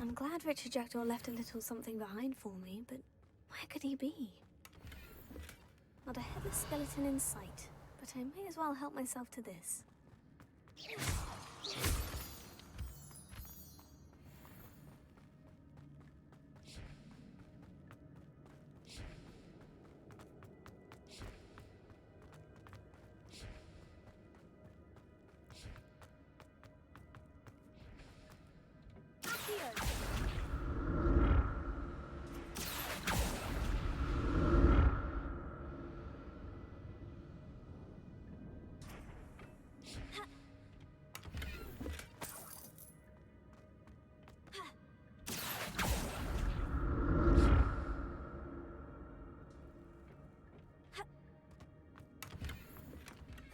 I'm glad Richard Jackdaw left a little something behind for me, but where could he be? Not a headless skeleton in sight, but I may as well help myself to this.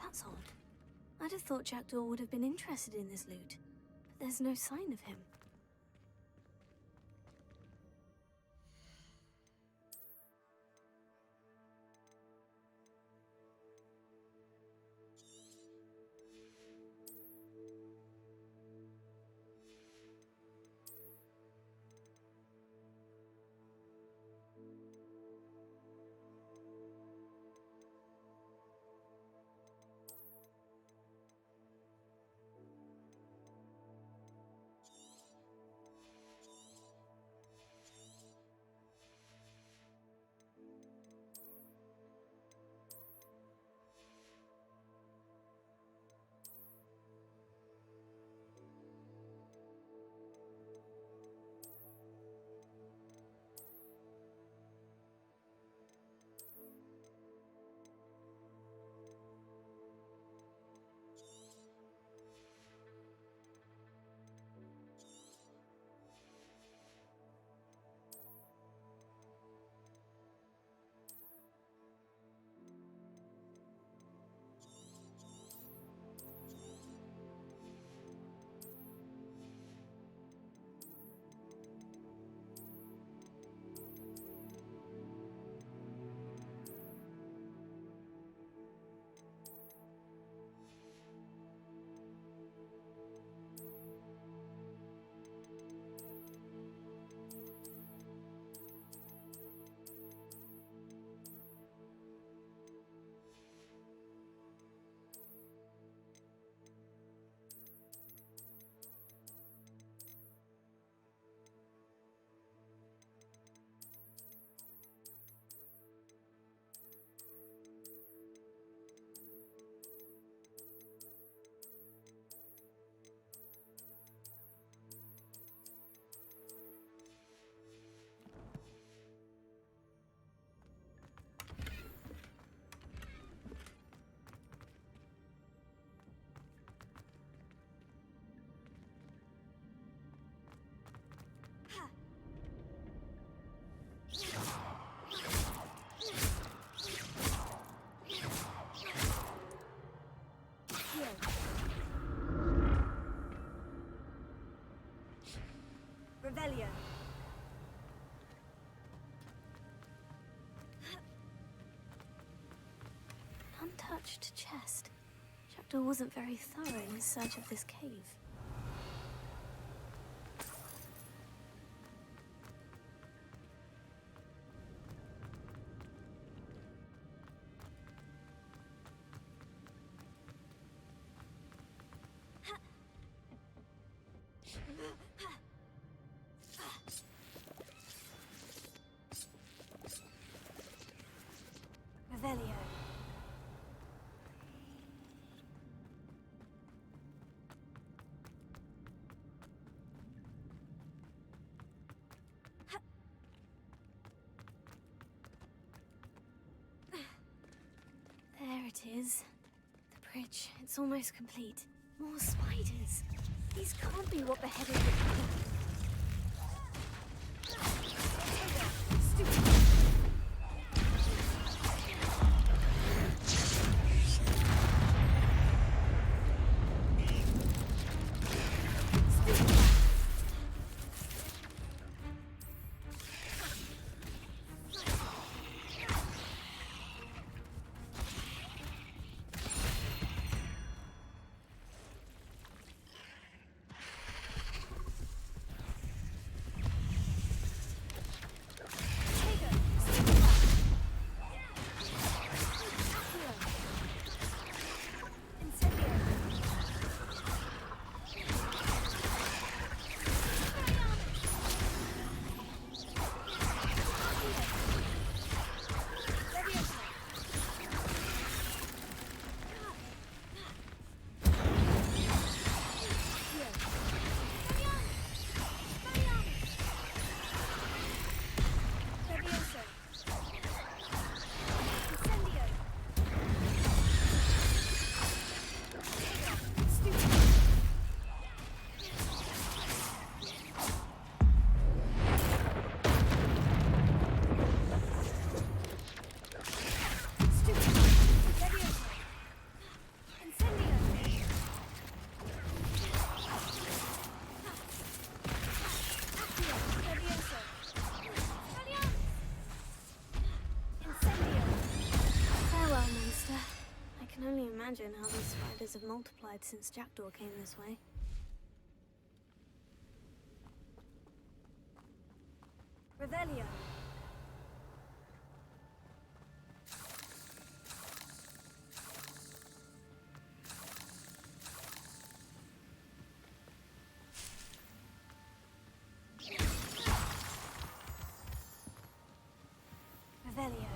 That's odd. I'd have thought Jackdaw would have been interested in this loot, but there's no sign of him. untouched chest. Jackdaw wasn't very thorough in his search of this cave. Revelio. There it is. The bridge. It's almost complete. More spiders. These can't be what beheaded the people. Stupid. Imagine how these spiders have multiplied since Jackdaw came this way. Revelio. Revelio.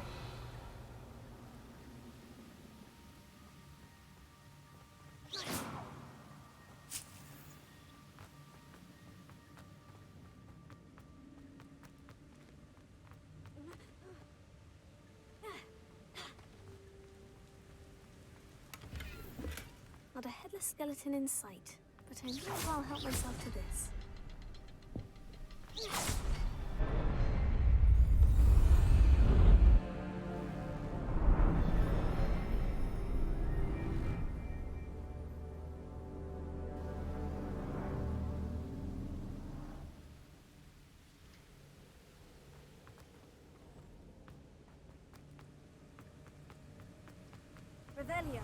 Not a headless skeleton in sight, but I know I'll help myself to this. Revelio.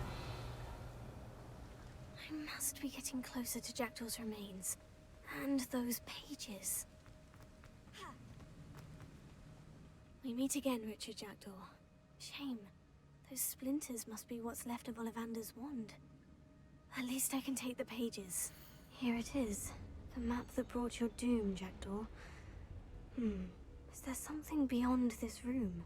I must be getting closer to Jackdaw's remains. And those pages. We meet again, Richard Jackdaw. Shame. Those splinters must be what's left of Ollivander's wand. At least I can take the pages. Here it is. The map that brought your doom, Jackdaw. Is there something beyond this room?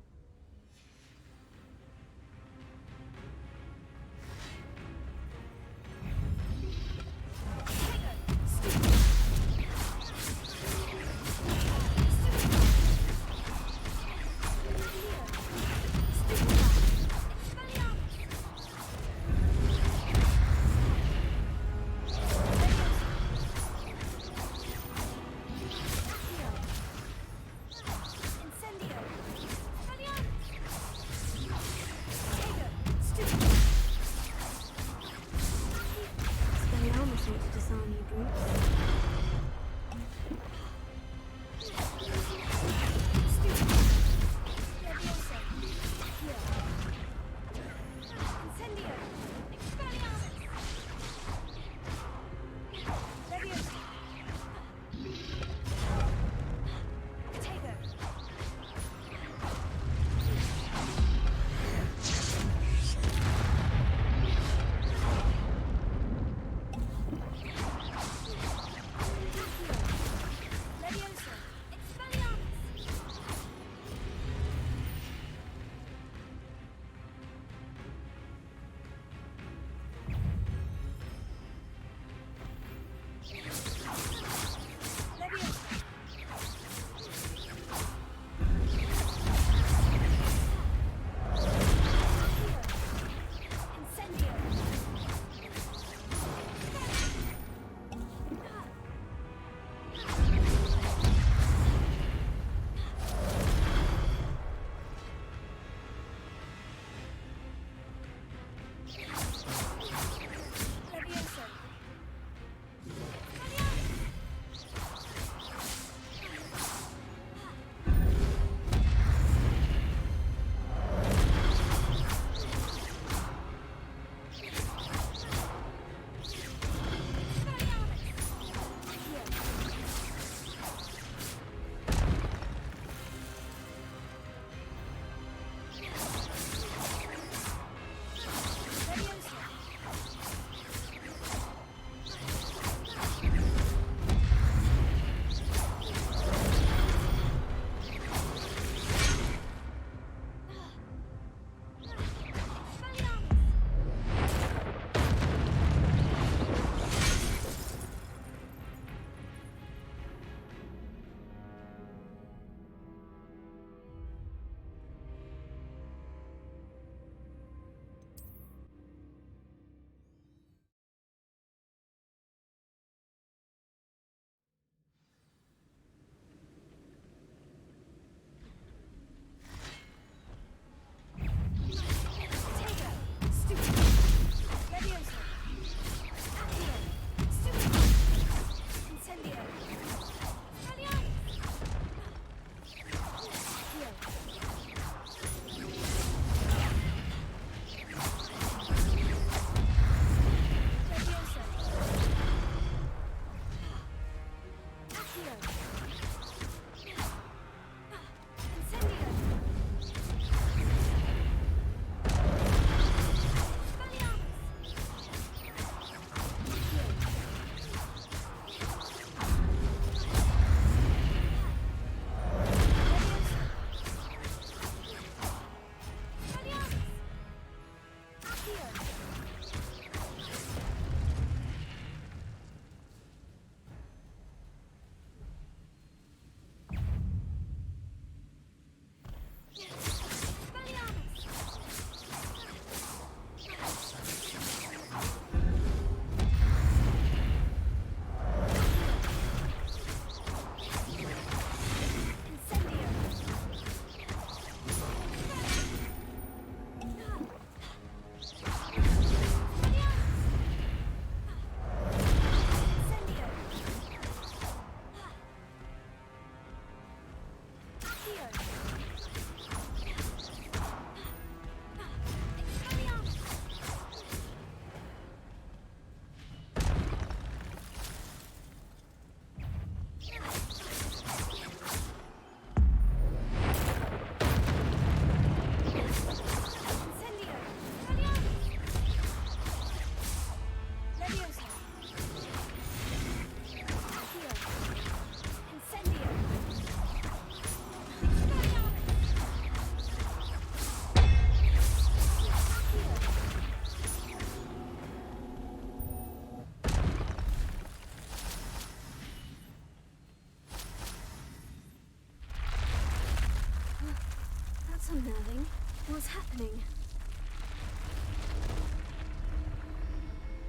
unnerving. What's happening?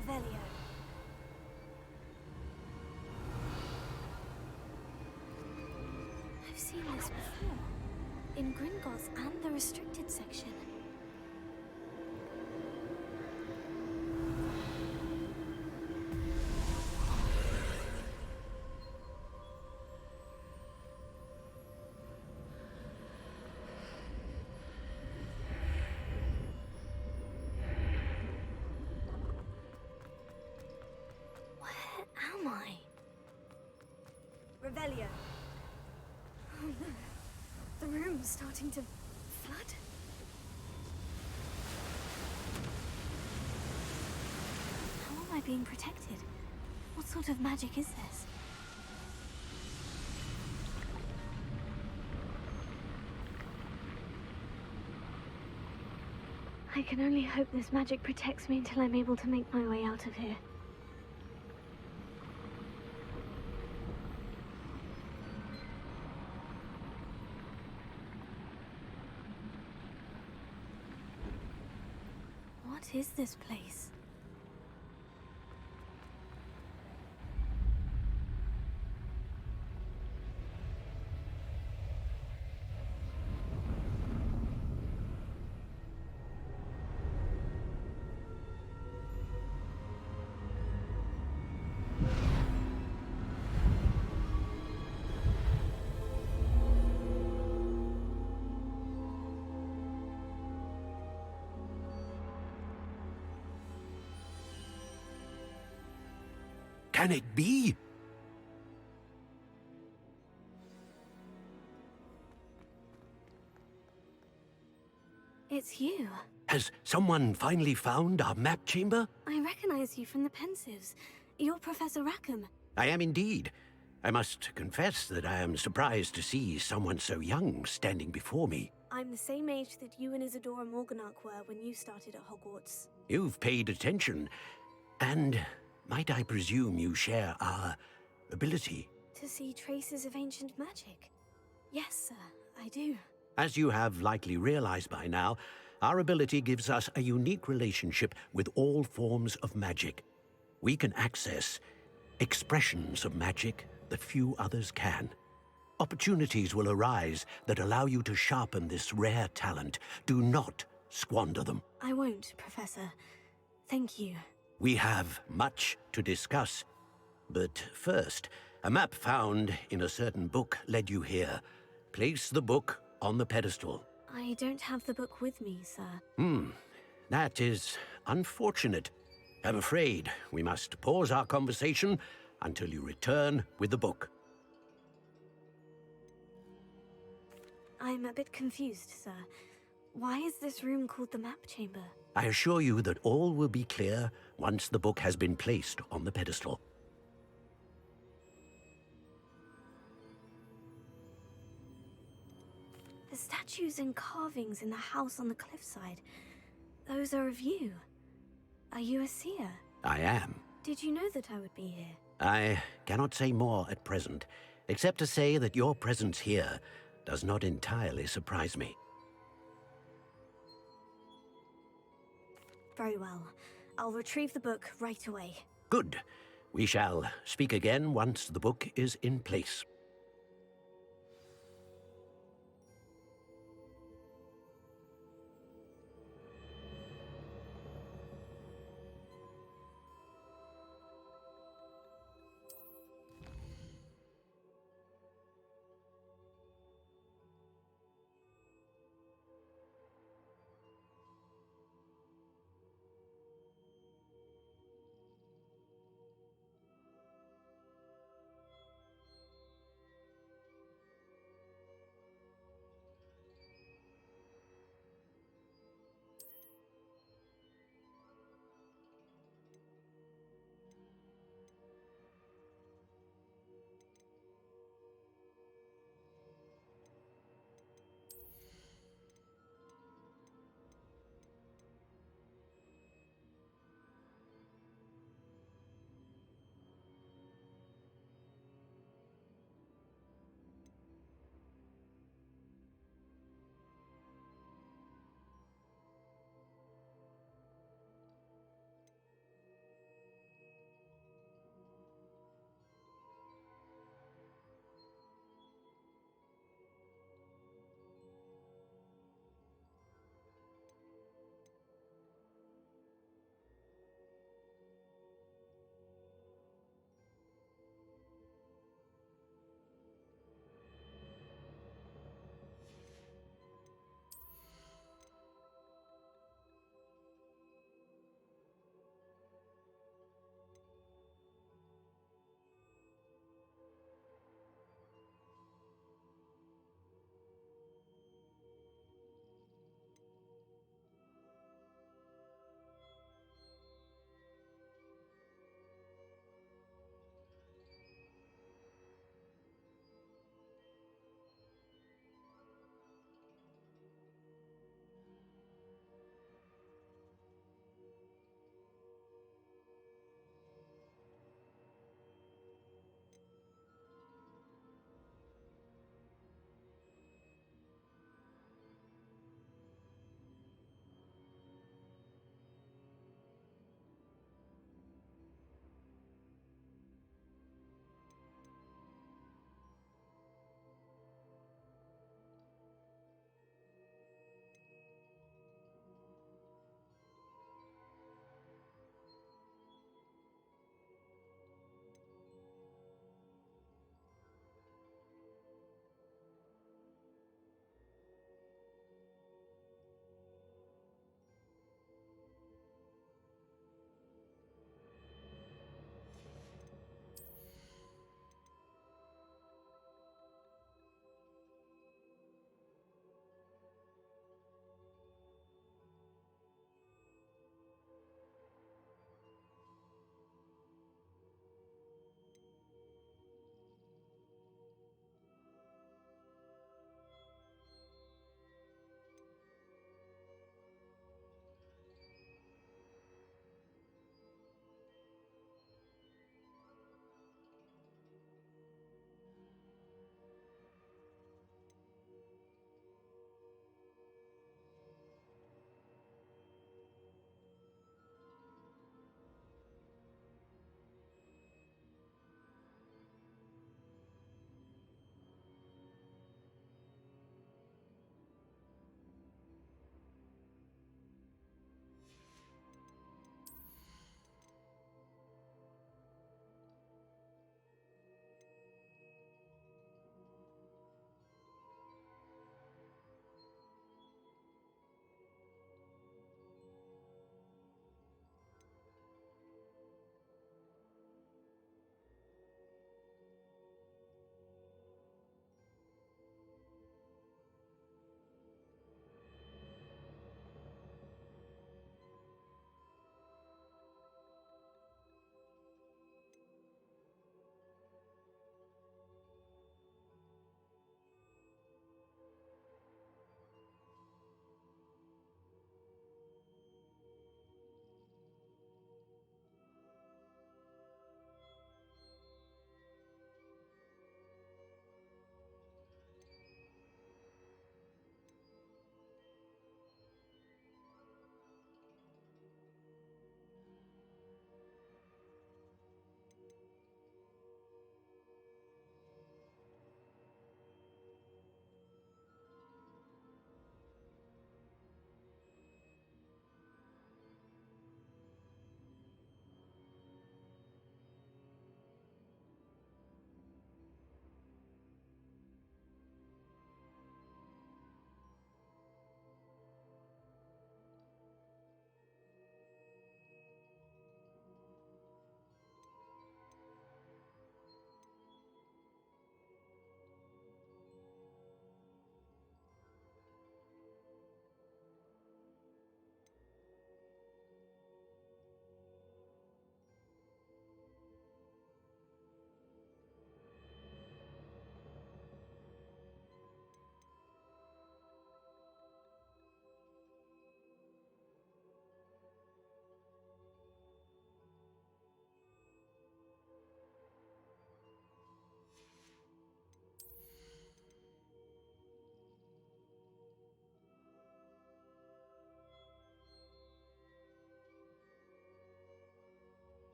Revelio. I've seen this before. In Gringotts and the restricted section. Am I? Revelio. Oh no. The room's starting to flood. How am I being protected? What sort of magic is this? I can only hope this magic protects me until I'm able to make my way out of here. What is this place? Can it be? It's you. Has someone finally found our map chamber? I recognize you from the Pensives. You're Professor Rackham. I am indeed. I must confess that I am surprised to see someone so young standing before me. I'm the same age that you and Isadora Morganach were when you started at Hogwarts. You've paid attention, and might I presume you share our ability? To see traces of ancient magic? Yes, sir, I do. As you have likely realized by now, our ability gives us a unique relationship with all forms of magic. We can access expressions of magic that few others can. Opportunities will arise that allow you to sharpen this rare talent. Do not squander them. I won't, Professor. Thank you. We have much to discuss. But first, a map found in a certain book led you here. Place the book on the pedestal. I don't have the book with me, sir. That is unfortunate. I'm afraid we must pause our conversation until you return with the book. I'm a bit confused, sir. Why is this room called the map chamber? I assure you that all will be clear once the book has been placed on the pedestal. The statues and carvings in the house on the cliffside, those are of you. Are you a seer? I am. Did you know that I would be here? I cannot say more at present, except to say that your presence here does not entirely surprise me. Very well. I'll retrieve the book right away. Good. We shall speak again once the book is in place.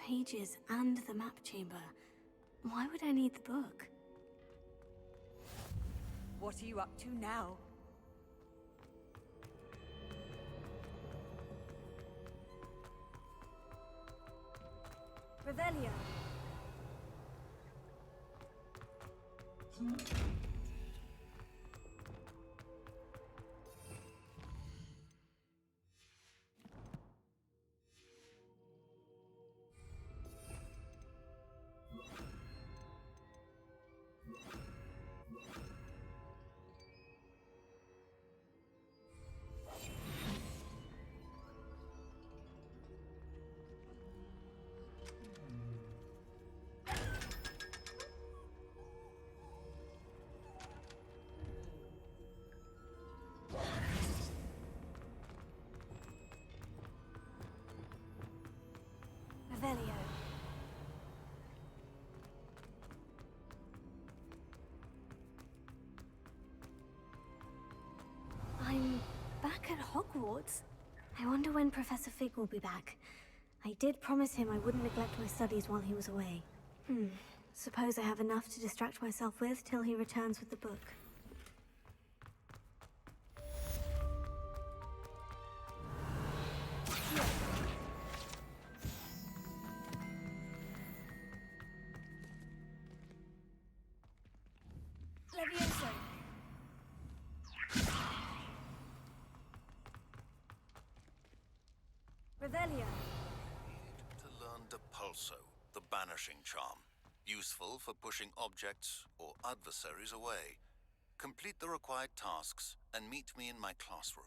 pages and the map chamber. Why would I need the book? What are you up to now? Revelio. Revelio. I'm back at Hogwarts. I wonder when Professor Fig will be back. I did promise him I wouldn't neglect my studies while he was away. Suppose I have enough to distract myself with till he returns with the book. Levioso. Revelio. To learn Depulso, the banishing charm. Useful for pushing objects or adversaries away. Complete the required tasks and meet me in my classroom.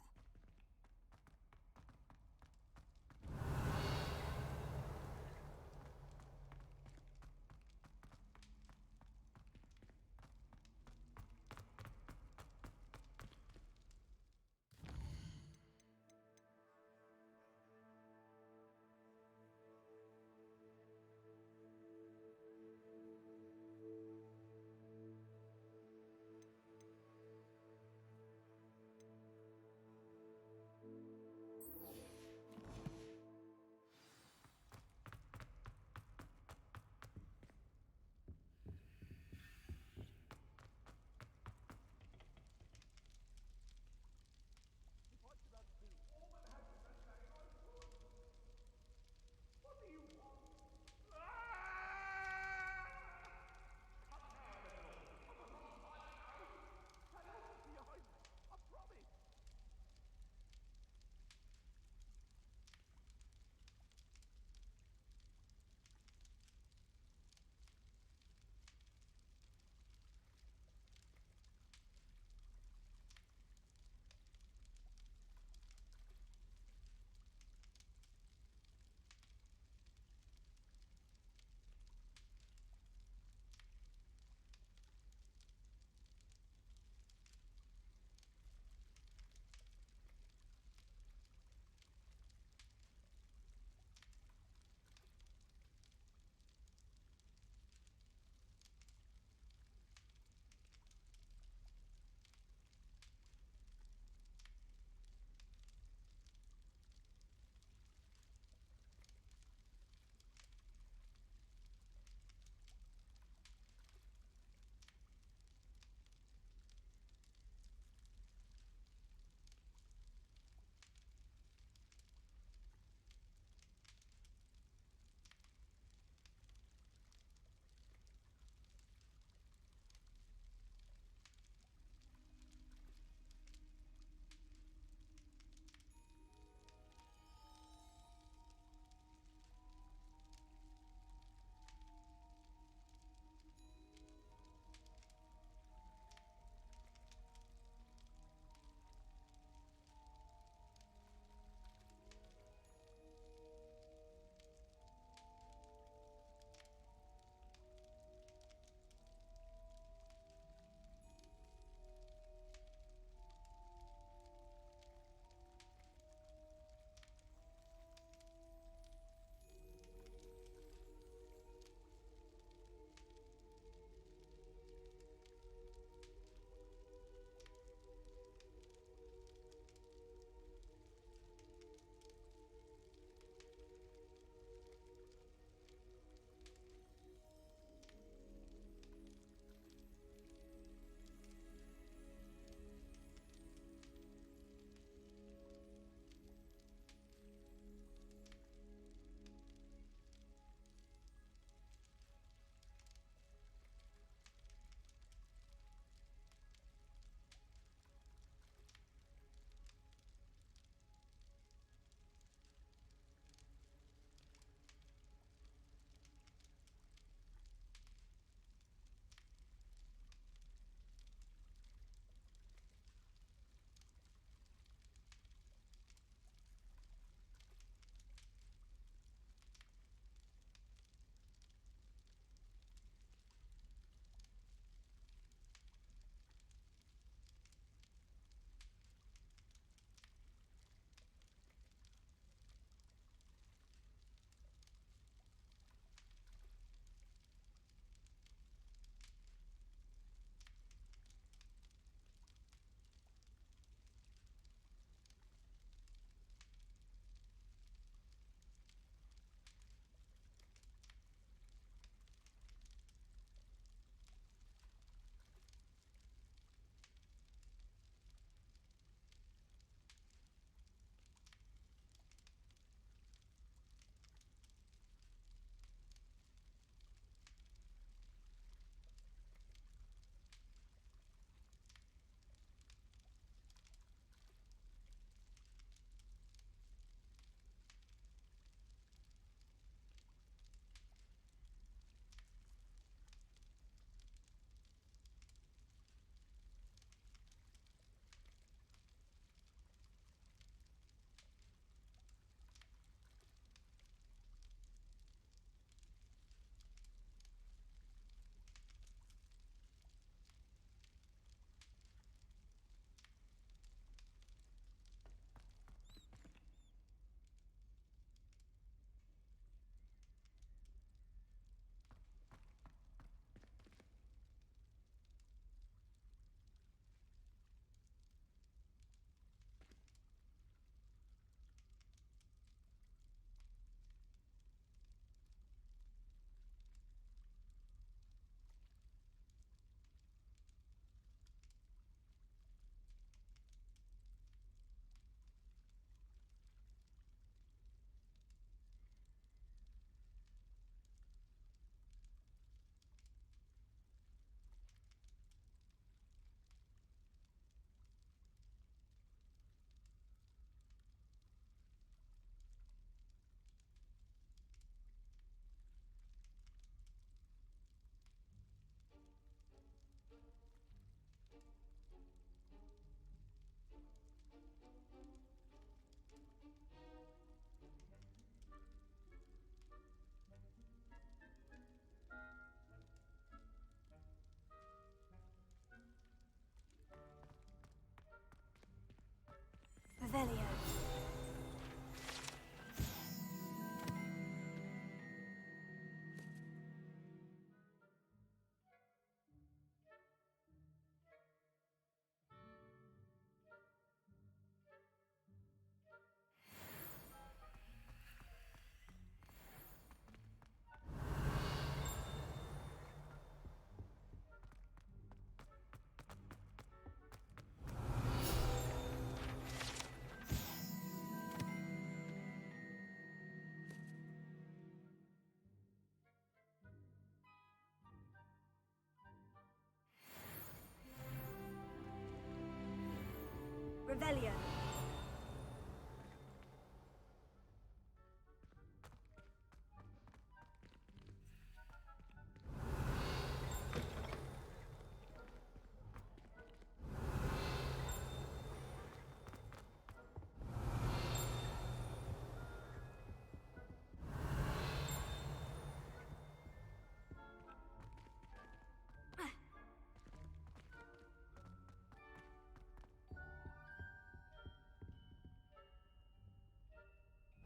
Revelio.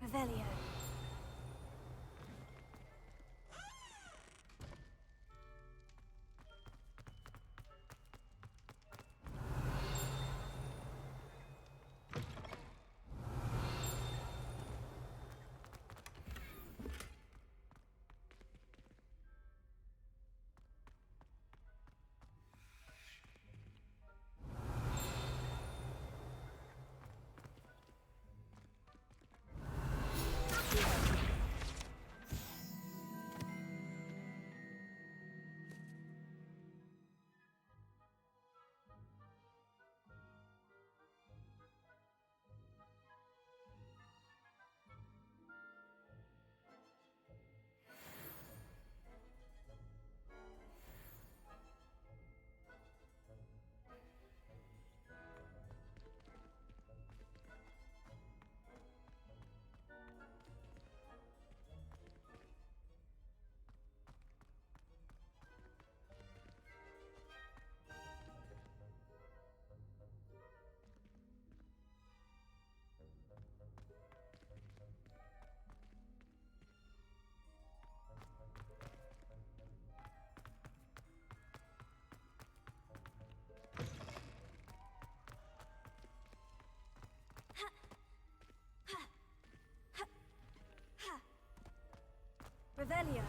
Revelio. Revelio.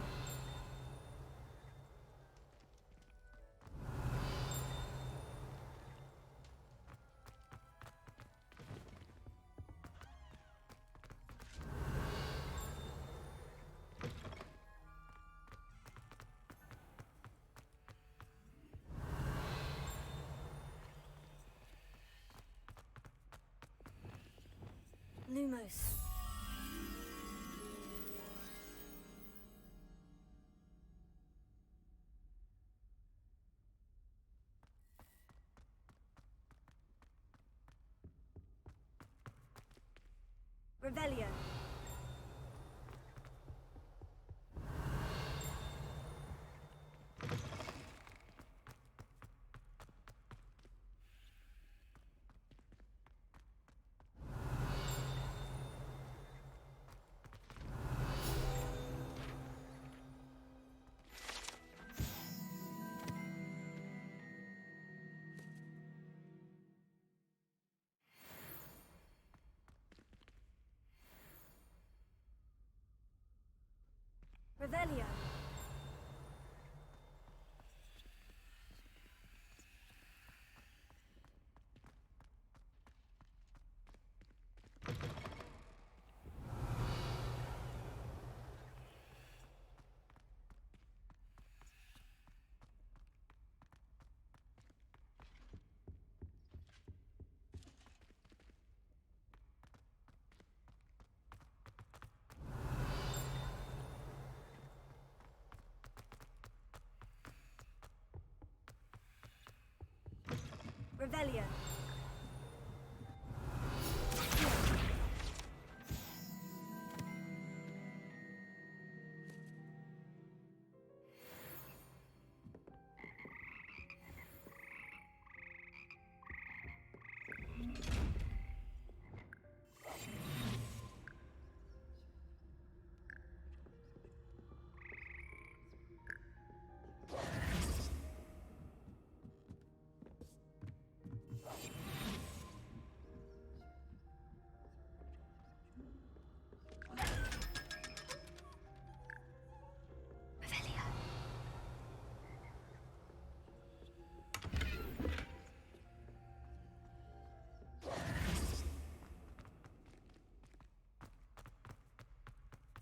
Lumos. Revelio. Revelio. Revelio.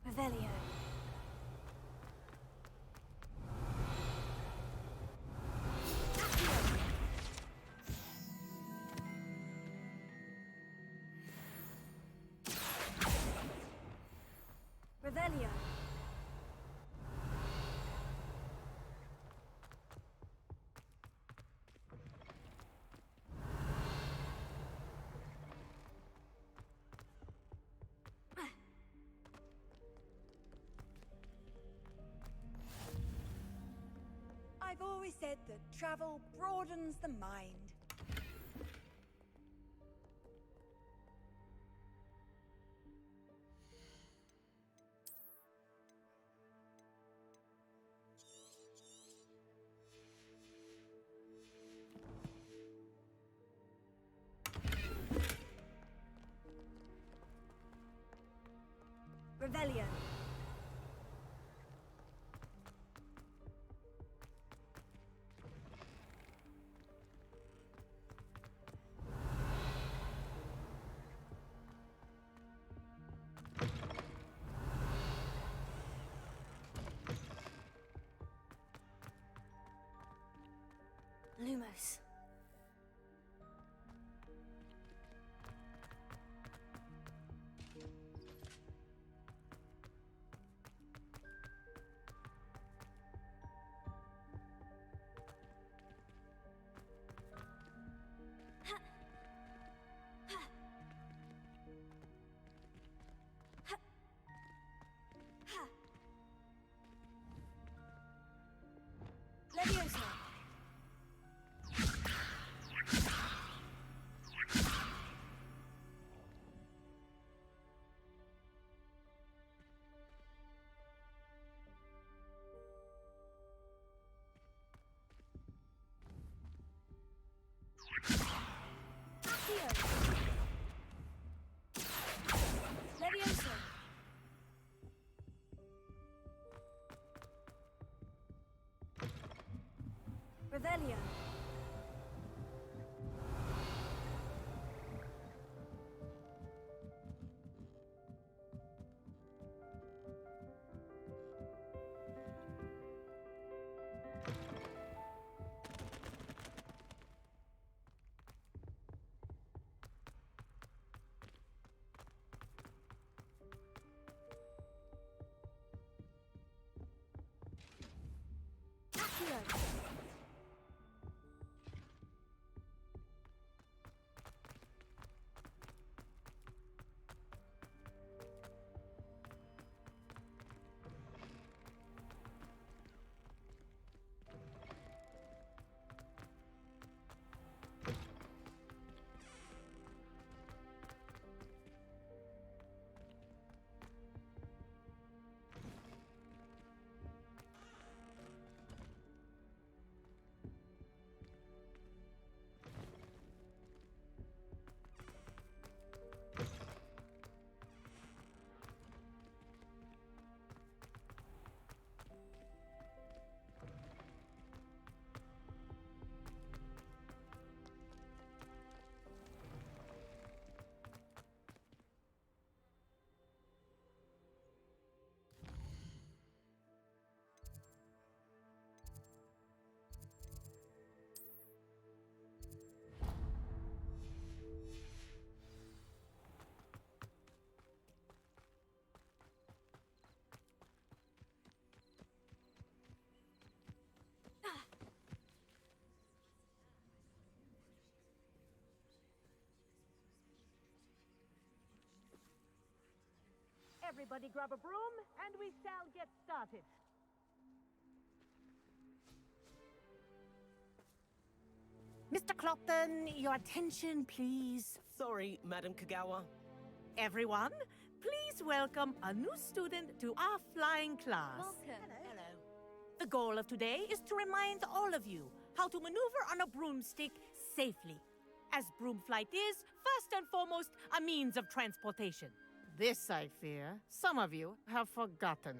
Revelio. I've always said that travel broadens the mind. Revelio. Lumos. Leviosa. Leviosa. Revelio. Accio. Everybody grab a broom, and we shall get started. Mr. Clopton, your attention, please. Sorry, Madam Kagawa. Everyone, please welcome a new student to our flying class. Welcome. Hello. The goal of today is to remind all of you how to maneuver on a broomstick safely, as broom flight is, first and foremost, a means of transportation. This, I fear, some of you have forgotten.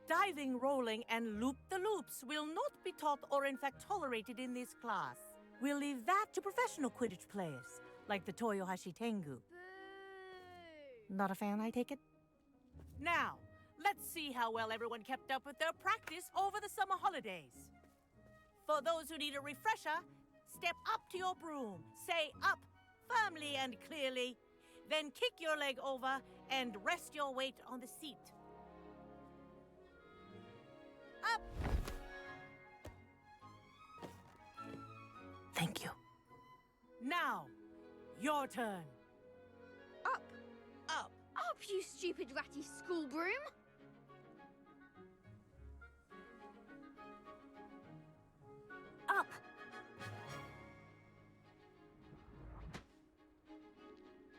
Diving, rolling, and loop-the-loops will not be taught or in fact tolerated in this class. We'll leave that to professional Quidditch players, like the Toyohashi Tengu. Not a fan, I take it? Now, let's see how well everyone kept up with their practice over the summer holidays. For those who need a refresher, step up to your broom, say up firmly and clearly, then kick your leg over and rest your weight on the seat. Up! Thank you. Now, your turn. Up! Up! Up, you stupid ratty school broom!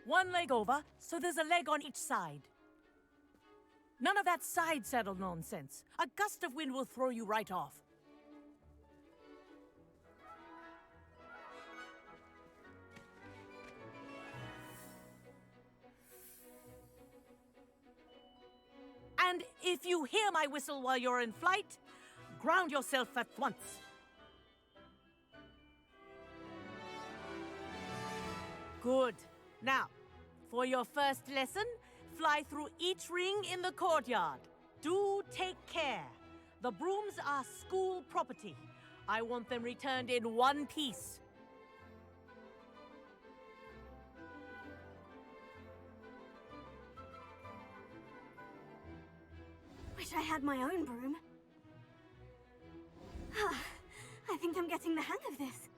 One leg over, so there's a leg on each side. None of that side saddle nonsense. A gust of wind will throw you right off. And if you hear my whistle while you're in flight, ground yourself at once. Good. Now, for your first lesson, fly through each ring in the courtyard. Do take care. The brooms are school property. I want them returned in one piece. Wish I had my own broom. I think I'm getting the hang of this.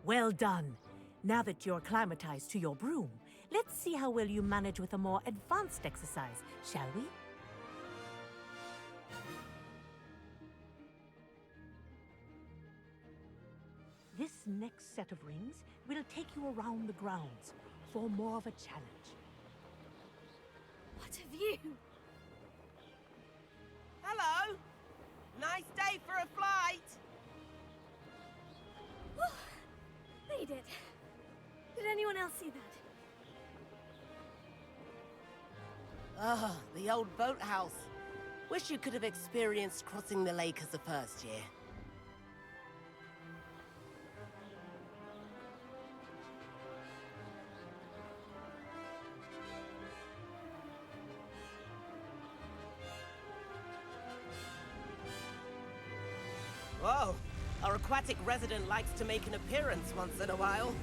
Well done. Now that you're acclimatized to your broom, let's see how well you manage with a more advanced exercise, shall we? This next set of rings will take you around the grounds for more of a challenge. What a view! Hello! Nice day for a flight! Made it. Did anyone else see that? Ah, the old boathouse. Wish you could have experienced crossing the lake as a first year. Whoa! Our aquatic resident likes to make an appearance once in a while.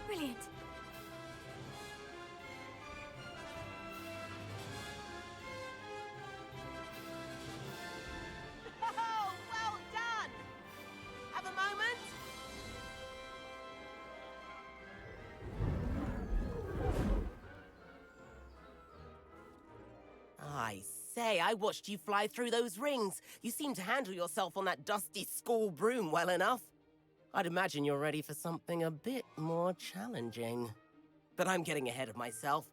Brilliant. Oh, well done! Have a moment? I say, I watched you fly through those rings. You seem to handle yourself on that dusty school broom well enough. I'd imagine you're ready for something a bit more challenging. But I'm getting ahead of myself.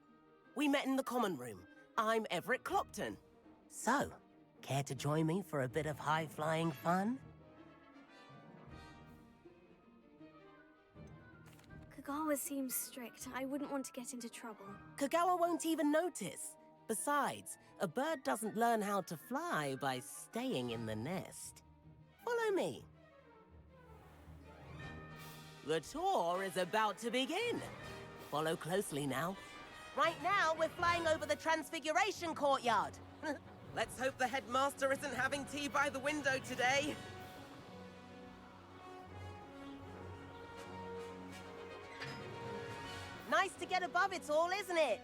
We met in the common room. I'm Everett Clopton. So, care to join me for a bit of high-flying fun? Kagawa seems strict. I wouldn't want to get into trouble. Kagawa won't even notice. Besides, a bird doesn't learn how to fly by staying in the nest. Follow me. The tour is about to begin. Follow closely now. Right now, we're flying over the Transfiguration Courtyard. Let's hope the headmaster isn't having tea by the window today. Nice to get above it all, isn't it?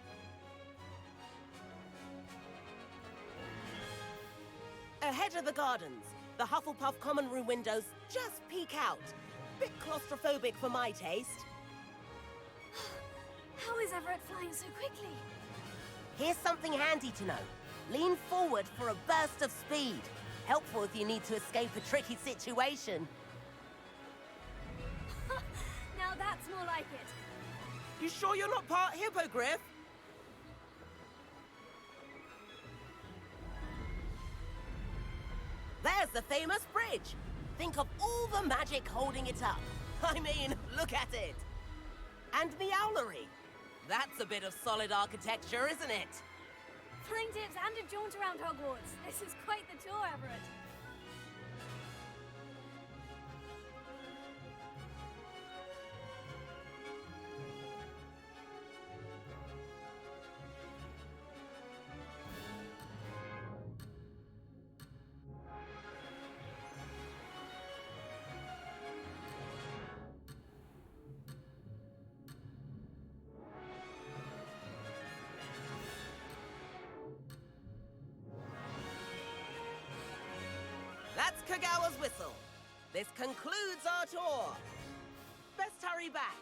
Ahead of the gardens, the Hufflepuff common room windows just peek out. Bit claustrophobic for my taste. How is Everett flying so quickly? Here's something handy to know. Lean forward for a burst of speed. Helpful if you need to escape a tricky situation. Now that's more like it. You sure you're not part hippogriff? There's the famous bridge. Think of all the magic holding it up. I mean, look at it. And the owlery. That's a bit of solid architecture, isn't it? Flying dips and a jaunt around Hogwarts. This is quite the tour, Everett. That's Kagawa's whistle. This concludes our tour. Best hurry back.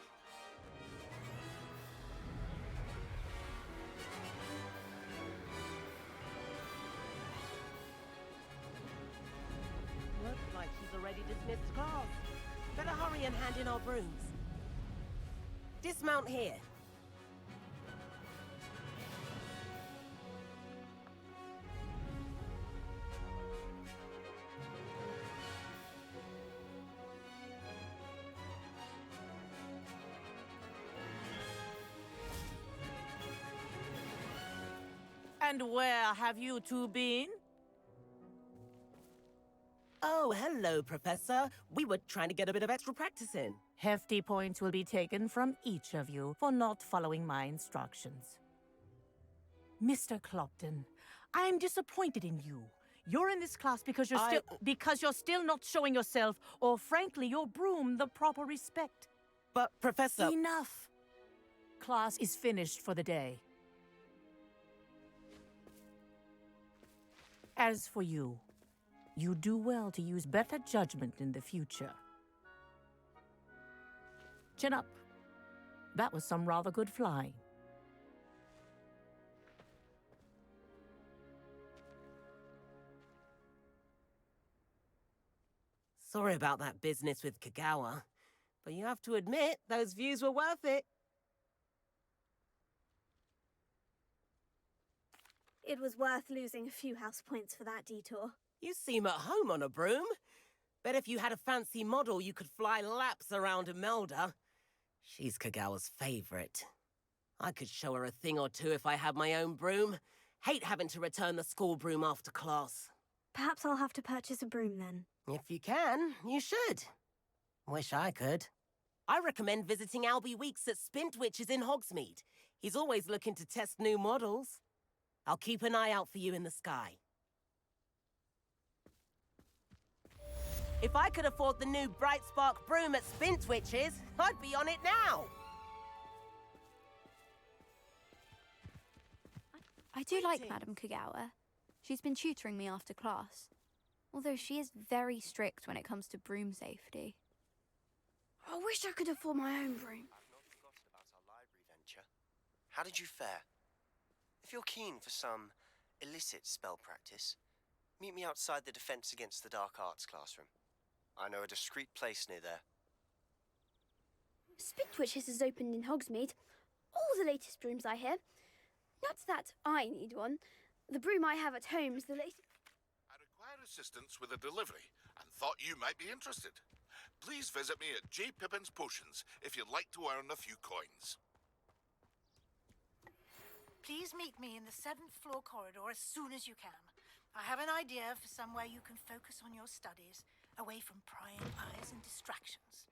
Looks like she's already dismissed class. Better hurry and hand in our brooms. Dismount here. And where have you two been? Oh, hello, Professor. We were trying to get a bit of extra practice in. Hefty points will be taken from each of you for not following my instructions. Mr. Clopton, I'm disappointed in you. You're in this class because you're still not showing yourself, or frankly, your broom the proper respect. But, Professor... Enough! Class is finished for the day. As for you, you do well to use better judgment in the future. Chin up. That was some rather good flying. Sorry about that business with Kagawa, but you have to admit, those views were worth it. It was worth losing a few house points for that detour. You seem at home on a broom. Bet if you had a fancy model, you could fly laps around Imelda. She's Kagawa's favorite. I could show her a thing or two if I had my own broom. Hate having to return the school broom after class. Perhaps I'll have to purchase a broom then. If you can, you should. Wish I could. I recommend visiting Albie Weeks at Spintwitches in Hogsmeade. He's always looking to test new models. I'll keep an eye out for you in the sky. If I could afford the new Bright Spark broom at Spintwitches, I'd be on it now. I do like Madame Kagawa. She's been tutoring me after class. Although she is very strict when it comes to broom safety. I wish I could afford my own broom. I've not forgotten about our library venture. How did you fare? If you're keen for some illicit spell practice, meet me outside the Defense Against the Dark Arts classroom. I know a discreet place near there. Spintwitches has opened in Hogsmeade. All the latest brooms, I hear. Not that I need one. The broom I have at home is the latest. I require assistance with a delivery and thought you might be interested. Please visit me at J. Pippin's Potions if you'd like to earn a few coins. Please meet me in the 7th floor corridor as soon as you can. I have an idea for somewhere you can focus on your studies, away from prying eyes and distractions.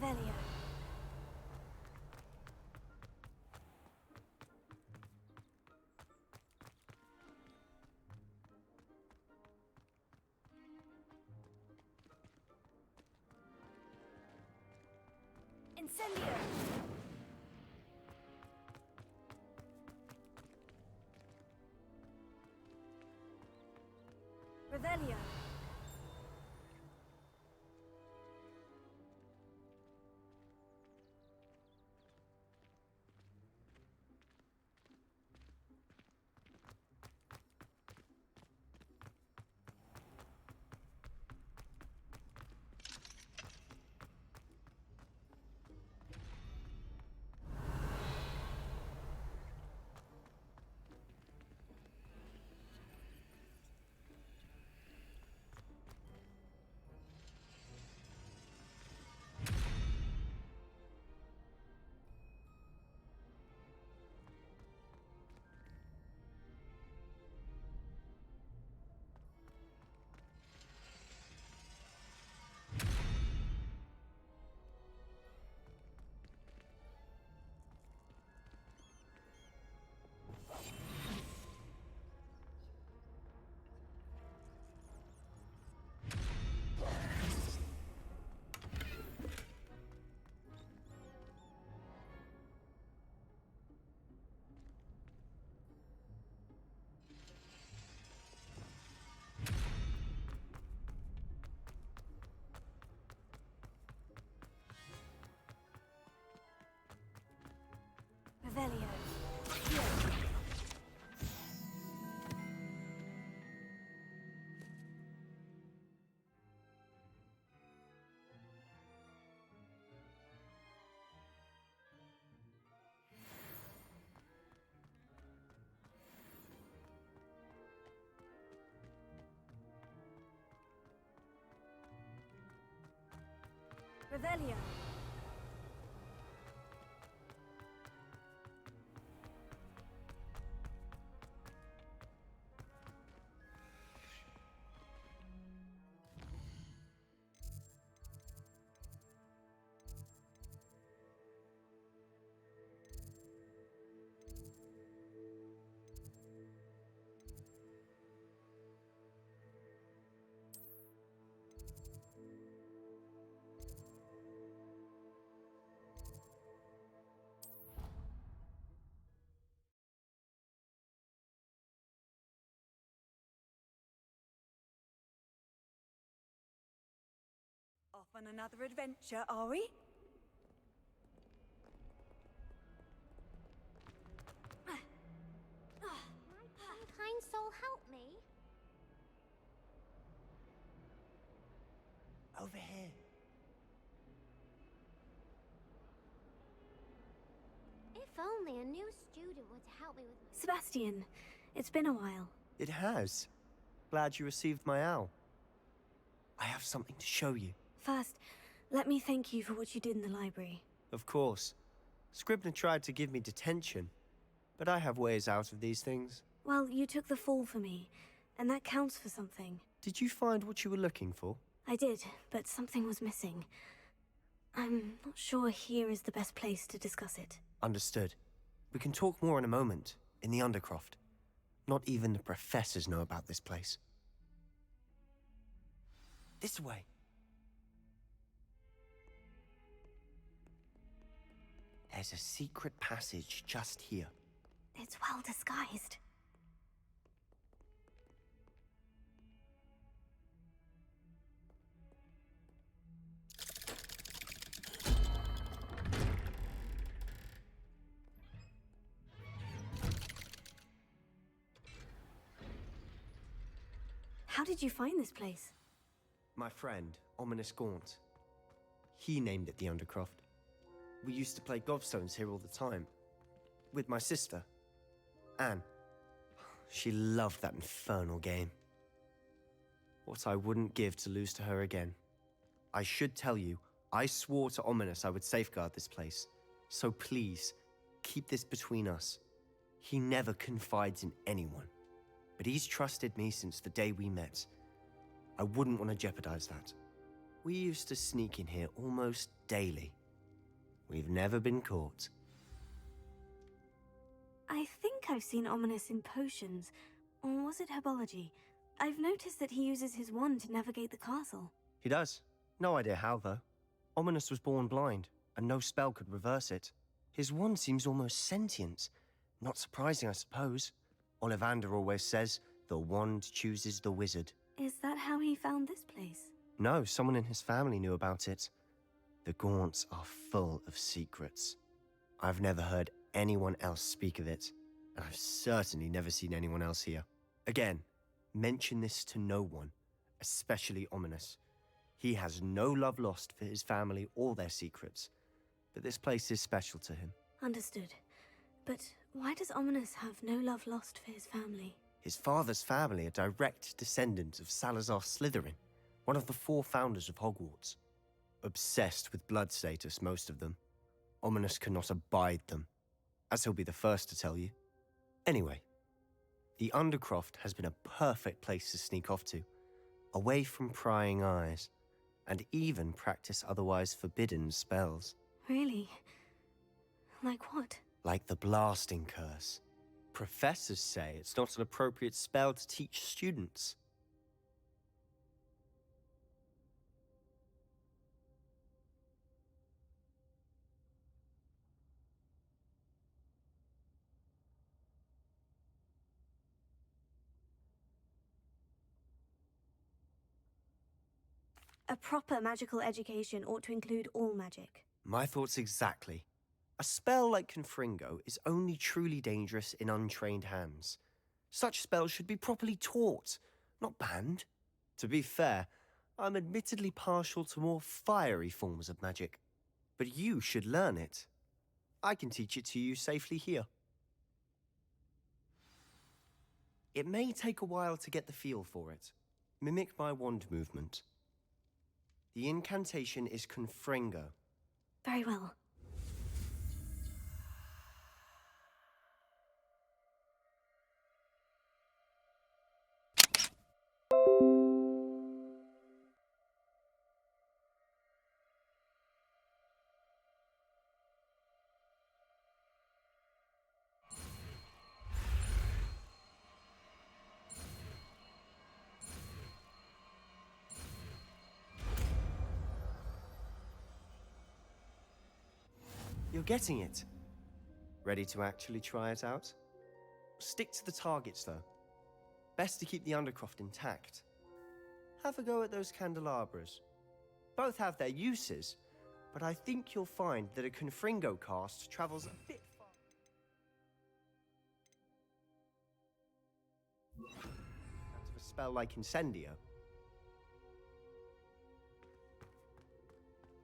Revelio. Incendio! Revelio. Revelio. Revelio. Off on another adventure, are we? Kind soul, help me. Over here. If only a new student were to help me with my... Sebastian, it's been a while. It has. Glad you received my owl. I have something to show you. First, let me thank you for what you did in the library. Of course. Scribner tried to give me detention, but I have ways out of these things. Well, you took the fall for me, and that counts for something. Did you find what you were looking for? I did, but something was missing. I'm not sure here is the best place to discuss it. Understood. We can talk more in a moment, in the Undercroft. Not even the professors know about this place. This way. There's a secret passage just here. It's well disguised. How did you find this place? My friend, Ominous Gaunt. He named it the Undercroft. We used to play gobstones here all the time. With my sister, Anne. She loved that infernal game. What I wouldn't give to lose to her again. I should tell you, I swore to Ominous I would safeguard this place. So please, keep this between us. He never confides in anyone. But he's trusted me since the day we met. I wouldn't want to jeopardize that. We used to sneak in here almost daily. We've never been caught. I think I've seen Ominous in potions. Or was it herbology? I've noticed that he uses his wand to navigate the castle. He does. No idea how, though. Ominous was born blind, and no spell could reverse it. His wand seems almost sentient. Not surprising, I suppose. Ollivander always says, the wand chooses the wizard. Is that how he found this place? No, someone in his family knew about it. The Gaunts are full of secrets. I've never heard anyone else speak of it, and I've certainly never seen anyone else here. Again, mention this to no one, especially Ominous. He has no love lost for his family or their secrets, but this place is special to him. Understood. But why does Ominous have no love lost for his family? His father's family are direct descendants of Salazar Slytherin, one of the 4 founders of Hogwarts. Obsessed with blood status, most of them. Ominous cannot abide them, as he'll be the first to tell you. Anyway, the Undercroft has been a perfect place to sneak off to, away from prying eyes, and even practice otherwise forbidden spells. Really? Like what? Like the blasting curse. Professors say it's not an appropriate spell to teach students. A proper magical education ought to include all magic. My thoughts exactly. A spell like Confringo is only truly dangerous in untrained hands. Such spells should be properly taught, not banned. To be fair, I'm admittedly partial to more fiery forms of magic. But you should learn it. I can teach it to you safely here. It may take a while to get the feel for it. Mimic my wand movement. The incantation is Confringo. Very well. You're getting it. Ready to actually try it out? Stick to the targets, though. Best to keep the Undercroft intact. Have a go at those candelabras. Both have their uses, but I think you'll find that a Confringo cast travels a bit far. Out of a spell like Incendio.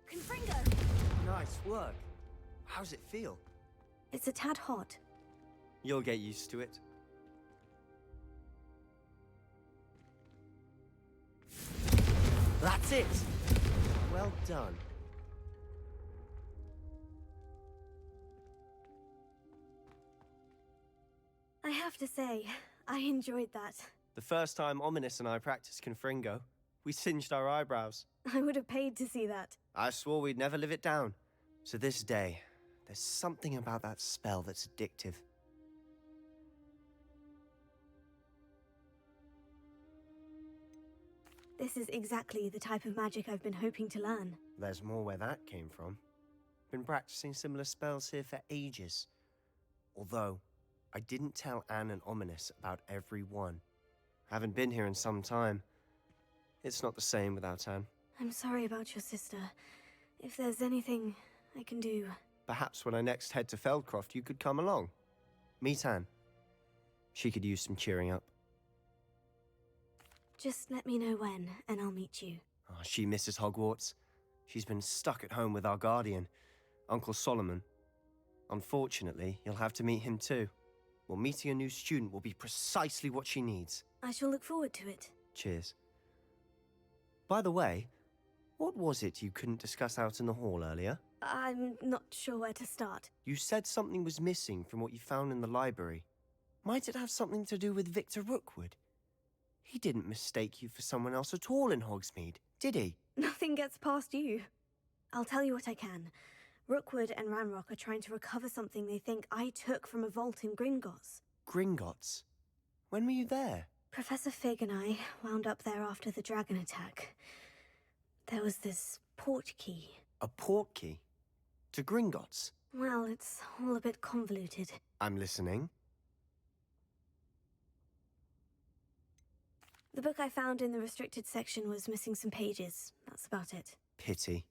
Confringo! Nice work. How's it feel? It's a tad hot. You'll get used to it. That's it! Well done. I have to say, I enjoyed that. The first time Ominous and I practiced Confringo, we singed our eyebrows. I would have paid to see that. I swore we'd never live it down. To this day, there's something about that spell that's addictive. This is exactly the type of magic I've been hoping to learn. There's more where that came from. Been practicing similar spells here for ages. Although, I didn't tell Anne and Ominous about every one. Haven't been here in some time. It's not the same without Anne. I'm sorry about your sister. If there's anything I can do... Perhaps when I next head to Feldcroft, you could come along. Meet Anne. She could use some cheering up. Just let me know when, and I'll meet you. Oh, she misses Hogwarts. She's been stuck at home with our guardian, Uncle Solomon. Unfortunately, you'll have to meet him too. Well, meeting a new student will be precisely what she needs. I shall look forward to it. Cheers. By the way, what was it you couldn't discuss out in the hall earlier? I'm not sure where to start. You said something was missing from what you found in the library. Might it have something to do with Victor Rookwood? He didn't mistake you for someone else at all in Hogsmeade, did he? Nothing nothing gets past you. I'll tell you what I can. Rookwood and Ranrock are trying to recover something they think I took from a vault in Gringotts. Gringotts? When were you there? Professor Fig and I wound up there after the dragon attack. There was this port key. A port key? To Gringotts? Well, it's all a bit convoluted. I'm listening. The book I found in the restricted section was missing some pages. That's about it. Pity.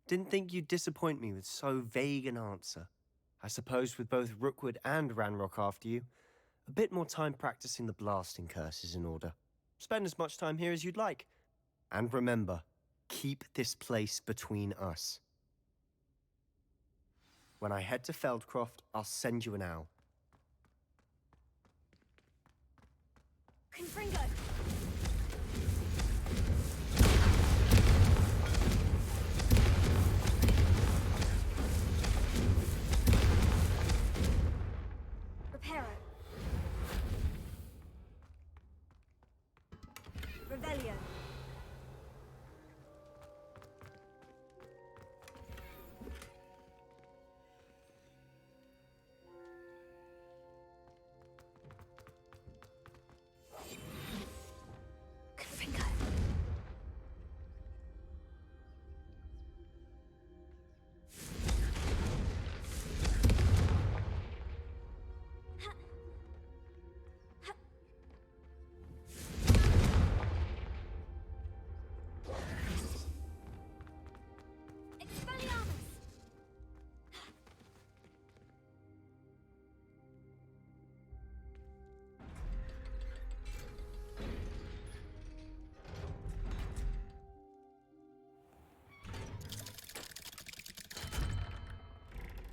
Didn't think you'd disappoint me with so vague an answer. I suppose with both Rookwood and Ranrock after you, a bit more time practicing the blasting curse is in order. Spend as much time here as you'd like. And remember, keep this place between us. When I head to Feldcroft, I'll send you an owl. Confringo! Reparo. Revelio. Confringo.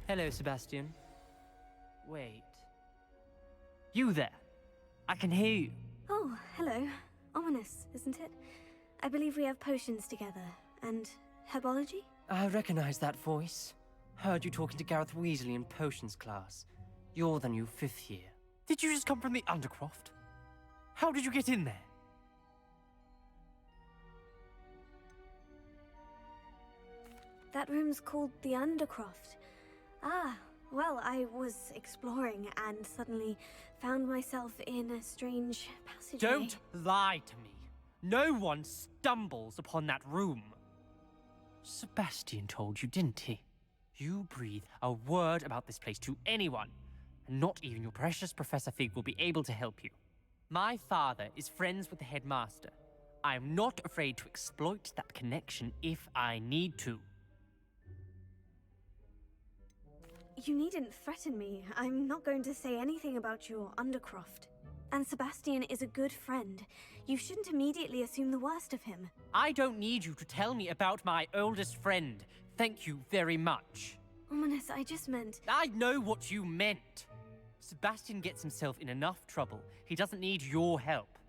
Hello, Sebastian. Wait. You there? I can hear you. Oh, hello. Ominous, isn't it? I believe we have potions together. And herbology? I recognize that voice. Heard you talking to Gareth Weasley in potions class. You're the new 5th year. Did you just come from the Undercroft? How did you get in there? That room's called the Undercroft. Ah, well, I was exploring and suddenly found myself in a strange passageway. Don't lie to me. No one stumbles upon that room. Sebastian told you, didn't he? You breathe a word about this place to anyone, and not even your precious Professor Fig will be able to help you. My father is friends with the headmaster. I am not afraid to exploit that connection if I need to. You needn't threaten me. I'm not going to say anything about your Undercroft. And Sebastian is a good friend. You shouldn't immediately assume the worst of him. I don't need you to tell me about my oldest friend. Thank you very much. Ominous, I just meant... I know what you meant. Sebastian gets himself in enough trouble. He doesn't need your help.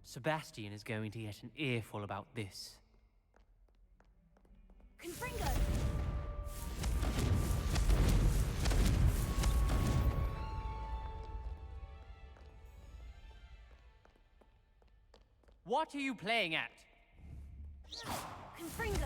Sebastian is going to get an earful about this. Confringo! What are you playing at? Confringo!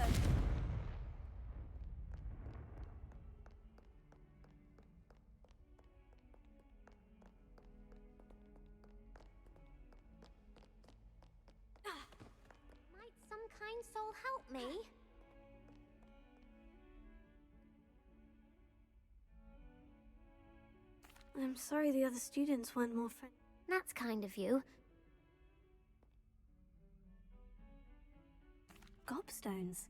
Might some kind soul help me? I'm sorry the other students weren't more friendly. That's kind of you. Gobstones.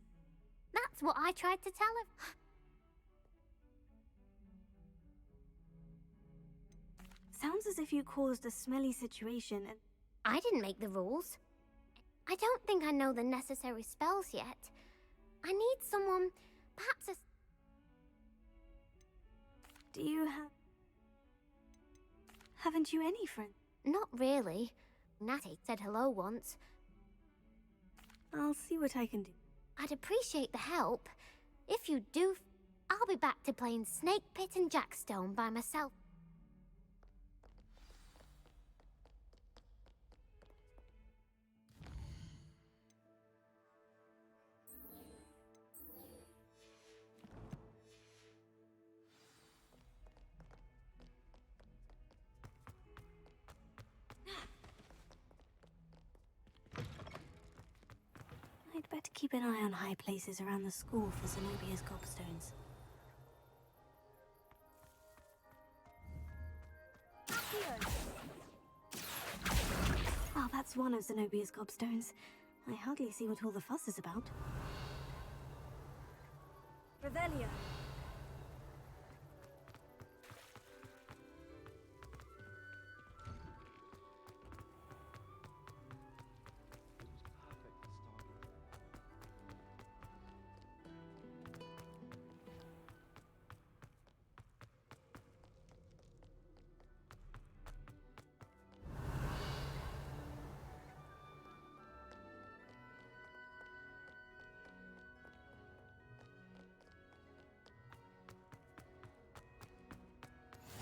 That's what I tried to tell him. Sounds as if you caused a smelly situation and... I didn't make the rules. I don't think I know the necessary spells yet. I need someone, perhaps a... Do you have... Haven't you any friends? Not really. Natty said hello once. I'll see what I can do. I'd appreciate the help. If you do, I'll be back to playing Snake Pit and Jackstone by myself. I'd better keep an eye on high places around the school for Zenobia's gobstones. Well, that's one of Zenobia's gobstones. I hardly see what all the fuss is about. Revelio.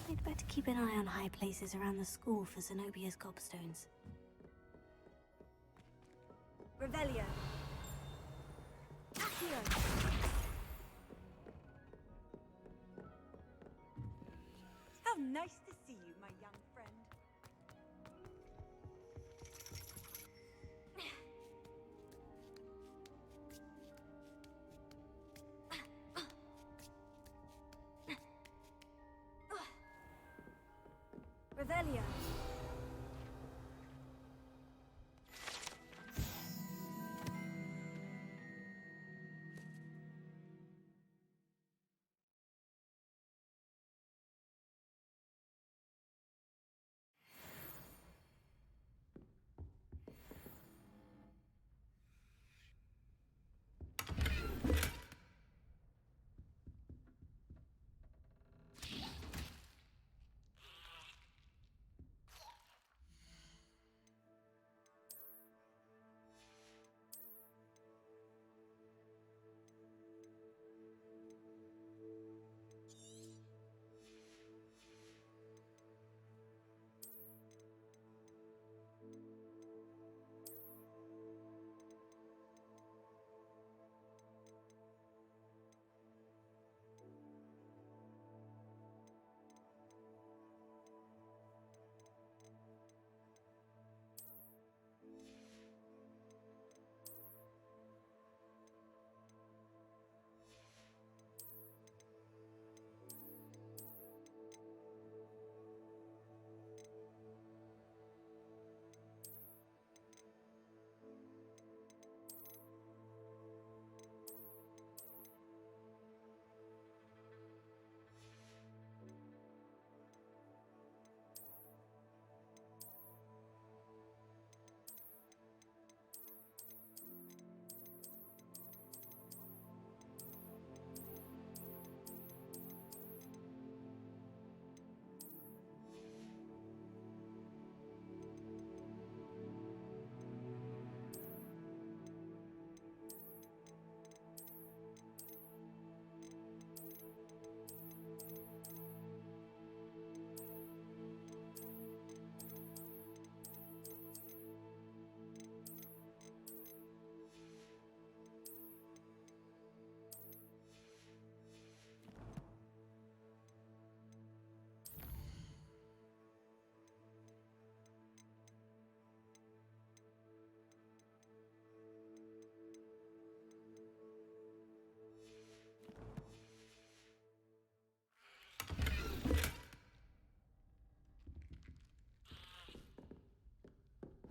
I'd better keep an eye on high places around the school for Zenobia's gobstones. Revelio. Accio. How nice to see you, my young friend. Revelio.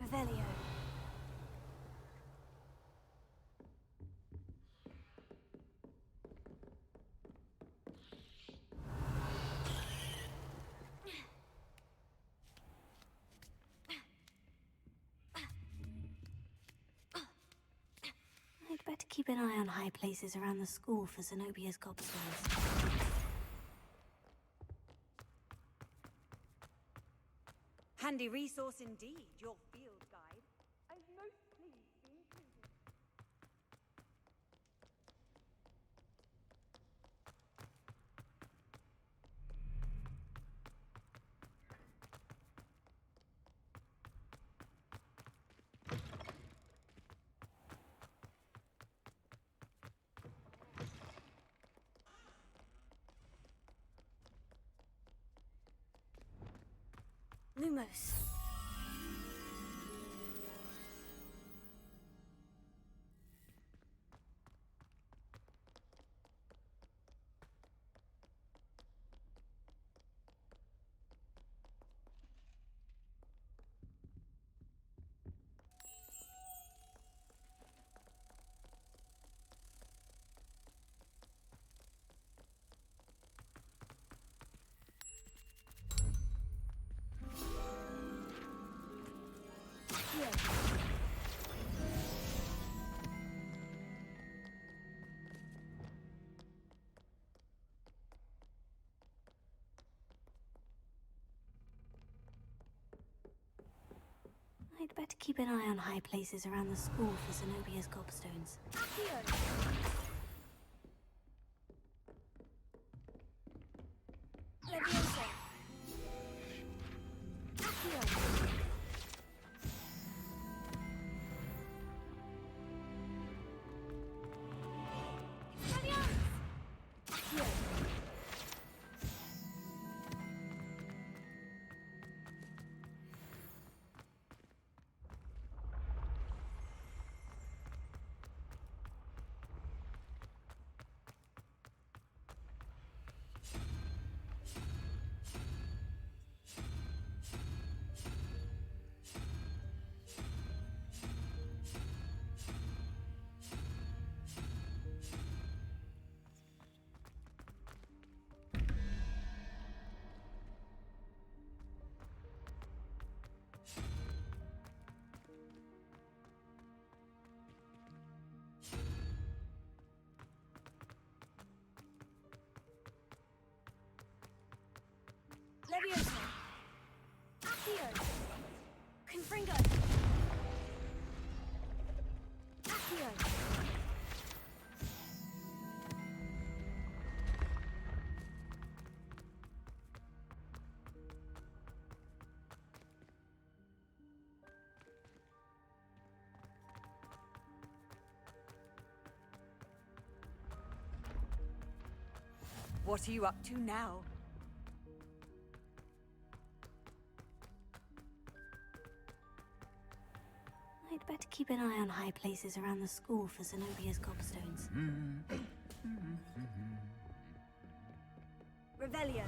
Revelio. I'd better keep an eye on high places around the school for Zenobia's gobstones. Handy resource indeed, your field guide. I'm most pleased to be included. Lumos. I'd better keep an eye on high places around the school for Zenobia's gobstones. Leviosa. Accio. Leviosa. Accio. Confringo. Accio. What are you up to now? I'd better keep an eye on high places around the school for Zenobia's gobstones. Revelio.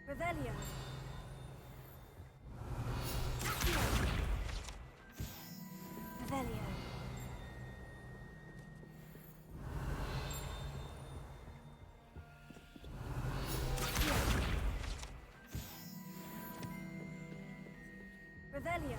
Revelio. Revelio. Revelio.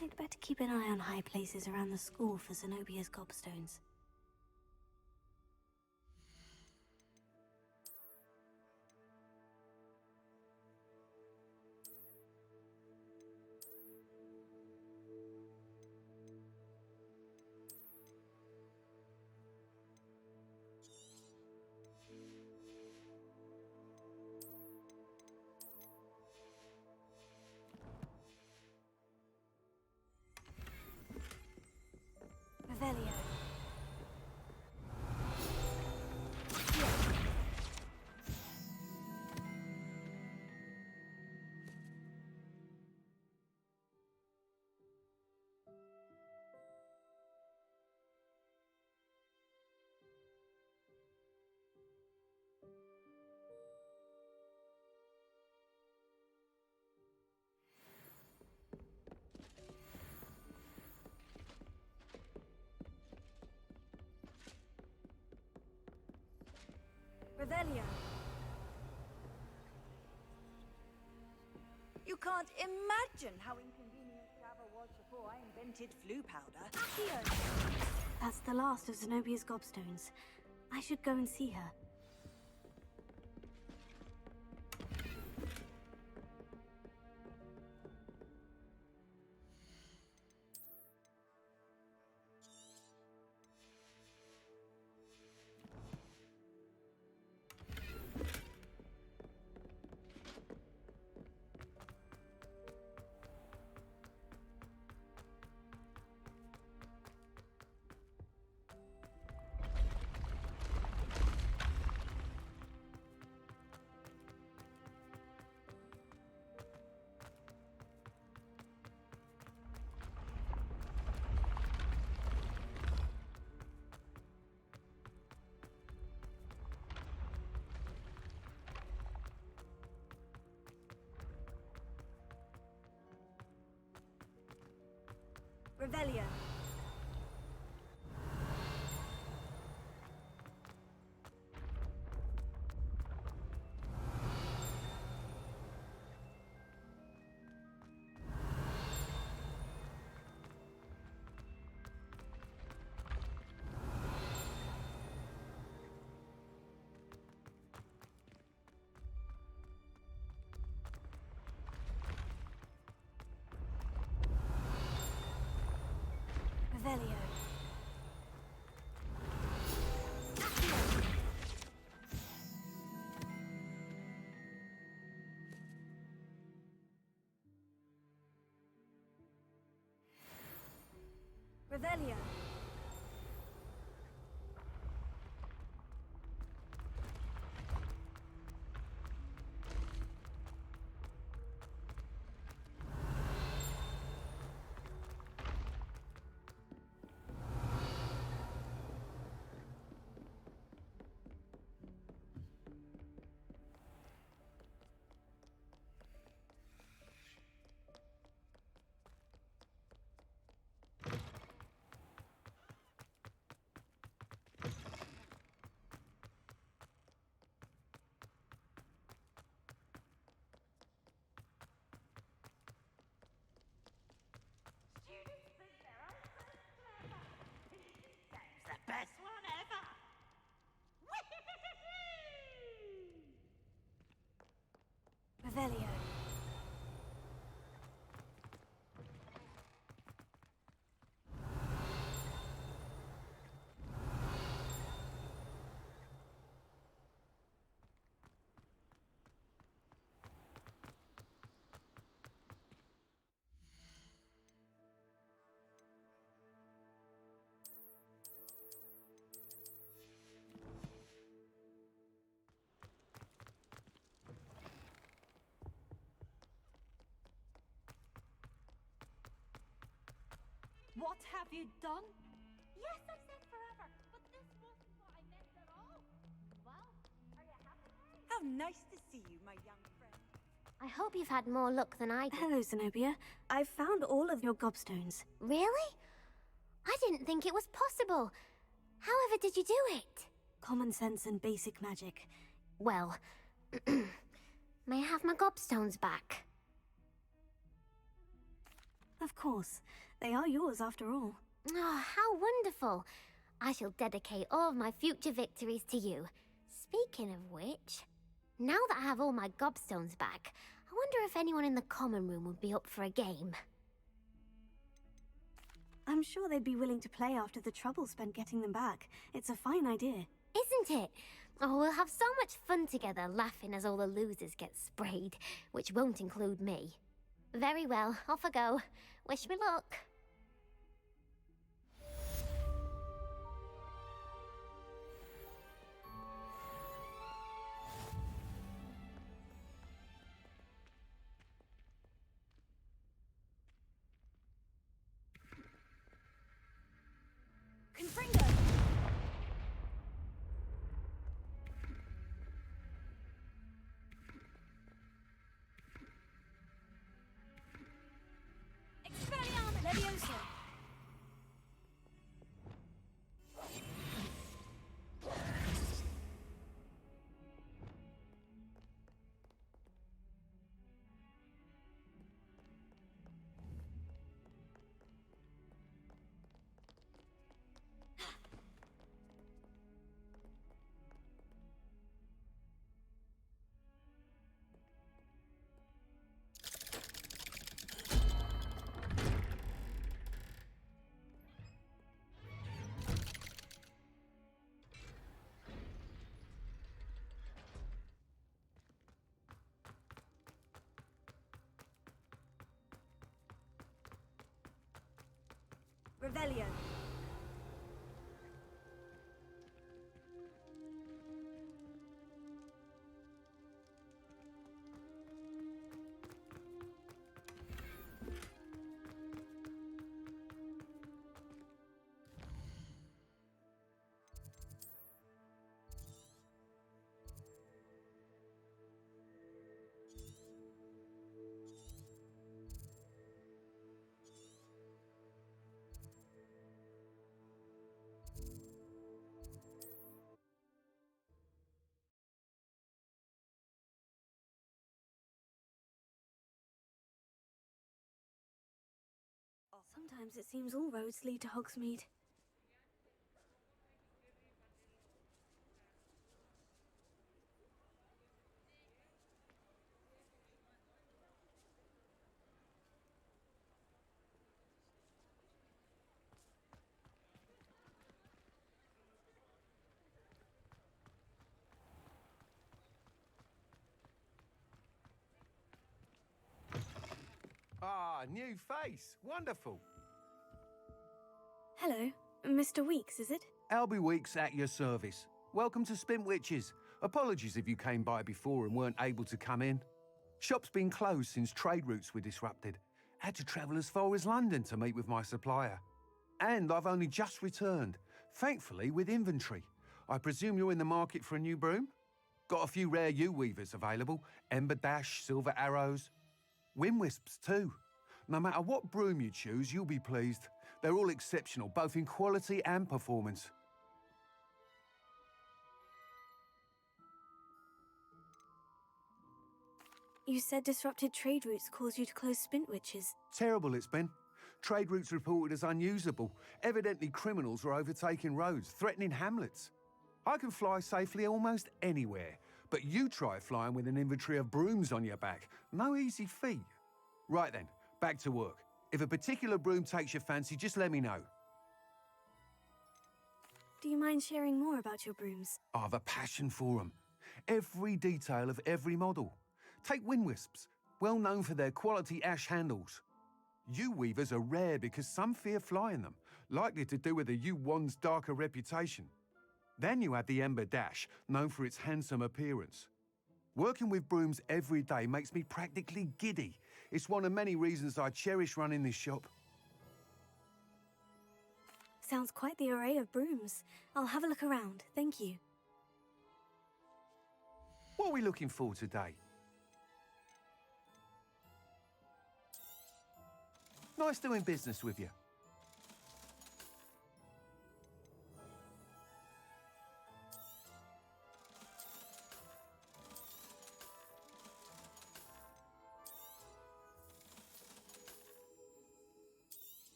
I'd better keep an eye on high places around the school for Zenobia's gobstones. Revelio. Revelio. You can't imagine how inconvenient travel was before I invented flu powder. Accio. That's the last of Zenobia's gobstones. I should go and see her. Revelio. Revelio. Revelio. The best one ever! Revelio. What have you done? Yes, I said forever, but this wasn't what I meant at all. Well, are you happy? How nice to see you, my young friend. I hope you've had more luck than I did. Hello, Zenobia. I've found all of your gobstones. Really? I didn't think it was possible. However did you do it? Common sense and basic magic. Well, may I have my gobstones back? Of course. They are yours after all. Oh, how wonderful. I shall dedicate all of my future victories to you. Speaking of which, now that I have all my gobstones back, I wonder if anyone in the common room would be up for a game. I'm sure they'd be willing to play after the trouble spent getting them back. It's a fine idea. Isn't it? Oh, we'll have so much fun together, laughing as all the losers get sprayed, which won't include me. Very well, off I go. Wish me luck. Confringo! Expelliarmus! Leviosa! Revelio. Sometimes it seems all roads lead to Hogsmeade. Ah, new face. Wonderful. Hello, Mr. Weeks, is it? Albie Weeks at your service. Welcome to Spintwitches. Apologies if you came by before and weren't able to come in. Shop's been closed since trade routes were disrupted. Had to travel as far as London to meet with my supplier. And I've only just returned, thankfully with inventory. I presume you're in the market for a new broom? Got a few rare U-weavers available. Ember Dash, Silver Arrows. Wind Wisps too. No matter what broom you choose, you'll be pleased. They're all exceptional, both in quality and performance. You said disrupted trade routes caused you to close Spintwitches. Terrible it's been. Trade routes reported as unusable. Evidently criminals were overtaking roads, threatening hamlets. I can fly safely almost anywhere, but you try flying with an inventory of brooms on your back. No easy feat. Right then, back to work. If a particular broom takes your fancy, just let me know. Do you mind sharing more about your brooms? I've a passion for them. Every detail of every model. Take Wind Wisps, well known for their quality ash handles. U-weavers are rare because some fear flying them, likely to do with the U-wand's darker reputation. Then you have the Ember Dash, known for its handsome appearance. Working with brooms every day makes me practically giddy. It's one of many reasons I cherish running this shop. Sounds quite the array of brooms. I'll have a look around, thank you. What are we looking for today? Nice doing business with you.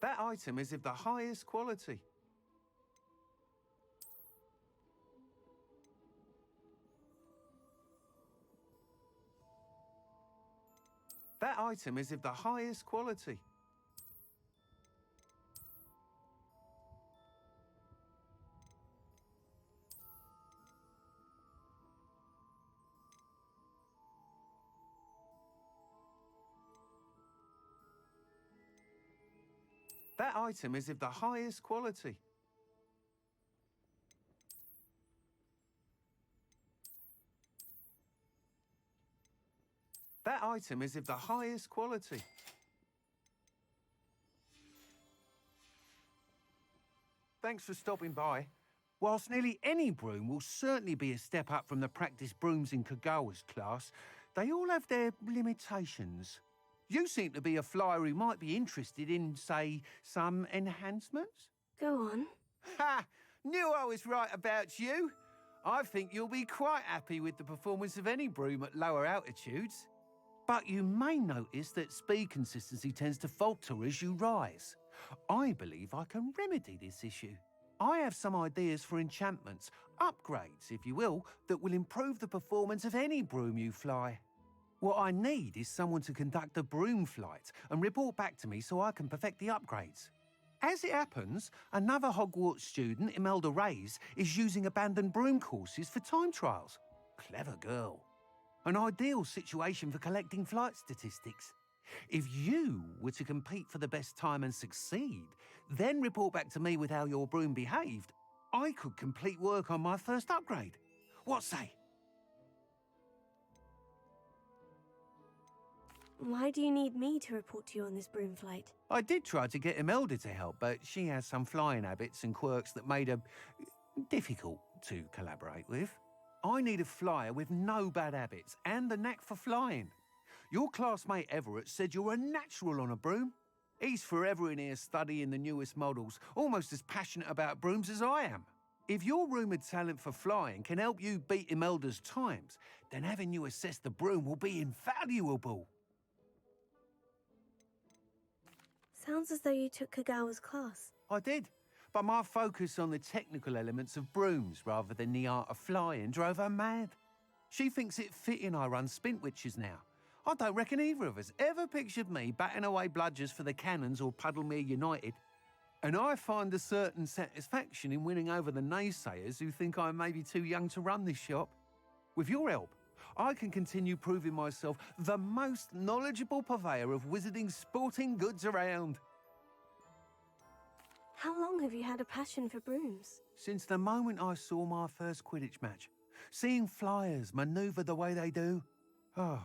That item is of the highest quality. That item is of the highest quality. That item is of the highest quality. That item is of the highest quality. Thanks for stopping by. Whilst nearly any broom will certainly be a step up from the practice brooms in Kagawa's class, they all have their limitations. You seem to be a flyer who might be interested in, say, some enhancements? Go on. Ha! Knew I was right about you. I think you'll be quite happy with the performance of any broom at lower altitudes. But you may notice that speed consistency tends to falter as you rise. I believe I can remedy this issue. I have some ideas for enchantments, upgrades, if you will, that will improve the performance of any broom you fly. What I need is someone to conduct a broom flight and report back to me so I can perfect the upgrades. As it happens, another Hogwarts student, Imelda Reyes, is using abandoned broom courses for time trials. Clever girl. An ideal situation for collecting flight statistics. If you were to compete for the best time and succeed, then report back to me with how your broom behaved, I could complete work on my first upgrade. What say? Why do you need me to report to you on this broom flight? I did try to get Imelda to help, but she has some flying habits and quirks that made her difficult to collaborate with. I need a flyer with no bad habits and the knack for flying. Your classmate Everett said you're a natural on a broom. He's forever in here studying the newest models, almost as passionate about brooms as I am. If your rumoured talent for flying can help you beat Imelda's times, then having you assess the broom will be invaluable. Sounds as though you took Kagawa's class. I did, but my focus on the technical elements of brooms rather than the art of flying drove her mad. She thinks it fitting I run Spintwitches now. I don't reckon either of us ever pictured me batting away bludgers for the Cannons or Puddlemere United. And I find a certain satisfaction in winning over the naysayers who think I may be too young to run this shop. With your help, I can continue proving myself the most knowledgeable purveyor of wizarding sporting goods around. How long have you had a passion for brooms? Since the moment I saw my first Quidditch match, seeing flyers manoeuvre the way they do. Oh,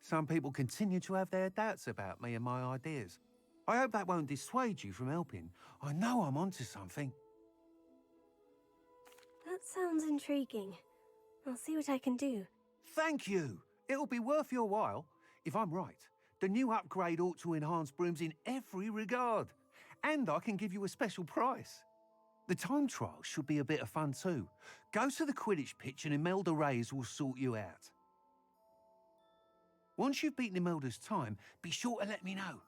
some people continue to have their doubts about me and my ideas. I hope that won't dissuade you from helping. I know I'm onto something. That sounds intriguing. I'll see what I can do. Thank you. It'll be worth your while. If I'm right, the new upgrade ought to enhance brooms in every regard. And I can give you a special price. The time trial should be a bit of fun too. Go to the Quidditch pitch and Imelda Reyes will sort you out. Once you've beaten Imelda's time, be sure to let me know.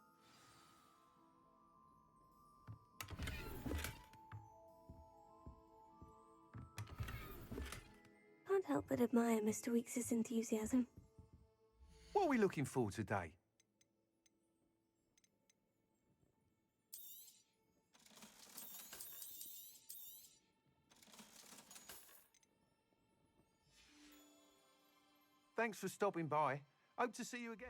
Can't help but admire Mr. Weekes' enthusiasm. What are we looking for today? Thanks for stopping by. Hope to see you again.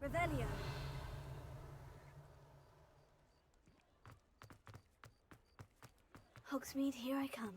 Revelio. Hogsmeade, here I come.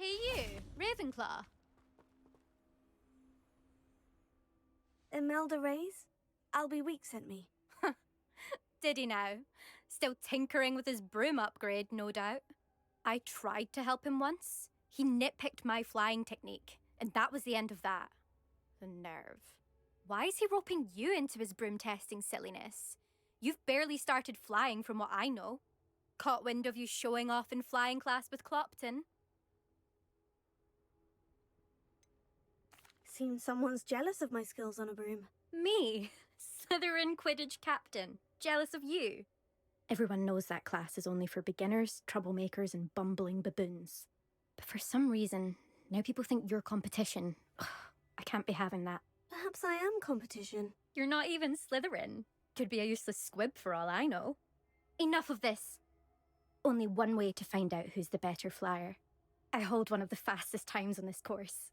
Hey you, Ravenclaw. Imelda Reyes? Albie Week sent me. Did he now? Still tinkering with his broom upgrade, no doubt. I tried to help him once. He nitpicked my flying technique, and that was the end of that. The nerve. Why is he roping you into his broom testing silliness? You've barely started flying from what I know. Caught wind of you showing off in flying class with Clopton. Seems someone's jealous of my skills on a broom. Me? Slytherin Quidditch captain. Jealous of you? Everyone knows that class is only for beginners, troublemakers, and bumbling baboons. But for some reason, now people think you're competition. Ugh, I can't be having that. Perhaps I am competition. You're not even Slytherin. Could be a useless squib for all I know. Enough of this. Only one way to find out who's the better flyer. I hold one of the fastest times on this course.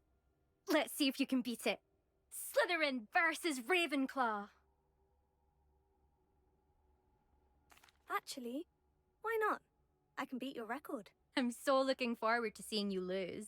Let's see if you can beat it. Slytherin versus Ravenclaw. Actually, why not? I can beat your record. I'm so looking forward to seeing you lose.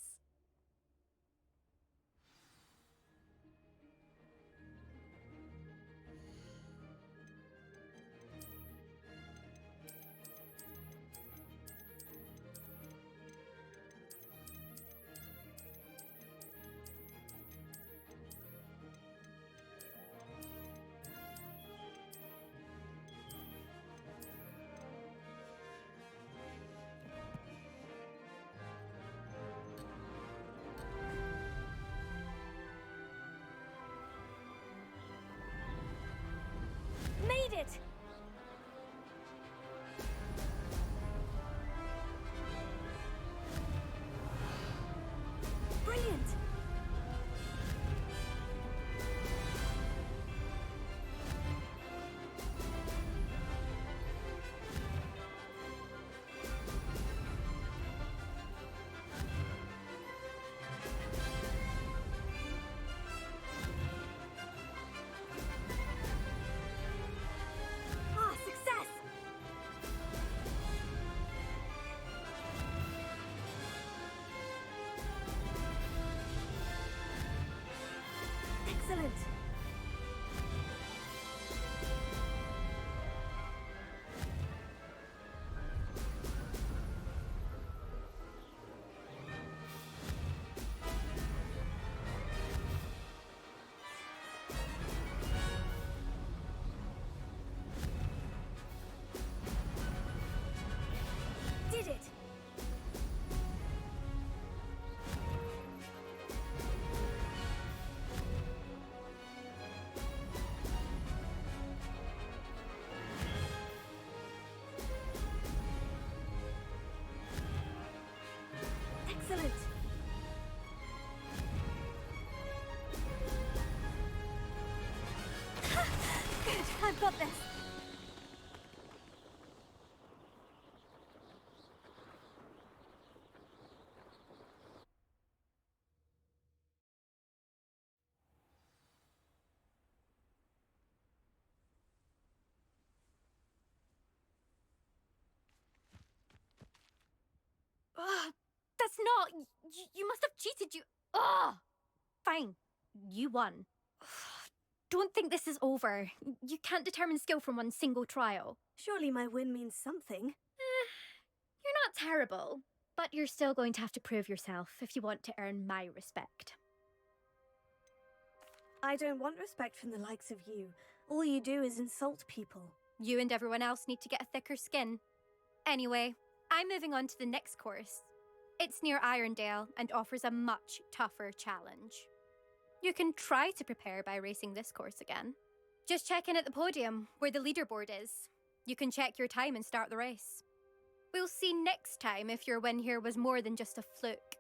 Made it! Brilliant! Ah, success! Excellent! Did it! Excellent! Good, I've got this. Ugh, that's not... You must have cheated, you... Ugh! Fine. You won. Don't think this is over. You can't determine skill from one single trial. Surely my win means something. You're not terrible, but you're still going to have to prove yourself if you want to earn my respect. I don't want respect from the likes of you. All you do is insult people. You and everyone else need to get a thicker skin. Anyway, I'm moving on to the next course. It's near Irondale and offers a much tougher challenge. You can try to prepare by racing this course again. Just check in at the podium, where the leaderboard is. You can check your time and start the race. We'll see next time if your win here was more than just a fluke.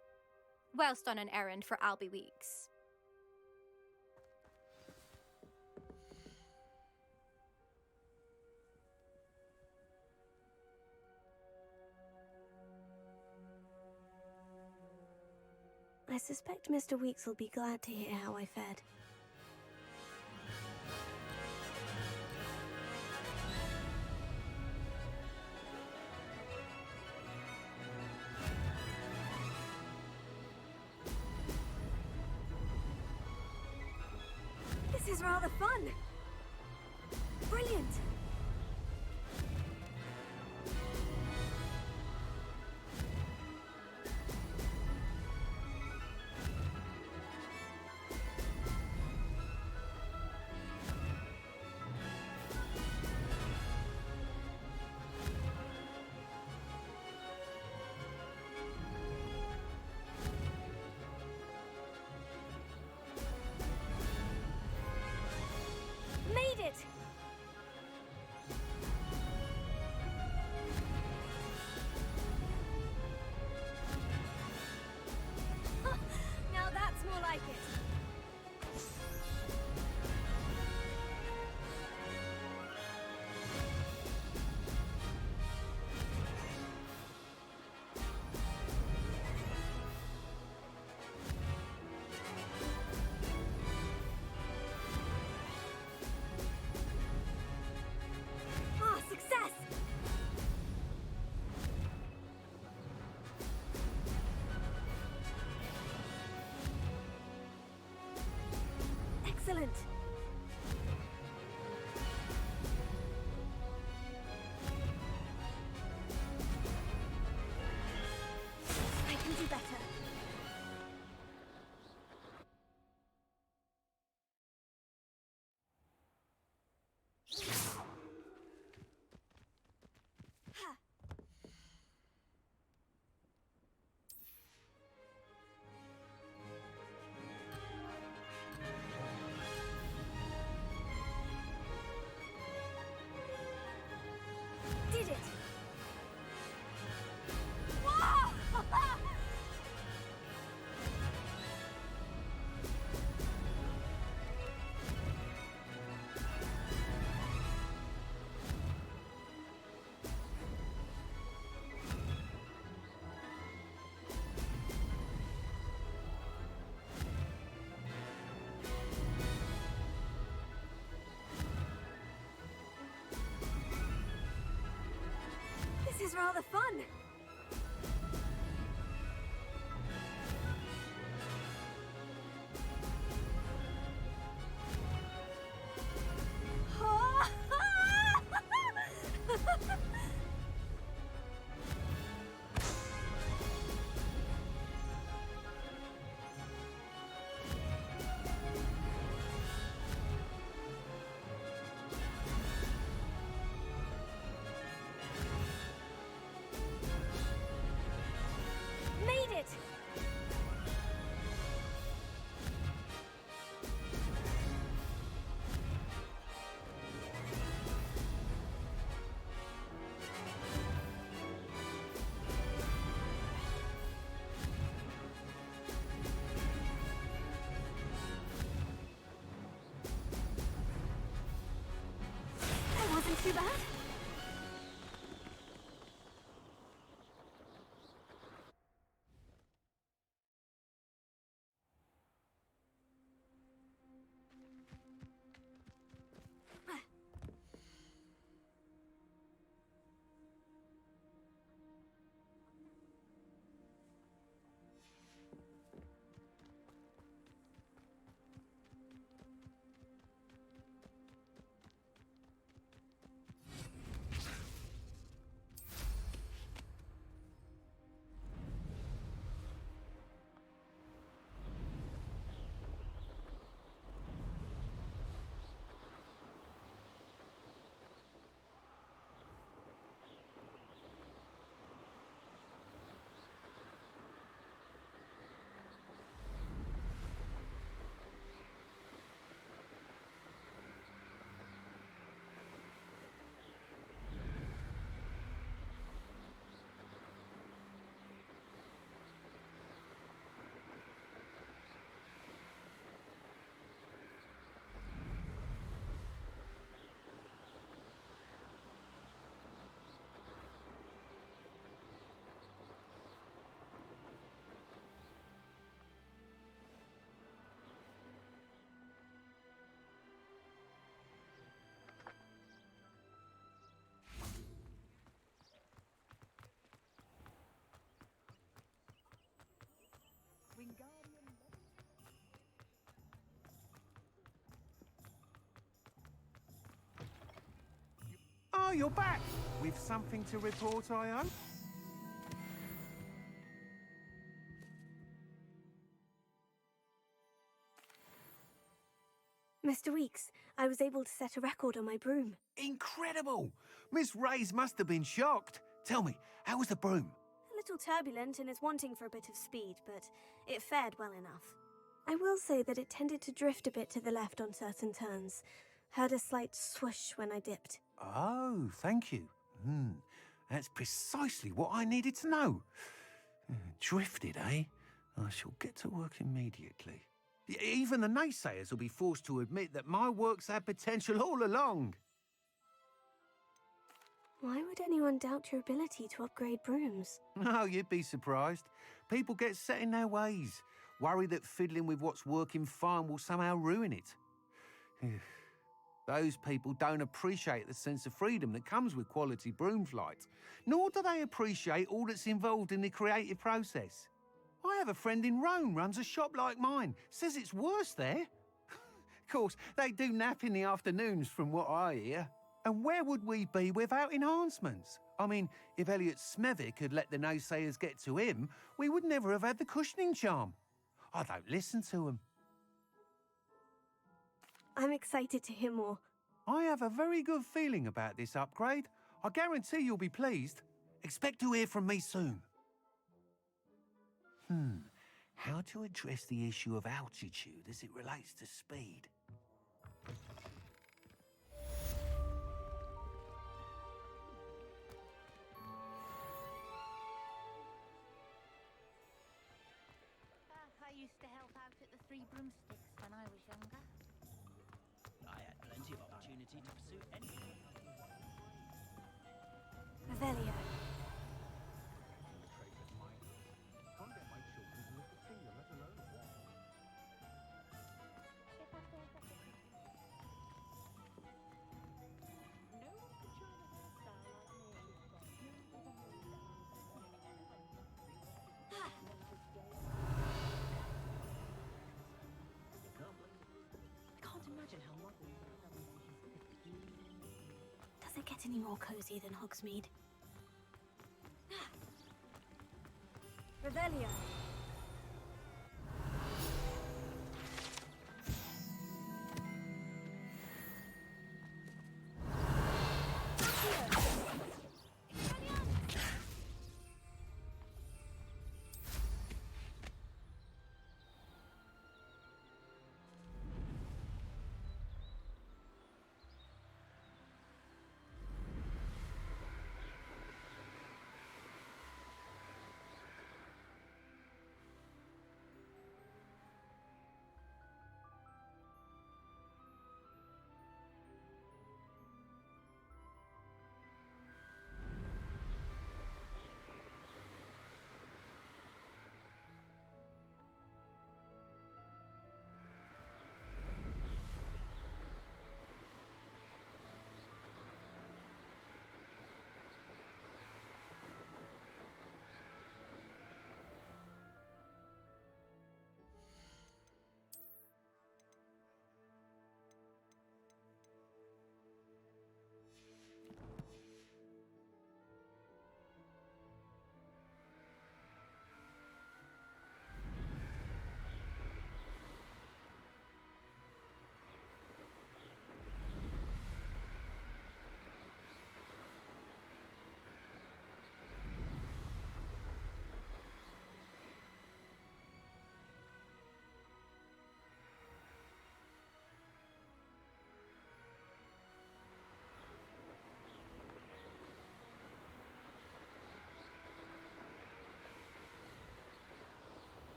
Whilst on an errand for Albie Weeks. I suspect Mr. Weeks will be glad to hear how I fared. This is rather fun. Brilliant. Excellent. I can do better. Did it! This is rather fun. Made it! That wasn't too bad. Oh, you're back! With something to report, I hope? Mr. Weeks, I was able to set a record on my broom. Incredible! Miss Reyes must have been shocked. Tell me, how was the broom? A little turbulent and is wanting for a bit of speed, but it fared well enough. I will say that it tended to drift a bit to the left on certain turns. Heard a slight swoosh when I dipped. Oh, thank you. That's precisely what I needed to know. Drifted, eh? I shall get to work immediately. Even the naysayers will be forced to admit that my work's had potential all along. Why would anyone doubt your ability to upgrade brooms? No, you'd be surprised. People get set in their ways, worry that fiddling with what's working fine will somehow ruin it. Those people don't appreciate the sense of freedom that comes with quality broom flight, nor do they appreciate all that's involved in the creative process. I have a friend in Rome runs a shop like mine, says it's worse there. Of course, they do nap in the afternoons from what I hear. And where would we be without enhancements? I mean, if Elliot Smethwick had let the naysayers get to him, we would never have had the cushioning charm. I don't listen to them. I'm excited to hear more. I have a very good feeling about this upgrade. I guarantee you'll be pleased. Expect to hear from me soon. How to address the issue of altitude as it relates to speed? I used to help out at the Three Broomsticks when I was younger. I had plenty of opportunity to pursue anything. Revelio. Does it get any more cozy than Hogsmeade? Revelio.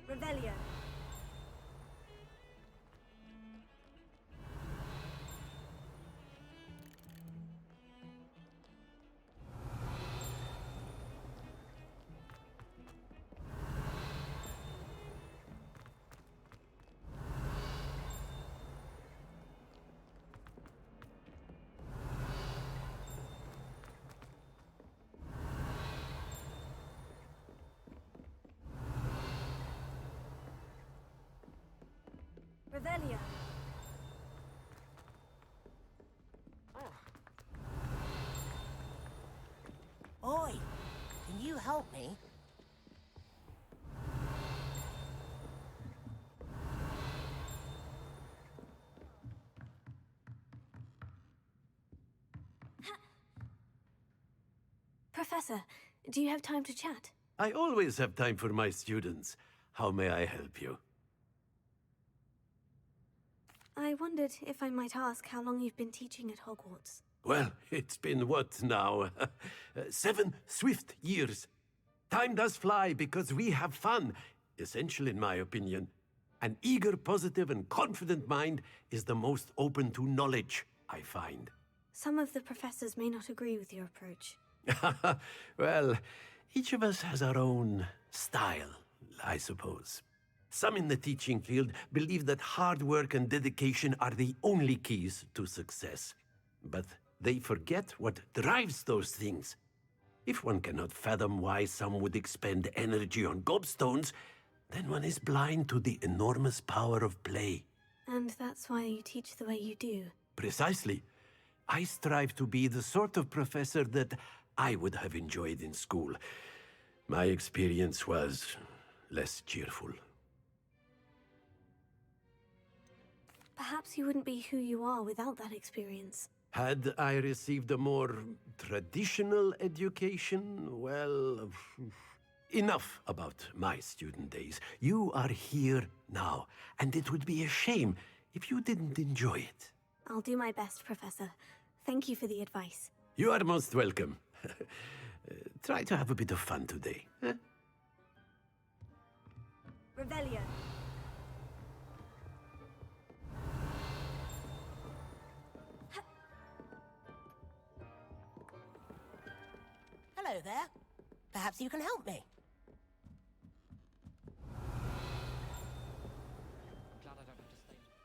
Revelio. Revelio. Oi, can you help me? Professor, do you have time to chat? I always have time for my students. How may I help you? I wondered if I might ask how long you've been teaching at Hogwarts. Well, it's been what now? 7 swift years. Time does fly because we have fun. Essential in my opinion. An eager, positive, and confident mind is the most open to knowledge, I find. Some of the professors may not agree with your approach. Well, each of us has our own style, I suppose. Some in the teaching field believe that hard work and dedication are the only keys to success. But they forget what drives those things. If one cannot fathom why some would expend energy on gobstones, then one is blind to the enormous power of play. And that's why you teach the way you do. Precisely. I strive to be the sort of professor that I would have enjoyed in school. My experience was less cheerful. Perhaps you wouldn't be who you are without that experience. Had I received a more traditional education, well, enough about my student days. You are here now, and it would be a shame if you didn't enjoy it. I'll do my best, Professor. Thank you for the advice. You are most welcome. Try to have a bit of fun today. Eh? Revelio. Hello there. Perhaps you can help me.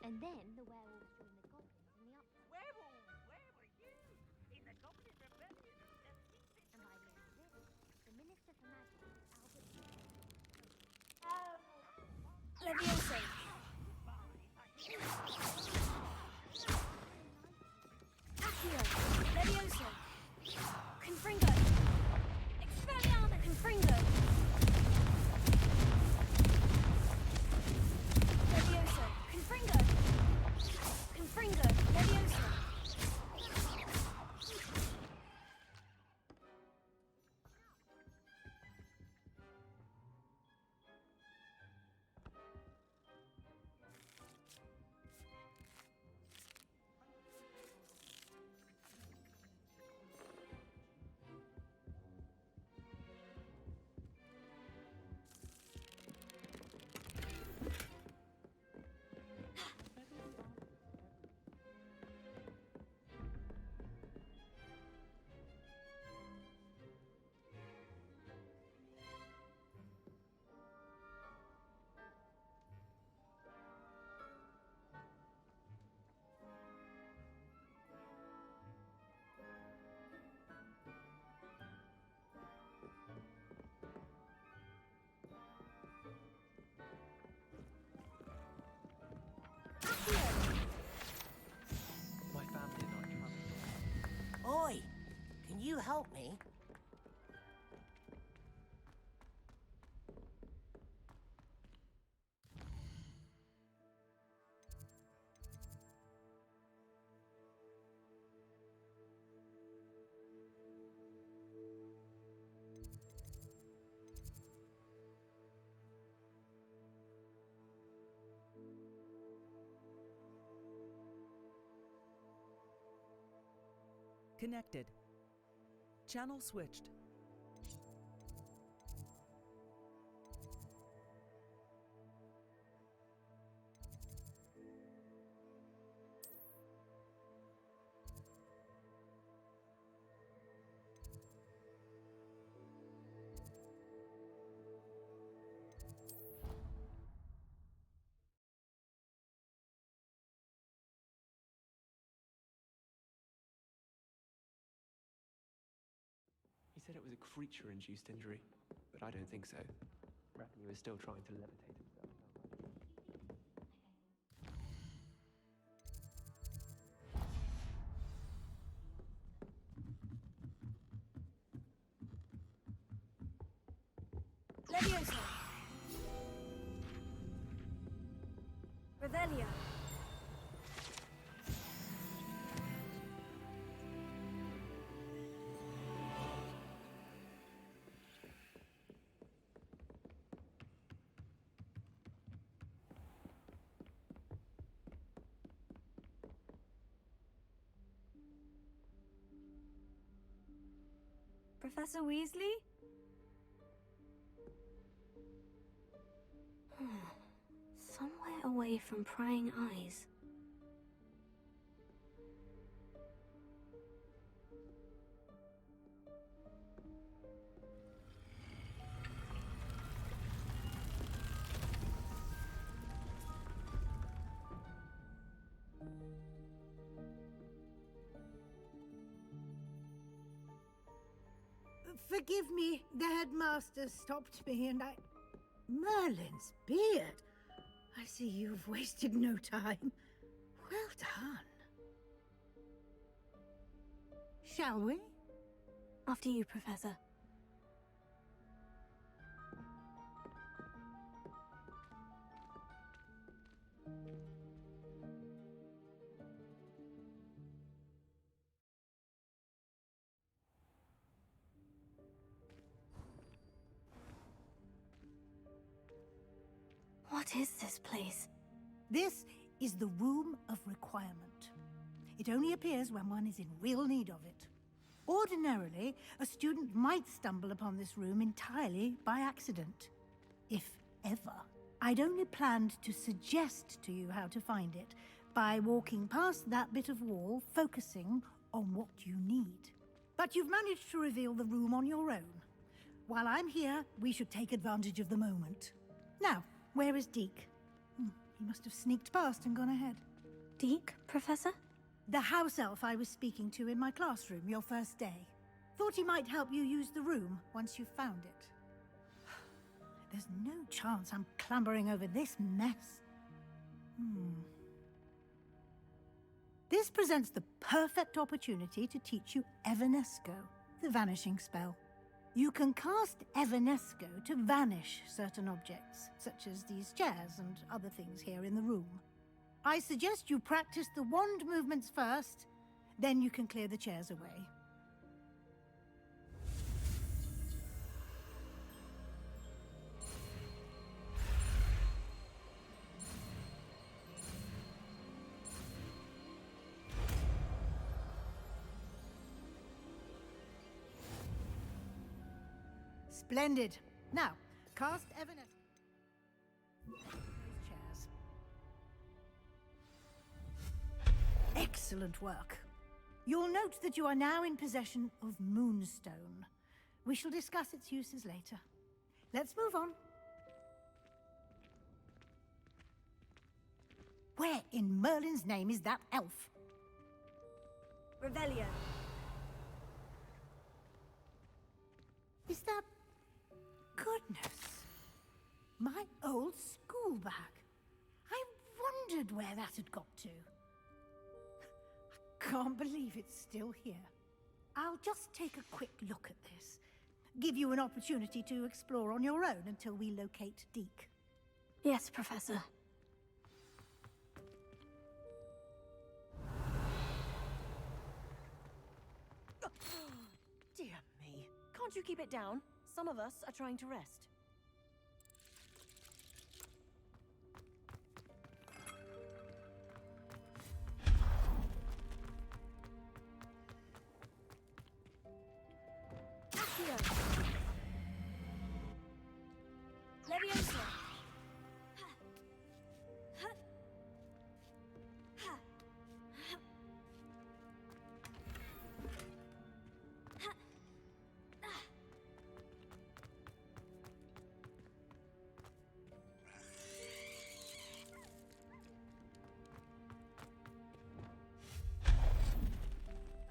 And then the werewolves joined the goblins in the uproar. Werewolves, where were you? In the Goblin Rebellion of the And by the end of this, the Minister for Magic, Levioso. Accio. Levioso. Confringo. Expelliarmus. Confringo. Levioso. Confringo. Confringo. Levioso. My family and I traveled. Oi, can you help me? Connected. Channel switched. He said it was a creature-induced injury, but I don't think so. Reckon he was still trying to levitate himself. Leviosa! Revelio! Professor Weasley? Somewhere away from prying eyes. Forgive me, the headmaster stopped me and I... Merlin's beard! I see you've wasted no time. Well done. Shall we? After you, Professor. What is this place? This is the Room of Requirement. It only appears when one is in real need of it. Ordinarily, a student might stumble upon this room entirely by accident. If ever. I'd only planned to suggest to you how to find it by walking past that bit of wall, focusing on what you need. But you've managed to reveal the room on your own. While I'm here, we should take advantage of the moment. Now, where is Deke? He must have sneaked past and gone ahead. Deke, Professor? The house elf I was speaking to in my classroom your first day. Thought he might help you use the room once you've found it. There's no chance I'm clambering over this mess. This presents the perfect opportunity to teach you Evanesco, the vanishing spell. You can cast Evanesco to vanish certain objects, such as these chairs and other things here in the room. I suggest you practice the wand movements first, then you can clear the chairs away. Splendid. Now, cast Evanesco. Those chairs. Excellent work. You'll note that you are now in possession of Moonstone. We shall discuss its uses later. Let's move on. Where in Merlin's name is that elf? Revelio. Is that... Goodness. My old school bag. I wondered where that had got to. I can't believe it's still here. I'll just take a quick look at this. Give you an opportunity to explore on your own until we locate Deke. Yes, Professor. Dear me. Can't you keep it down? Some of us are trying to rest. Leviosa!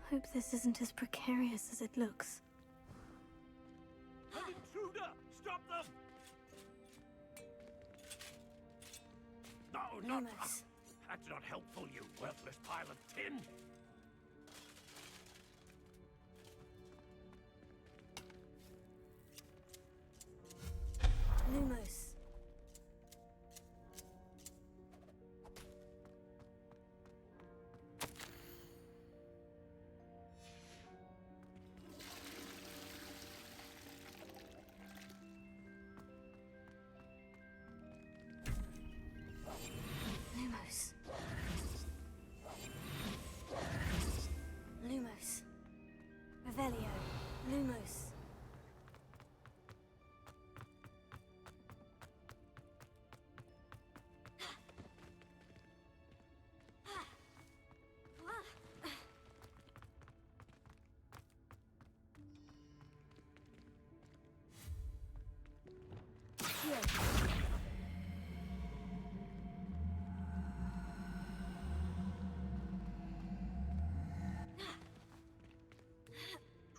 Hope this isn't as precarious as it looks. An intruder! Stop them! No, not... Remus. That's not helpful, you worthless pile of tin! Lumos. Lumos. Lumos. Revelio. Lumos.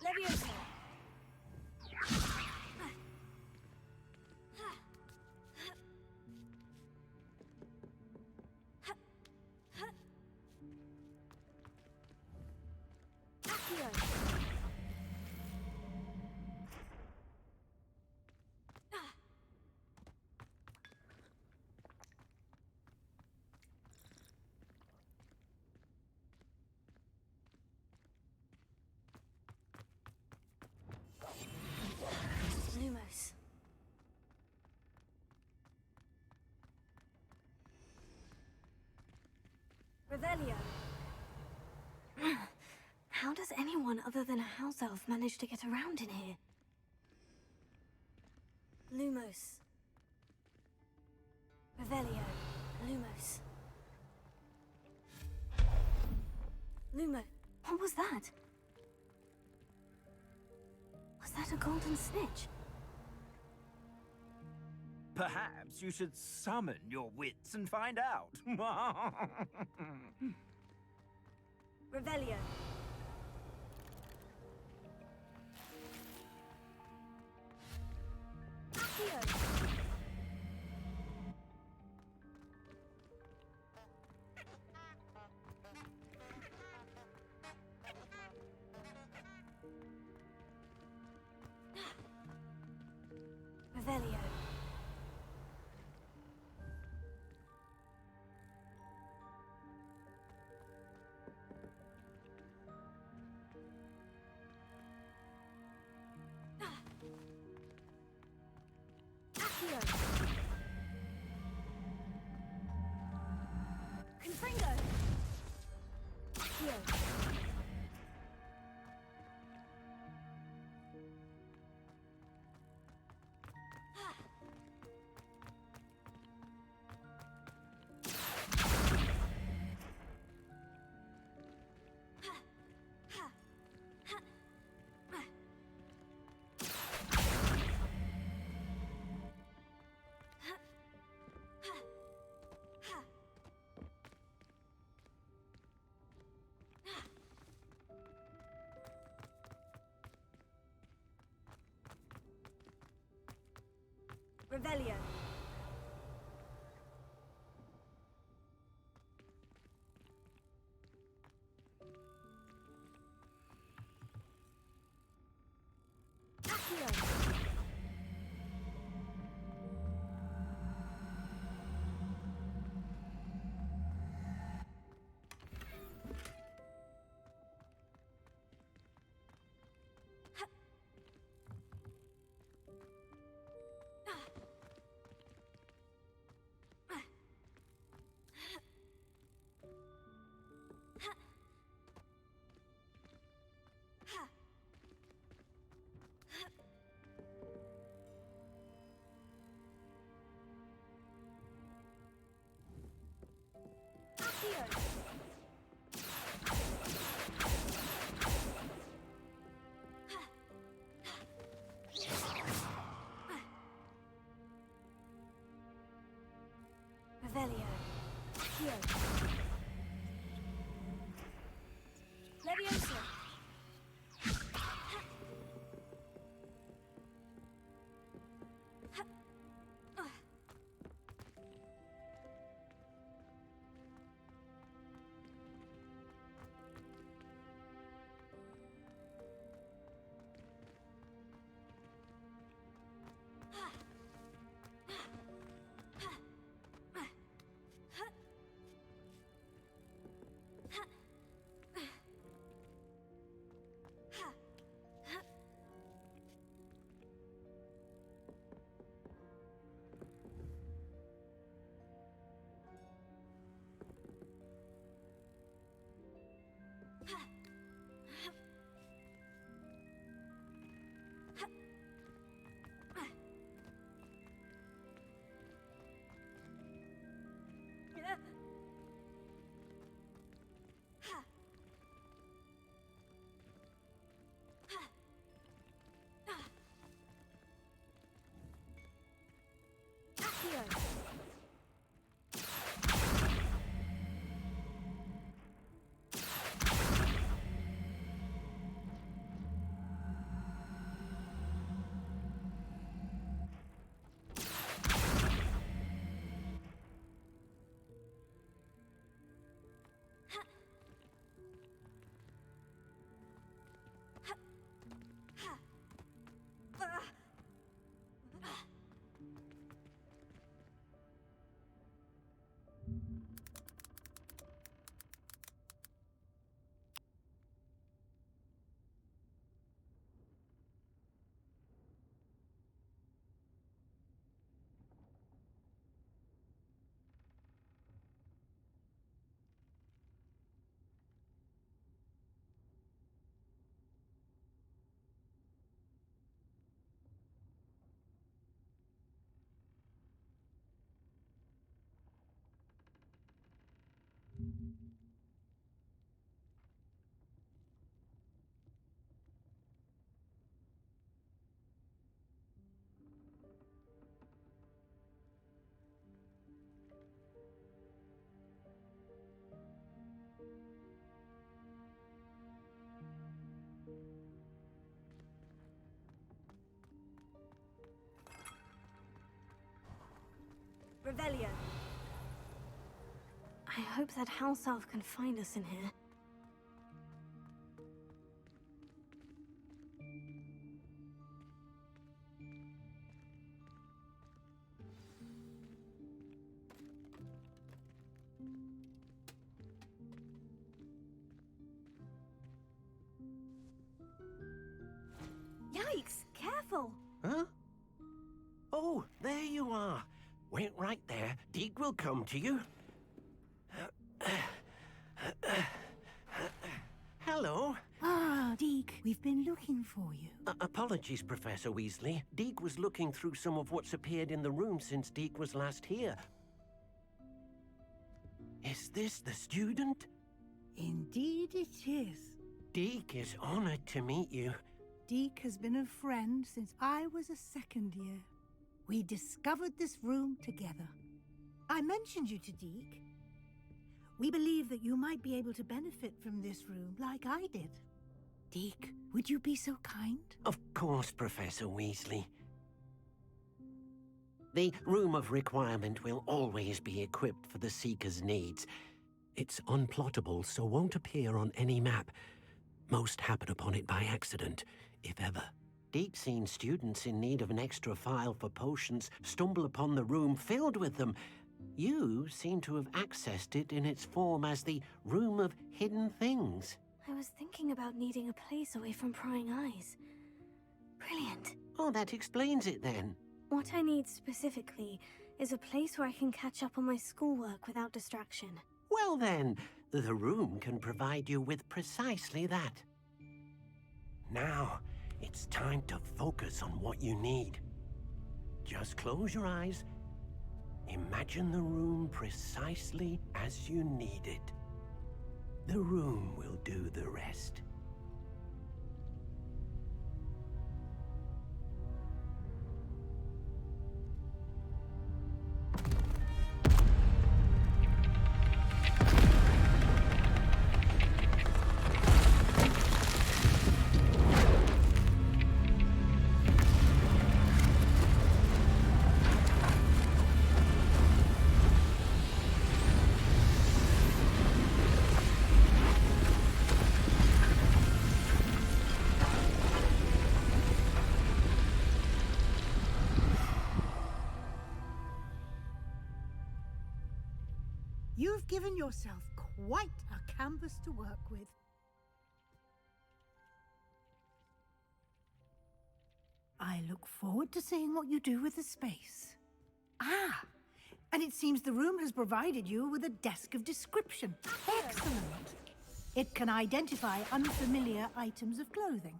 Leviosa. Accio. Lumos. Revelio. How does anyone other than a house elf manage to get around in here? Lumos. Revelio. Lumos. Lumo. What was that? Was that a golden snitch? Perhaps you should summon your wits and find out. Revelio. Accio. Revelio. Accio. Confringo. Accio. Revelio. Accio. Accio. Revelio. Accio. Leviosa. Revelio. I hope that house elf can find us in here. Yikes! Careful! Huh? Oh, there you are. Wait right there. Deke will come to you. Hello. Ah, Deke, we've been looking for you. Apologies, Professor Weasley. Deke was looking through some of what's appeared in the room since Deke was last here. Is this the student? Indeed it is. Deke is honored to meet you. Deke has been a friend since I was a second year. We discovered this room together. I mentioned you to Deke. We believe that you might be able to benefit from this room like I did. Deke, would you be so kind? Of course, Professor Weasley. The Room of Requirement will always be equipped for the Seeker's needs. It's unplottable, so won't appear on any map. Most happen upon it by accident, if ever. Deke's seen students in need of an extra file for potions stumble upon the room filled with them. You seem to have accessed it in its form as the Room of Hidden Things. I was thinking about needing a place away from prying eyes. Brilliant. Oh, that explains it then. What I need specifically is a place where I can catch up on my schoolwork without distraction. Well then, the room can provide you with precisely that. Now, it's time to focus on what you need. Just close your eyes. Imagine the room precisely as you need it. The room will do the rest. You've given yourself quite a canvas to work with. I look forward to seeing what you do with the space. Ah, and it seems the room has provided you with a desk of description. Excellent. It can identify unfamiliar items of clothing.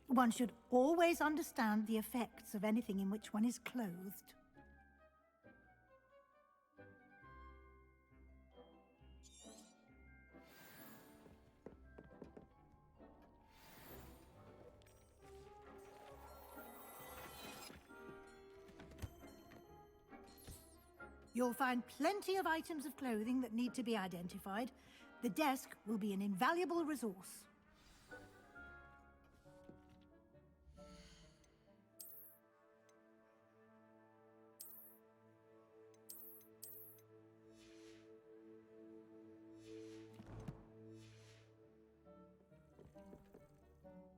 One should always understand the effects of anything in which one is clothed. You'll find plenty of items of clothing that need to be identified. The desk will be an invaluable resource.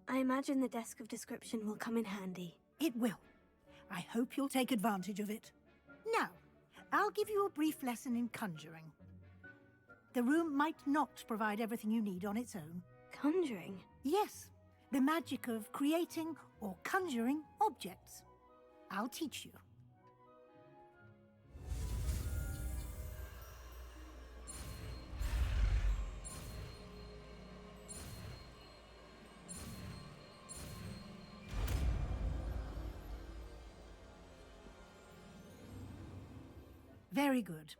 I imagine the desk of description will come in handy. It will. I hope you'll take advantage of it. Now, I'll give you a brief lesson in conjuring. The room might not provide everything you need on its own. Conjuring? Yes, the magic of creating or conjuring objects. I'll teach you. Very good.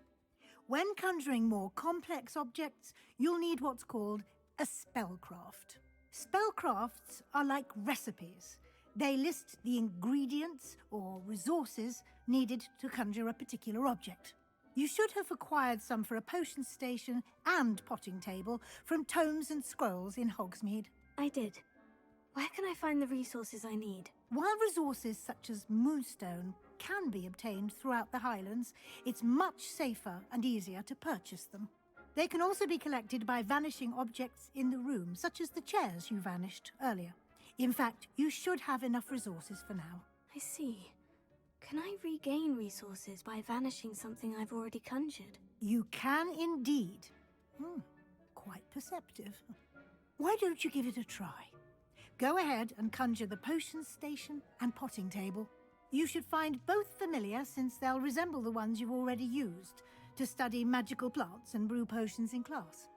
When conjuring more complex objects, you'll need what's called a spellcraft. Spellcrafts are like recipes. They list the ingredients or resources needed to conjure a particular object. You should have acquired some for a potion station and potting table from tomes and scrolls in Hogsmeade. I did. Where can I find the resources I need? While resources such as moonstone can be obtained throughout the Highlands, it's much safer and easier to purchase them. They can also be collected by vanishing objects in the room, such as the chairs you vanished earlier. In fact, you should have enough resources for now. I see. Can I regain resources by vanishing something I've already conjured? You can indeed. Quite perceptive. Why don't you give it a try? Go ahead and conjure the potion station and potting table. You should find both familiar, since they'll resemble the ones you've already used to study magical plants and brew potions in class.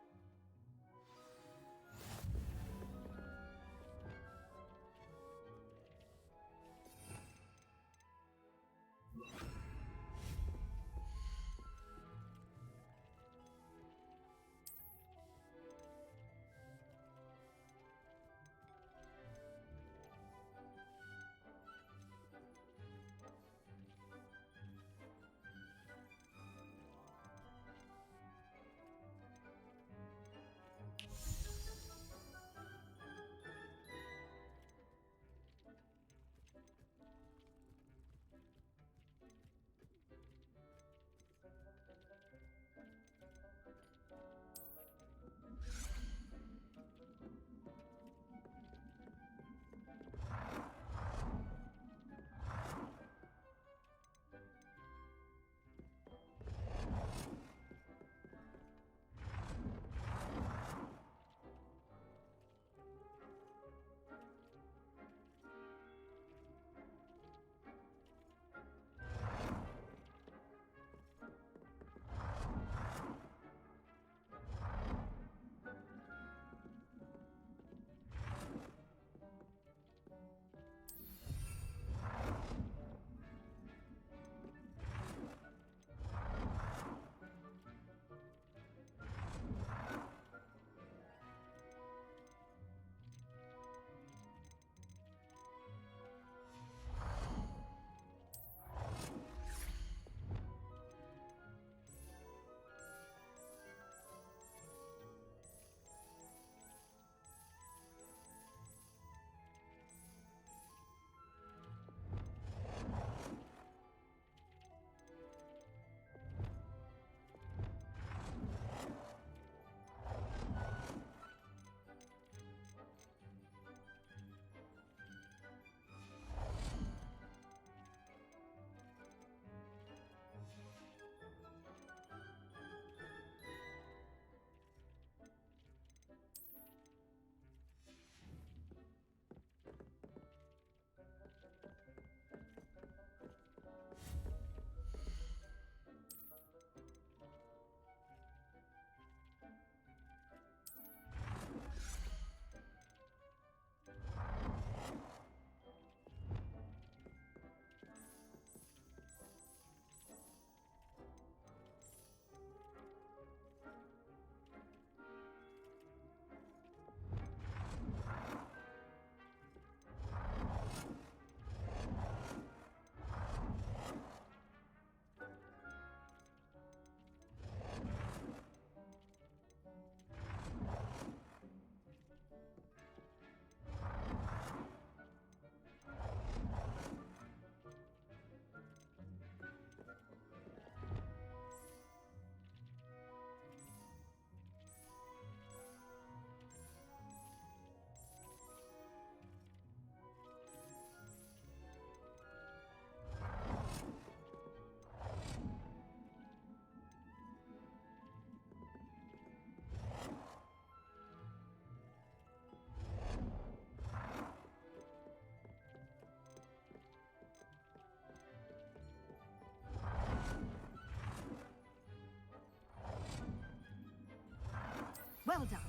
Well done.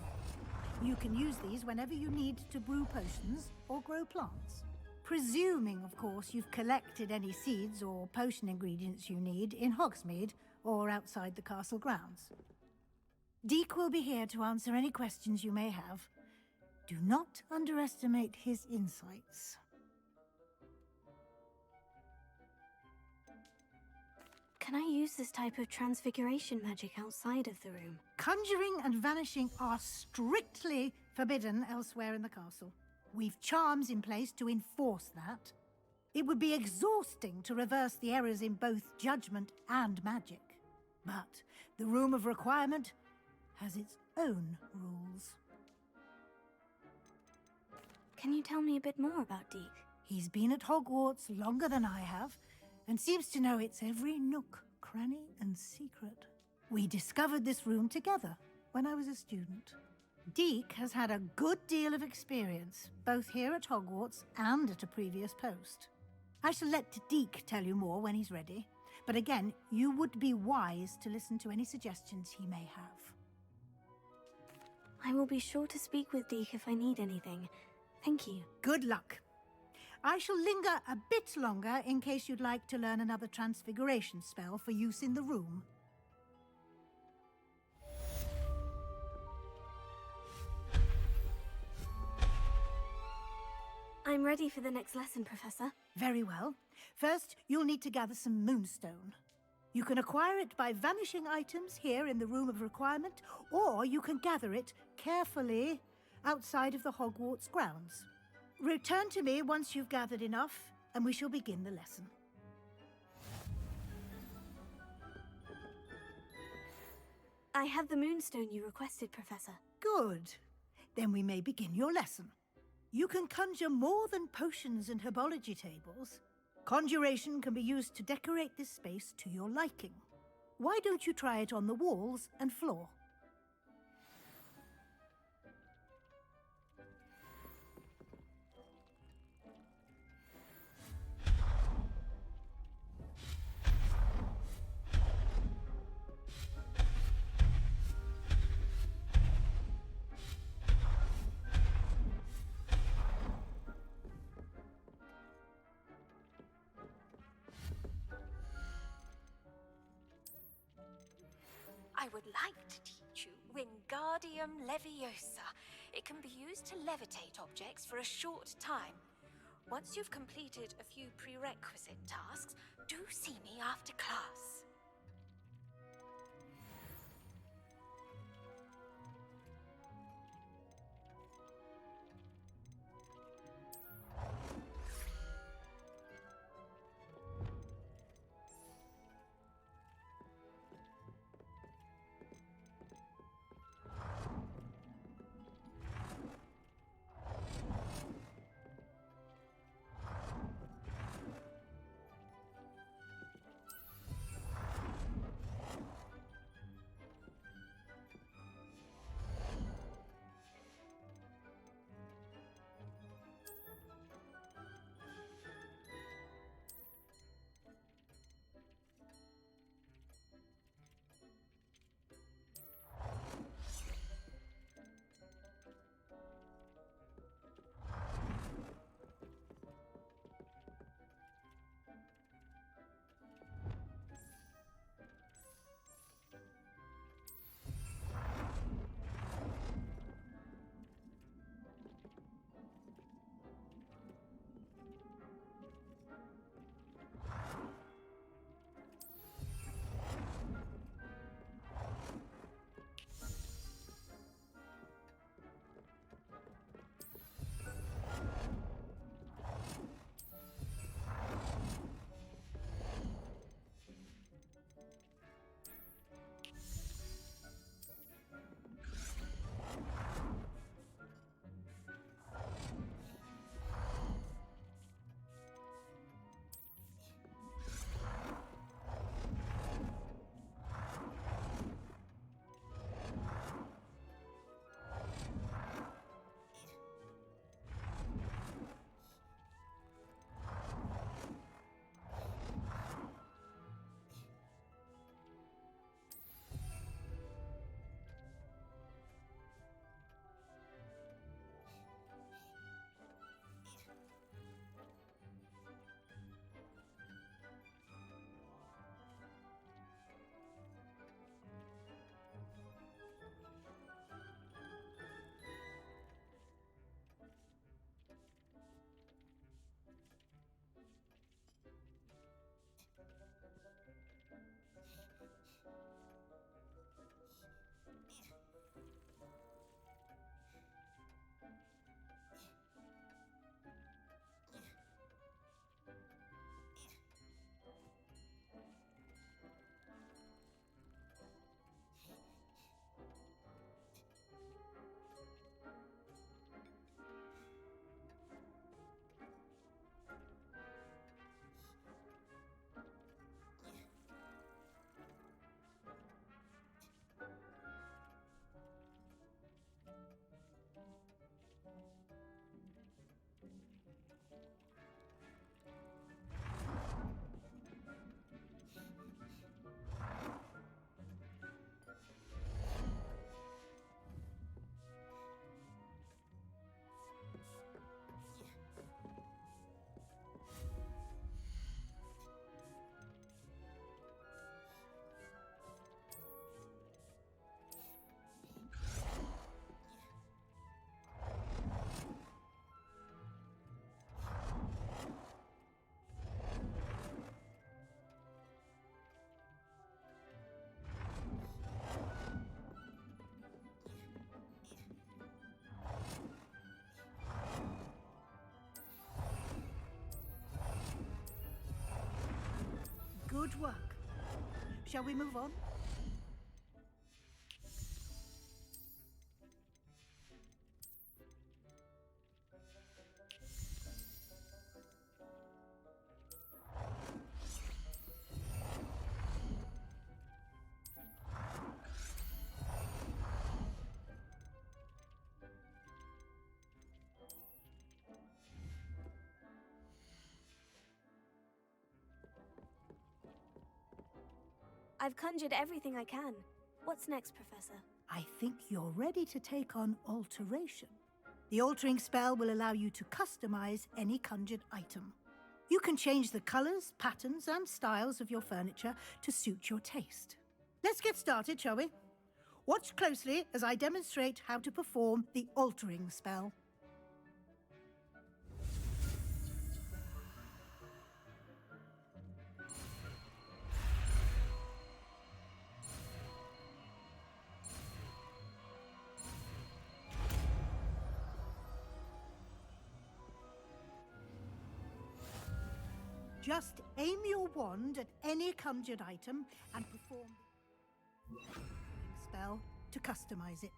You can use these whenever you need to brew potions or grow plants. Presuming, of course, you've collected any seeds or potion ingredients you need in Hogsmeade or outside the castle grounds. Deek will be here to answer any questions you may have. Do not underestimate his insights. Can I use this type of transfiguration magic outside of the room? Conjuring and vanishing are strictly forbidden elsewhere in the castle. We've charms in place to enforce that. It would be exhausting to reverse the errors in both judgment and magic. But the Room of Requirement has its own rules. Can you tell me a bit more about Deek? He's been at Hogwarts longer than I have, and seems to know its every nook, cranny, and secret. We discovered this room together when I was a student. Deek has had a good deal of experience, both here at Hogwarts and at a previous post. I shall let Deek tell you more when he's ready, but again, you would be wise to listen to any suggestions he may have. I will be sure to speak with Deek if I need anything. Thank you. Good luck. I shall linger a bit longer in case you'd like to learn another transfiguration spell for use in the room. I'm ready for the next lesson, Professor. Very well. First, you'll need to gather some moonstone. You can acquire it by vanishing items here in the Room of Requirement, or you can gather it carefully outside of the Hogwarts grounds. Return to me once you've gathered enough, and we shall begin the lesson. I have the moonstone you requested, Professor. Good. Then we may begin your lesson. You can conjure more than potions and herbology tables. Conjuration can be used to decorate this space to your liking. Why don't you try it on the walls and floor? I would like to teach you Wingardium Leviosa. It can be used to levitate objects for a short time. Once you've completed a few prerequisite tasks, do see me after class. Good work. Shall we move on? I've conjured everything I can. What's next, Professor? I think you're ready to take on alteration. The altering spell will allow you to customize any conjured item. You can change the colors, patterns, and styles of your furniture to suit your taste. Let's get started, shall we? Watch closely as I demonstrate how to perform the altering spell. Just aim your wand at any conjured item and perform the spell to customize it.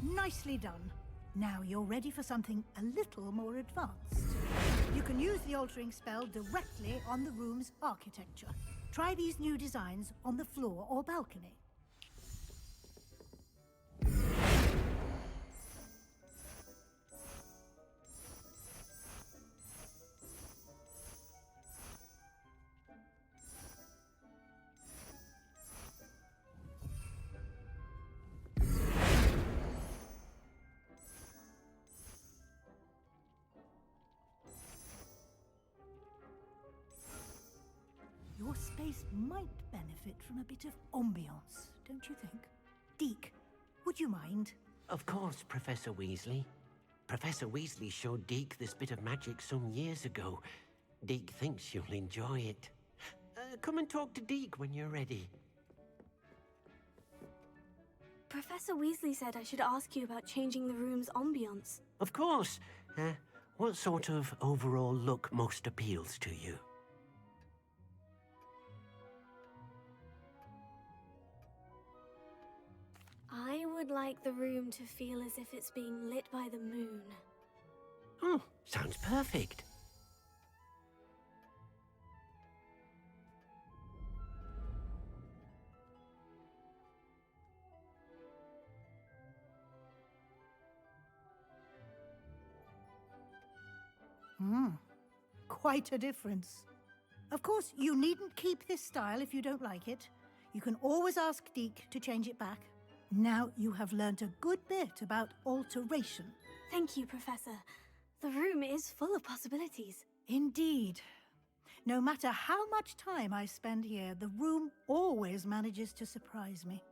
Nicely done. Now you're ready for something a little more advanced. You can use the altering spell directly on the room's architecture. Try these new designs on the floor or balcony. Your space might benefit from a bit of ambiance, don't you think? Deke, would you mind? Of course, Professor Weasley. Professor Weasley showed Deke this bit of magic some years ago. Deke thinks you'll enjoy it. Come and talk to Deke when you're ready. Professor Weasley said I should ask you about changing the room's ambiance. Of course. What sort of overall look most appeals to you? I would like the room to feel as if it's being lit by the moon. Oh, sounds perfect. Quite a difference. Of course, you needn't keep this style if you don't like it. You can always ask Deke to change it back. Now you have learnt a good bit about alteration. Thank you, Professor. The room is full of possibilities. Indeed. No matter how much time I spend here, the room always manages to surprise me.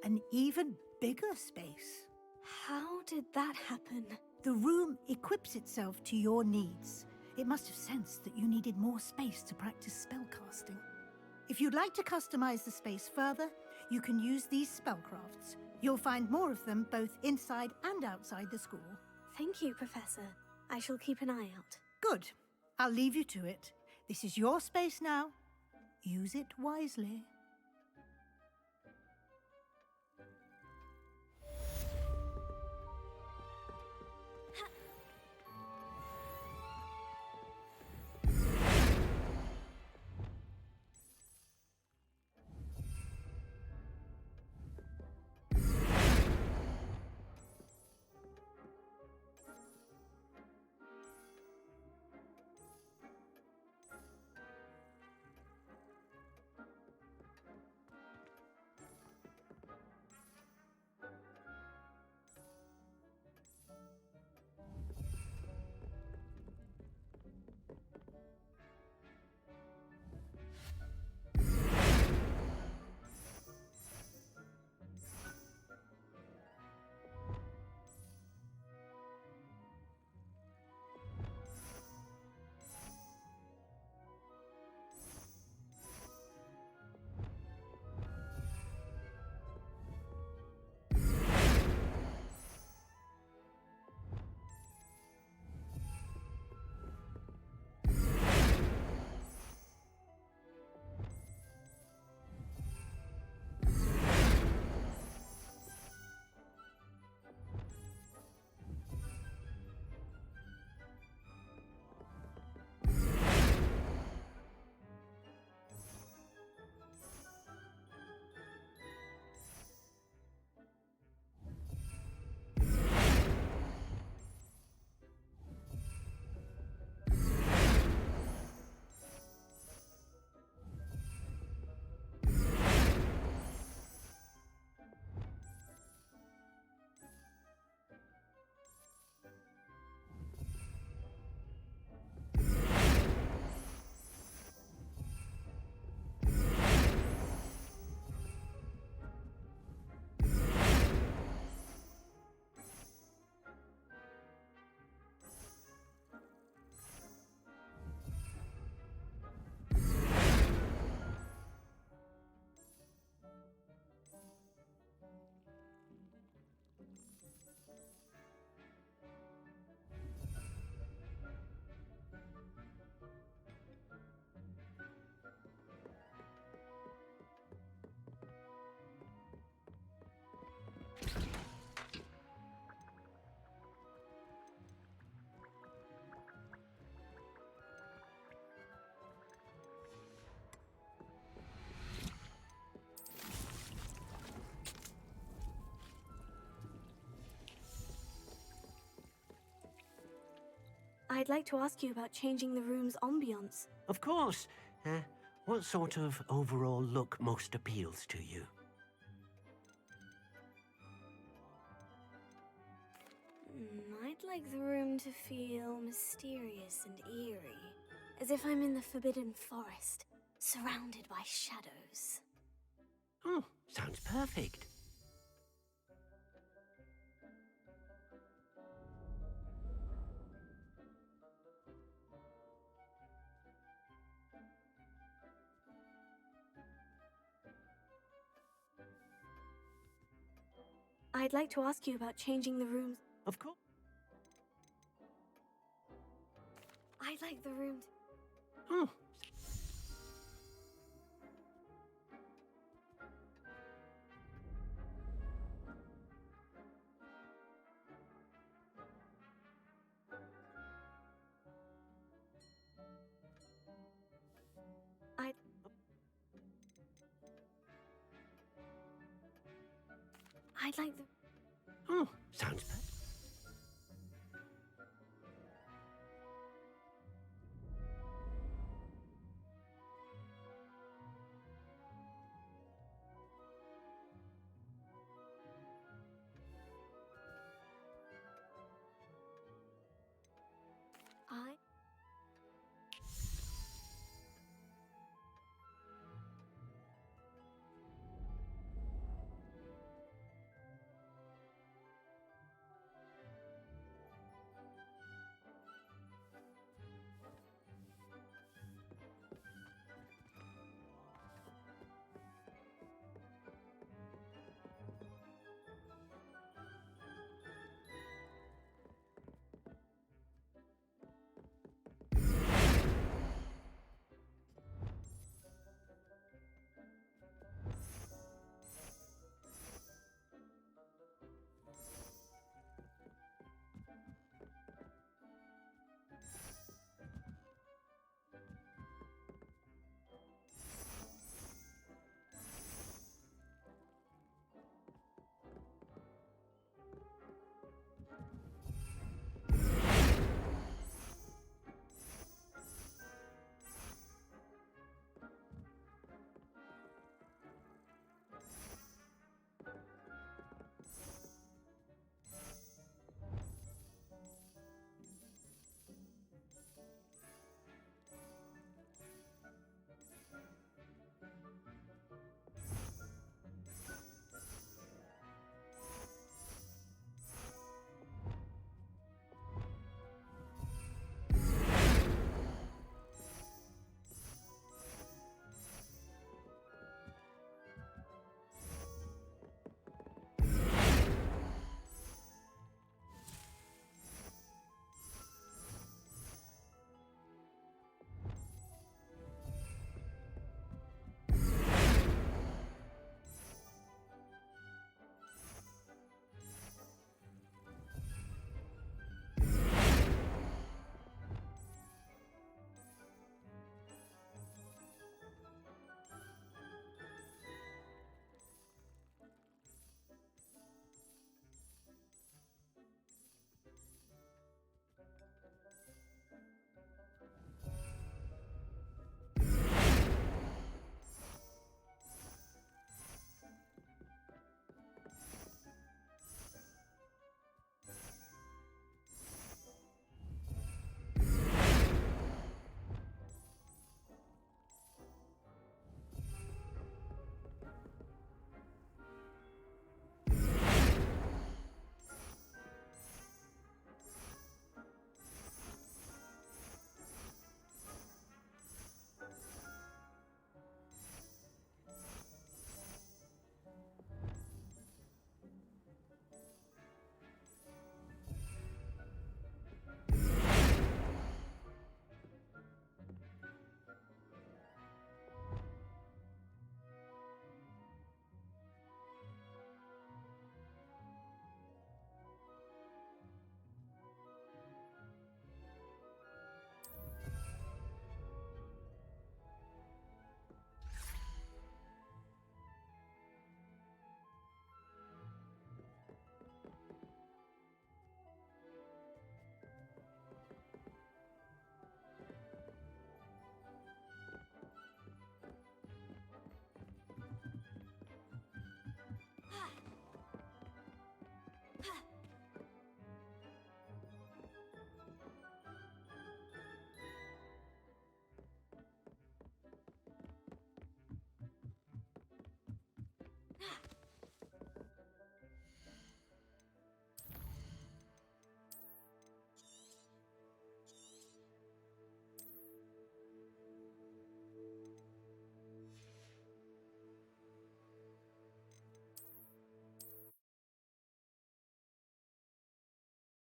An even bigger space. How did that happen? The room equips itself to your needs. It must have sensed that you needed more space to practice spellcasting. If you'd like to customize the space further, you can use these spellcrafts. You'll find more of them both inside and outside the school. Thank you, Professor. I shall keep an eye out. Good. I'll leave you to it. This is your space now. Use it wisely. I'd like to ask you about changing the room's ambience. Of course. What sort of overall look most appeals to you? I'd like the room to feel mysterious and eerie, as if I'm in the Forbidden Forest, surrounded by shadows. Oh, sounds perfect. I'd like to ask you about changing the room's... Of course. I'd like the room to... Oh. I'd like the... Oh, sounds perfect.